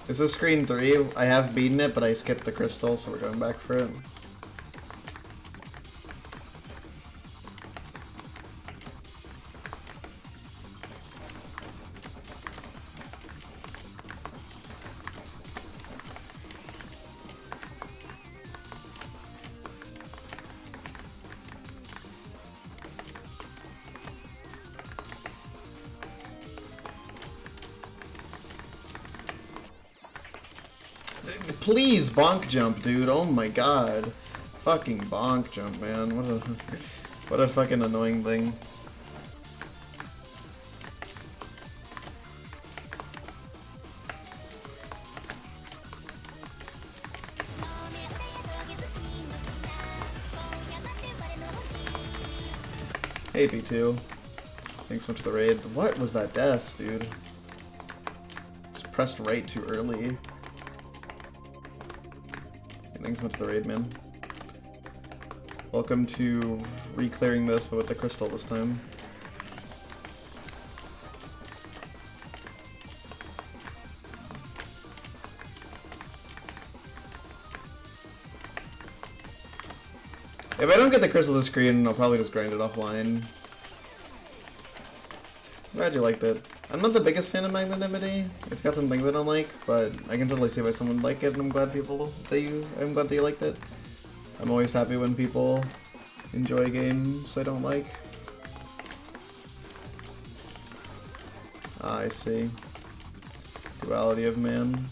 This is screen 3. I have beaten it, but I skipped the crystal, so we're going back for it. Please bonk jump, dude. Oh my god. Fucking bonk jump, man. What a fucking annoying thing. Hey v2. Thanks so much for the raid. What was that death, dude? Just pressed right too early. Thanks so much for the raid, man. Welcome to re-clearing this, but with the crystal this time. If I don't get the crystal this screen, I'll probably just grind it offline. Glad you liked it. I'm not the biggest fan of magnanimity. It's got some things I don't like, but I can totally see why someone would like it, and I'm glad that you liked it. I'm always happy when people enjoy games I don't like. Ah, I see. Duality of man.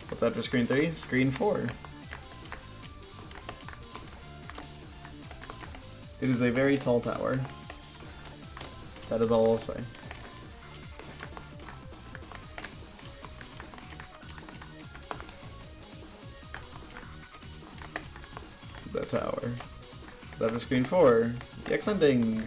What's after screen 3? Screen 4. It is a very tall tower. That is all I'll say. The tower. What's after screen 4? The X ending.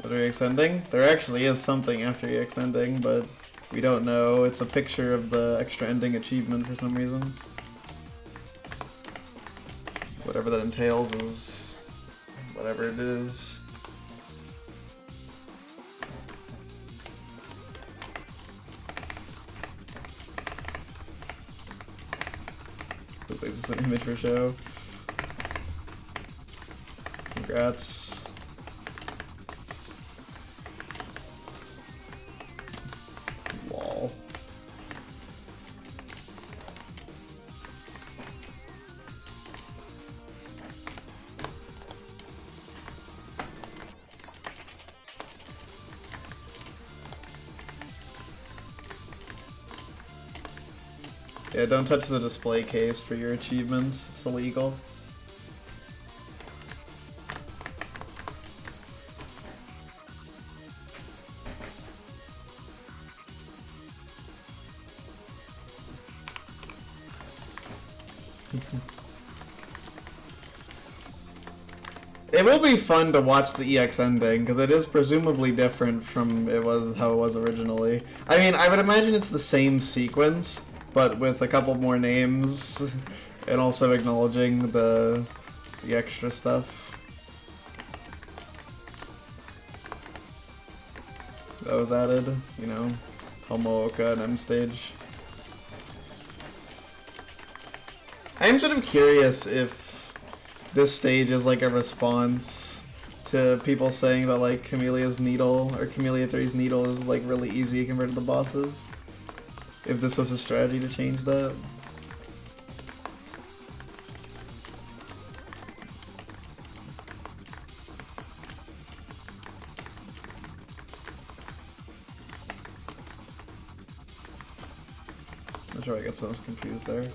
After EX ending? There actually is something after EX ending, but we don't know. It's a picture of the extra ending achievement for some reason. Whatever that entails is whatever it is. This is just an image for show. Congrats. Yeah, don't touch the display case for your achievements. It's illegal. It will be fun to watch the EX ending, because it is presumably different from how it was originally. I mean, I would imagine it's the same sequence, but with a couple more names, and also acknowledging the extra stuff that was added, you know, Tomooka and M stage. I am sort of curious if this stage is like a response to people saying that like Kamilia's needle, or Kamilia 3's needle, is like really easy compared to the bosses. If this was a strategy to change that. I'm sure I got so confused there.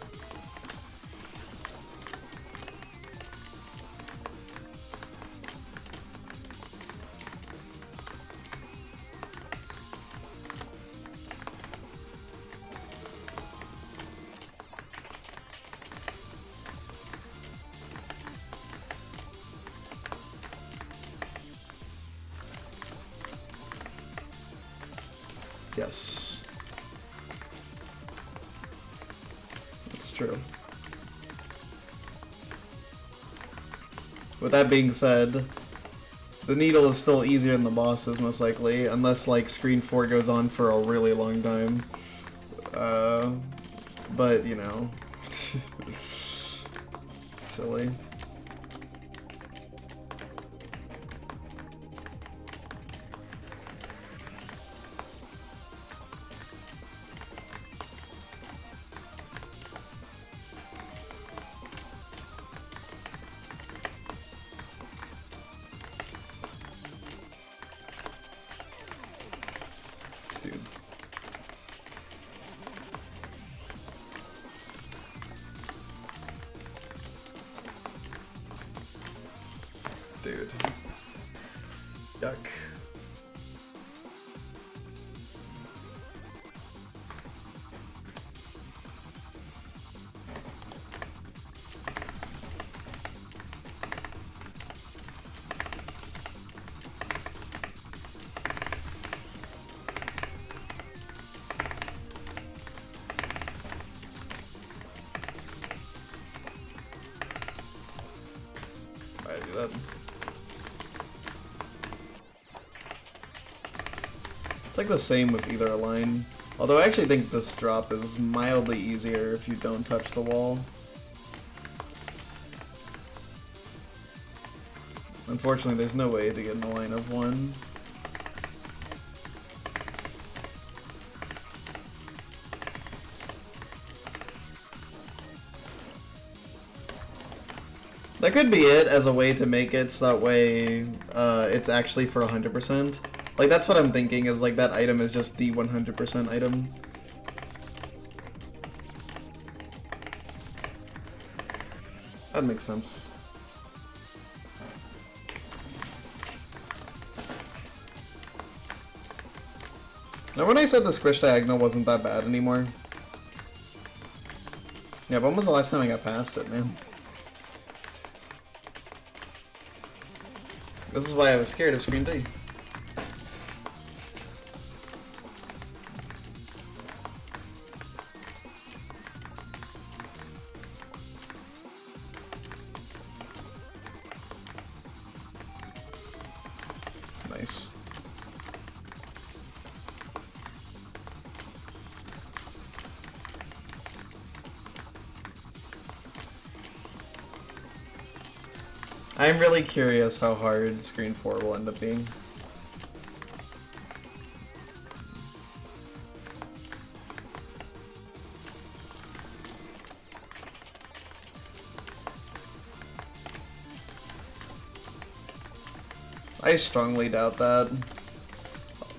Yes. That's true. With that being said, the needle is still easier than the bosses, most likely, unless like screen 4 goes on for a really long time. But, you know. Silly. Dude. Dude. Yuck. I do that. It's like the same with either line. Although I actually think this drop is mildly easier if you don't touch the wall. Unfortunately, there's no way to get in a line of one. That could be it as a way to make it so that way it's actually for 100%. Like, that's what I'm thinking, is like that item is just the 100% item. That makes sense. Now, when I said the squish diagonal wasn't that bad anymore. Yeah, when was the last time I got past it, man? This is why I was scared of Screen 3. Nice. I'm really curious how hard Screen 4 will end up being. I strongly doubt that.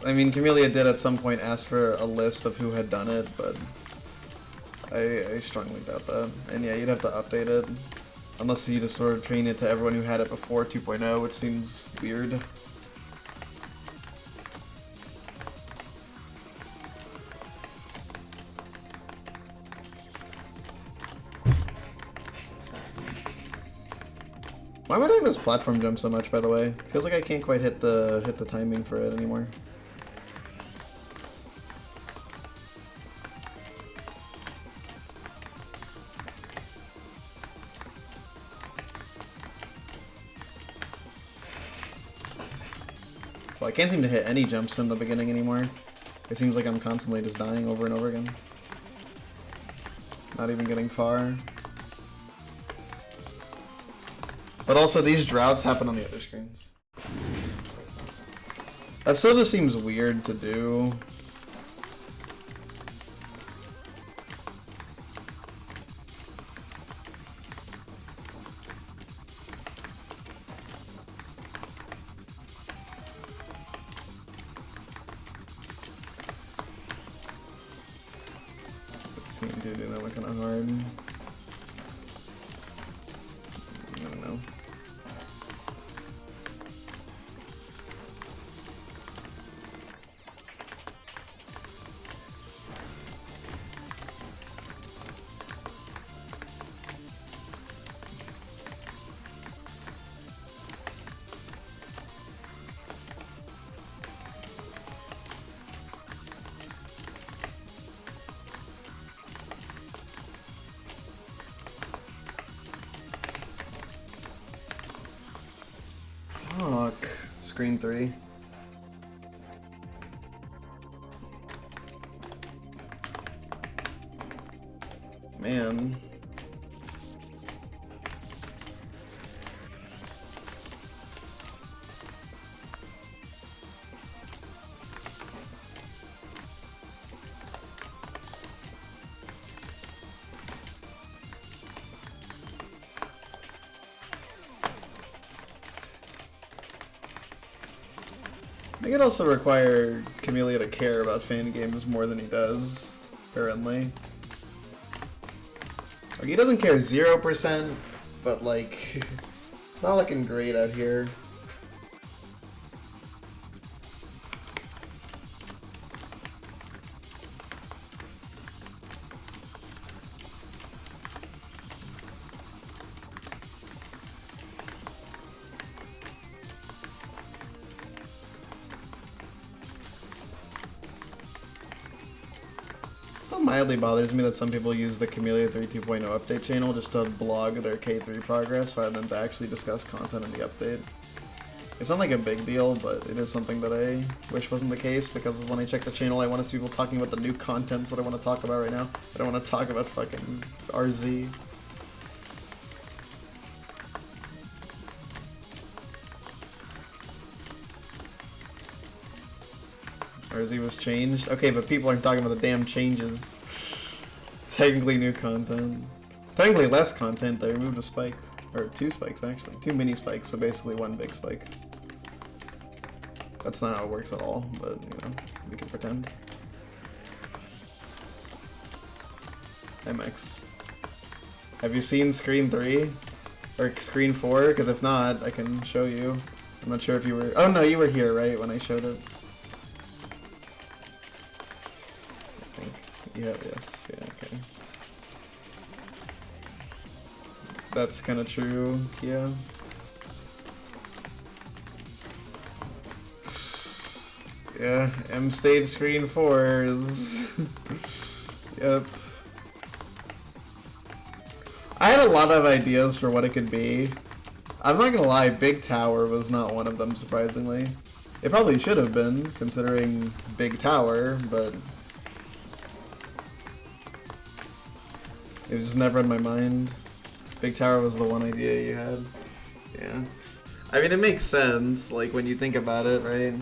I mean, Kamilia did at some point ask for a list of who had done it, but I strongly doubt that. And yeah, you'd have to update it. Unless you just sort of train it to everyone who had it before 2.0, which seems weird. Why am I doing this platform jump so much, by the way? Feels like I can't quite hit the timing for it anymore. Well, I can't seem to hit any jumps in the beginning anymore. It seems like I'm constantly just dying over and over again. Not even getting far. But also, these droughts happen on the other screens. That still just seems weird to do. Seem to do that kind of hard. I don't know. Fuck. Screen 3. Man. I think it also require Kamilia to care about fan games more than he does currently. Like, he doesn't care 0%, but like, it's not looking great out here. Still mildly bothers me that some people use the Kamilia 3.2.0 update channel just to blog their K3 progress rather than to actually discuss content in the update. It's not like a big deal, but it is something that I wish wasn't the case, because when I check the channel I want to see people talking about the new content's what I want to talk about right now. I don't want to talk about fucking RZ. RZ was changed? Okay, but people aren't talking about the damn changes. Technically new content. Technically less content, they removed a spike. Or 2 spikes, actually. 2 mini spikes, so basically 1 big spike. That's not how it works at all, but, you know, we can pretend. MX. Have you seen Screen 3? Or Screen 4? Because if not, I can show you. I'm not sure if you were... Oh no, you were here, right, when I showed it? Yeah, yes, yeah, okay. That's kind of true, yeah. Yeah, M stage screen 4s. Yep. I had a lot of ideas for what it could be. I'm not gonna lie, Big Tower was not one of them, surprisingly. It probably should have been, considering Big Tower, but... it was just never in my mind. Big Tower was the one idea you had. Yeah. I mean, it makes sense, like, when you think about it, right?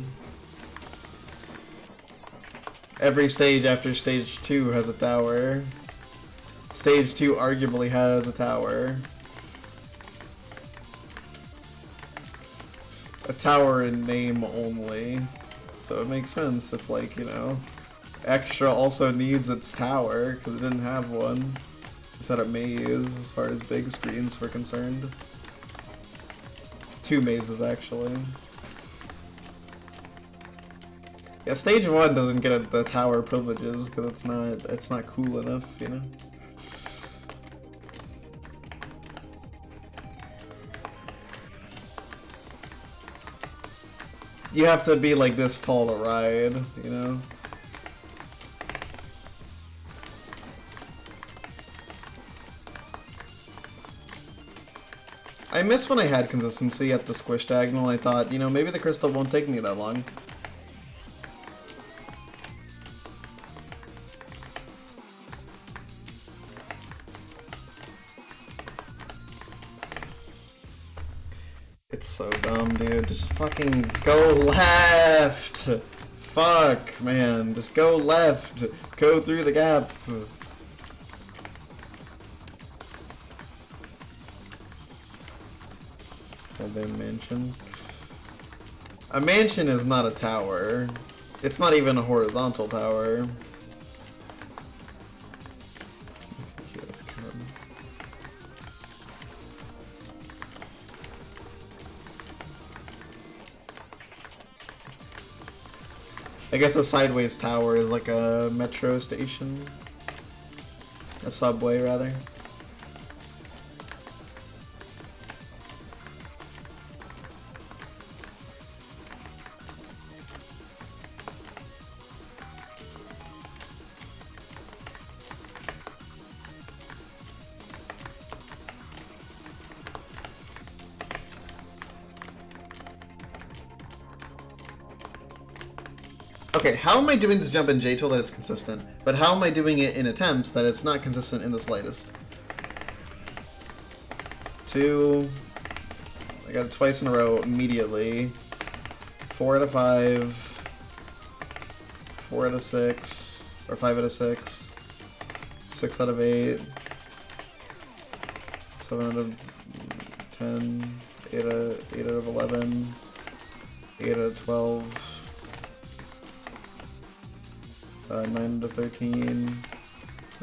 Every stage after stage 2 has a tower. Stage 2 arguably has a tower. A tower in name only. So it makes sense if, like, you know, Extra also needs its tower, because it didn't have one. Just had a maze as far as big screens were concerned. 2 mazes, actually. Yeah, stage 1 doesn't get the tower privileges, because it's not cool enough, you know? You have to be like this tall to ride, you know? I miss when I had consistency at the squish diagonal. I thought, you know, maybe the crystal won't take me that long. It's so dumb, dude. Just fucking go left! Fuck, man. Just go left. Go through the gap. Goddamn mansion. A mansion is not a tower. It's not even a horizontal tower. I guess a sideways tower is like a metro station. A subway, rather. Okay, how am I doing this jump in J-Tool that it's consistent? But how am I doing it in attempts that it's not consistent in the slightest? 2. I got it twice in a row immediately. 4 out of 5. 4 out of 6. Or 5 out of 6. 6 out of 8. 7 out of 10. 8 out of 11. 8 out of 12. 9 out of 13, 9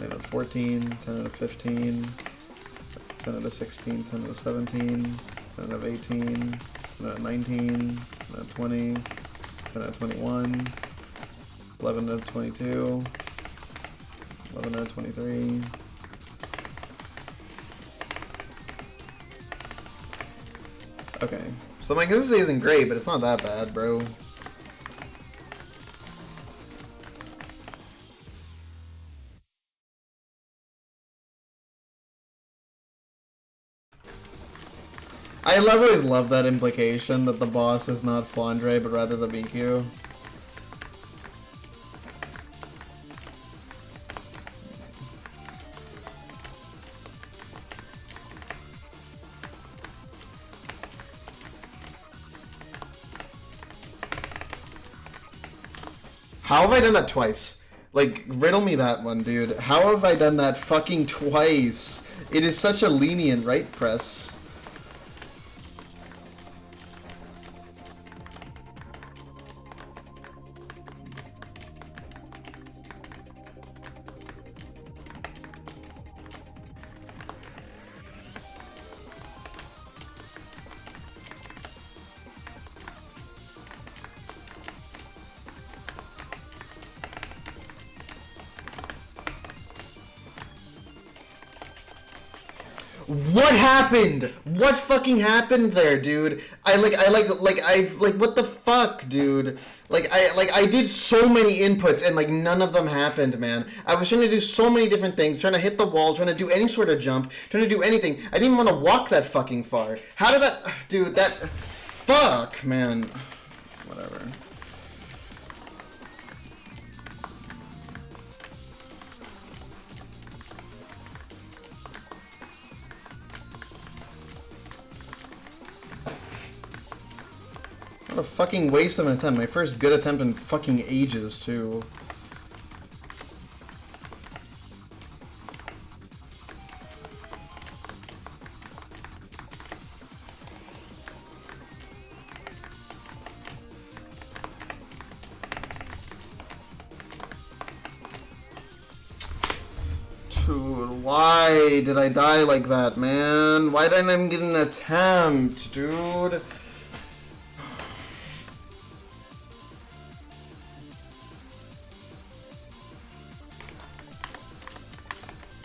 out of 14, 10 out of 15, 10 out of 16, 10 out of 17, 10 out of 18, 10 out of 19, 10 out of 20, 10 out of 21, 11 out of 22, 11 out of 23. Okay, so my consistency isn't great, but it's not that bad, bro. I always love that implication that the boss is not Flandre, but rather the BQ. How have I done that twice? Like, riddle me that one, dude. How have I done that fucking twice? It is such a lenient right press. What happened? What fucking happened there, dude? What the fuck, dude? I did so many inputs and like none of them happened, man. I was trying to do so many different things, trying to hit the wall, trying to do any sort of jump, trying to do anything. I didn't even want to walk that fucking far. How did that, dude? Fuck, man. Whatever. What a fucking waste of an attempt. My first good attempt in fucking ages, too. Dude, why did I die like that, man? Why didn't I even get an attempt, dude?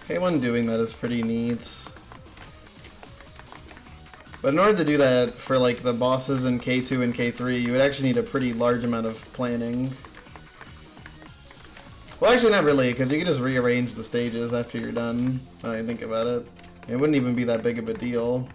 K1 doing that is pretty neat. But in order to do that for like the bosses in K2 and K3, you would actually need a pretty large amount of planning. Well, actually not really, because you can just rearrange the stages after you're done, when I think about it. It wouldn't even be that big of a deal.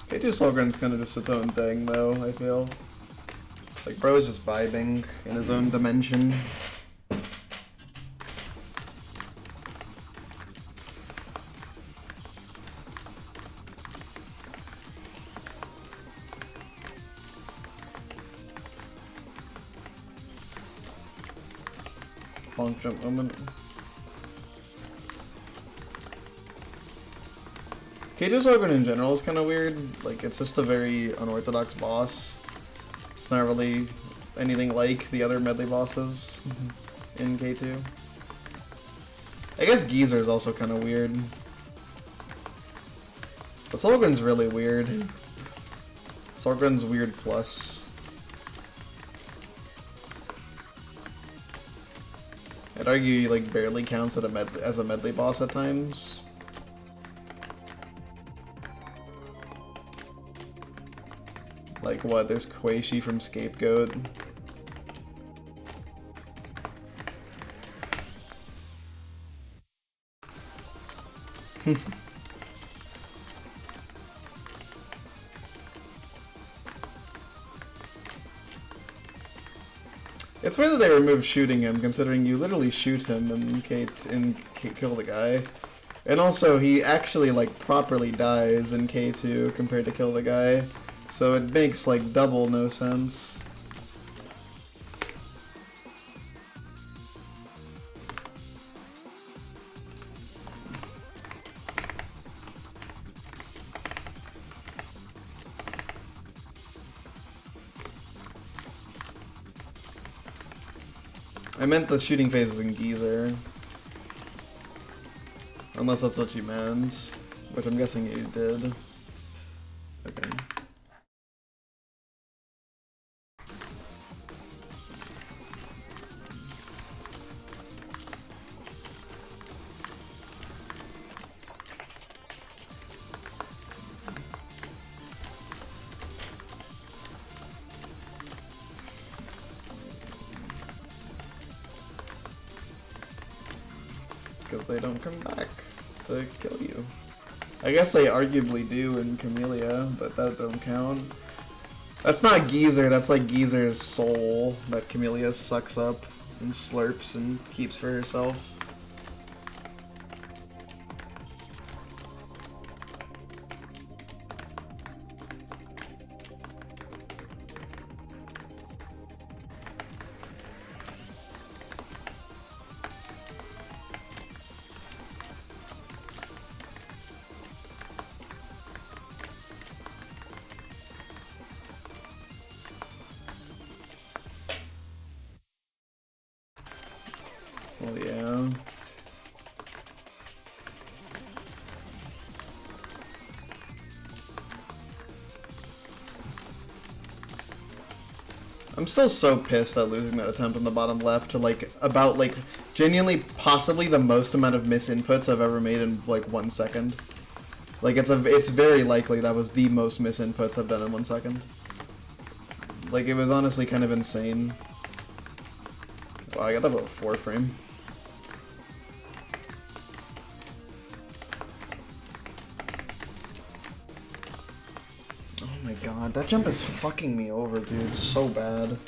K2 Solgren's kind of just its own thing, though, I feel. Like, bro is just vibing in his own dimension. Long jump moment. K2 Solgren in general is kind of weird. Like, it's just a very unorthodox boss. It's not really anything like the other medley bosses in K2. I guess Geezer is also kind of weird. But Solgren's really weird. Solgren's weird plus. I'd argue he like barely counts as a medley boss at times. Like what, there's Quaishi from Scapegoat. It's weird that they removed shooting him, considering you literally shoot him and kill the guy. And also, he actually like properly dies in K2 compared to kill the guy. So it makes like double no sense. I meant the shooting phases in Geezer. Unless that's what you meant. Which I'm guessing you did. Okay. Because they don't come back to kill you. I guess they arguably do in Kamilia, but that don't count. That's not Geezer, that's like Geezer's soul that Kamilia sucks up and slurps and keeps for herself. Well, yeah. I'm still so pissed at losing that attempt on the bottom left to like about like genuinely possibly the most amount of misinputs I've ever made in like 1 second. Like it's very likely that was the most misinputs I've done in 1 second. Like it was honestly kind of insane. Wow, I got that about 4 frame. Oh my god, that jump is fucking me over, dude. So bad.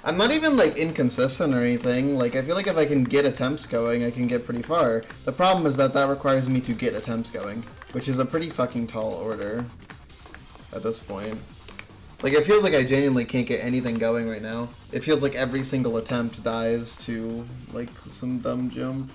I'm not even, like, inconsistent or anything. Like, I feel like if I can get attempts going, I can get pretty far. The problem is that that requires me to get attempts going, which is a pretty fucking tall order at this point. Like, it feels like I genuinely can't get anything going right now. It feels like every single attempt dies to, like, some dumb jump.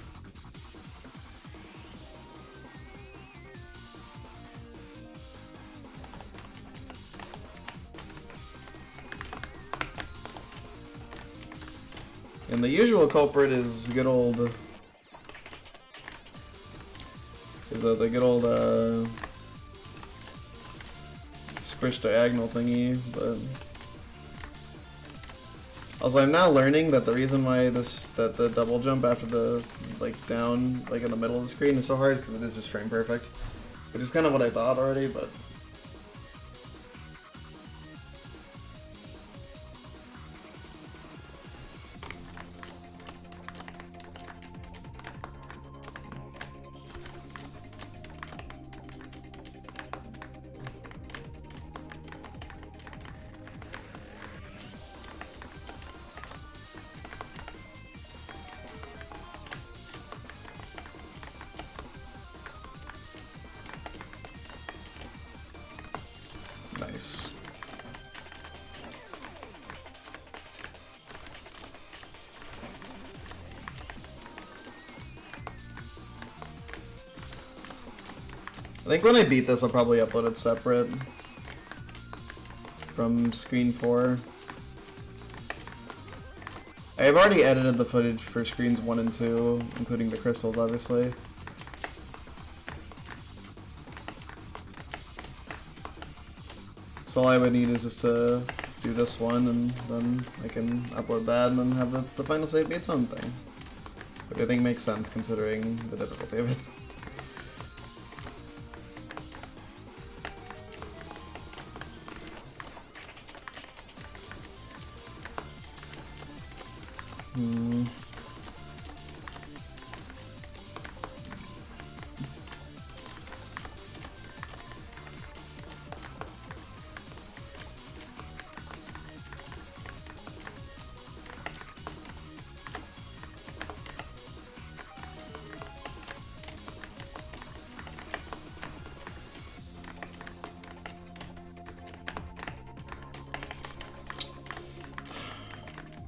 And the usual culprit is good old... the good old, squish diagonal thingy, but... Also, I'm now learning that the reason why that the double jump after the, like, down, like, in the middle of the screen is so hard is because it is just frame perfect. Which is kind of what I thought already, but... Nice. I think when I beat this, I'll probably upload it separate from screen 4. I have already edited the footage for screens 1 and 2, including the crystals, obviously. So all I would need is just to do this one, and then I can upload that, and then have the final save be its own thing. Which I think makes sense, considering the difficulty of it.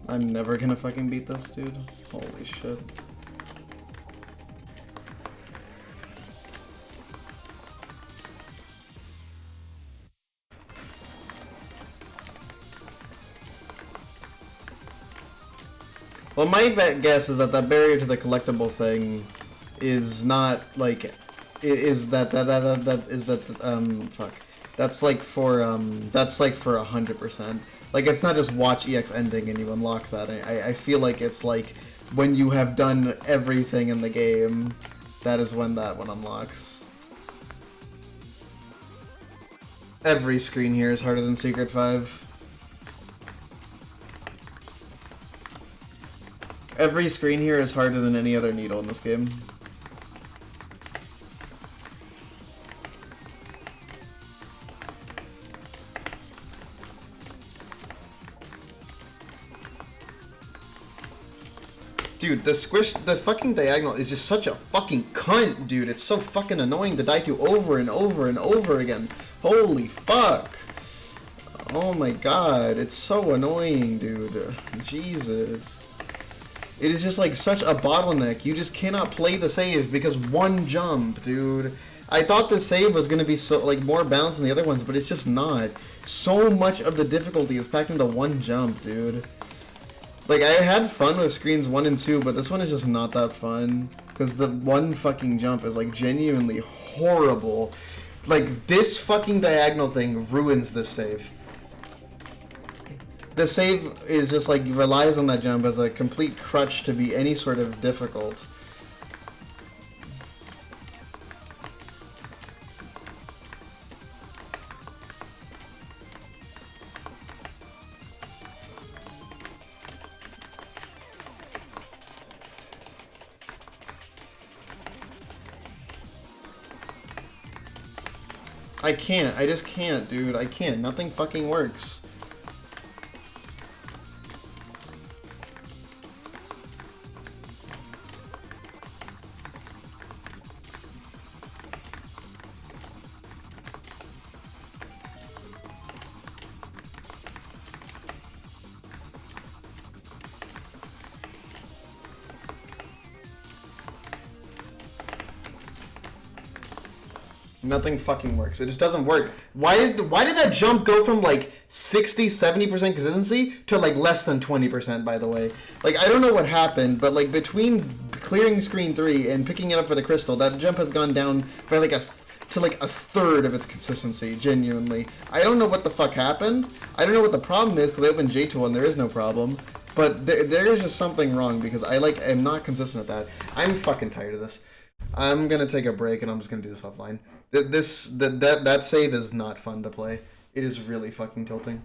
I'm never gonna fucking beat this, dude. Holy shit. Well, my guess is that that barrier to the collectible thing is not like fuck. That's like for 100%. Like, it's not just watch EX ending and you unlock that. I feel like it's like when you have done everything in the game, that is when that one unlocks. Every screen here is harder than Secret 5. Every screen here is harder than any other needle in this game. Dude, the fucking diagonal is just such a fucking cunt, dude. It's so fucking annoying to die to over and over and over again. Holy fuck. Oh my god, it's so annoying, dude. Jesus. It is just like such a bottleneck. You just cannot play the save because one jump, dude. I thought the save was gonna be so like more balanced than the other ones, but it's just not. So much of the difficulty is packed into one jump, dude. Like, I had fun with screens 1 and 2, but this one is just not that fun. Because the one fucking jump is, like, genuinely horrible. Like, this fucking diagonal thing ruins this save. The save is just, like, relies on that jump as a complete crutch to be any sort of difficult. I can't. I just can't, dude. I can't. Nothing fucking works. Nothing fucking works. It just doesn't work. Why did that jump go from like 60-70% consistency to like less than 20%, by the way? Like, I don't know what happened, but like between clearing screen 3 and picking it up for the crystal, that jump has gone down by like a third of its consistency, genuinely. I don't know what the fuck happened. I don't know what the problem is, because I opened J2 and there is no problem. But there is just something wrong, because I like am not consistent at that. I'm fucking tired of this. I'm gonna take a break and I'm just gonna do this offline. That save is not fun to play. It is really fucking tilting.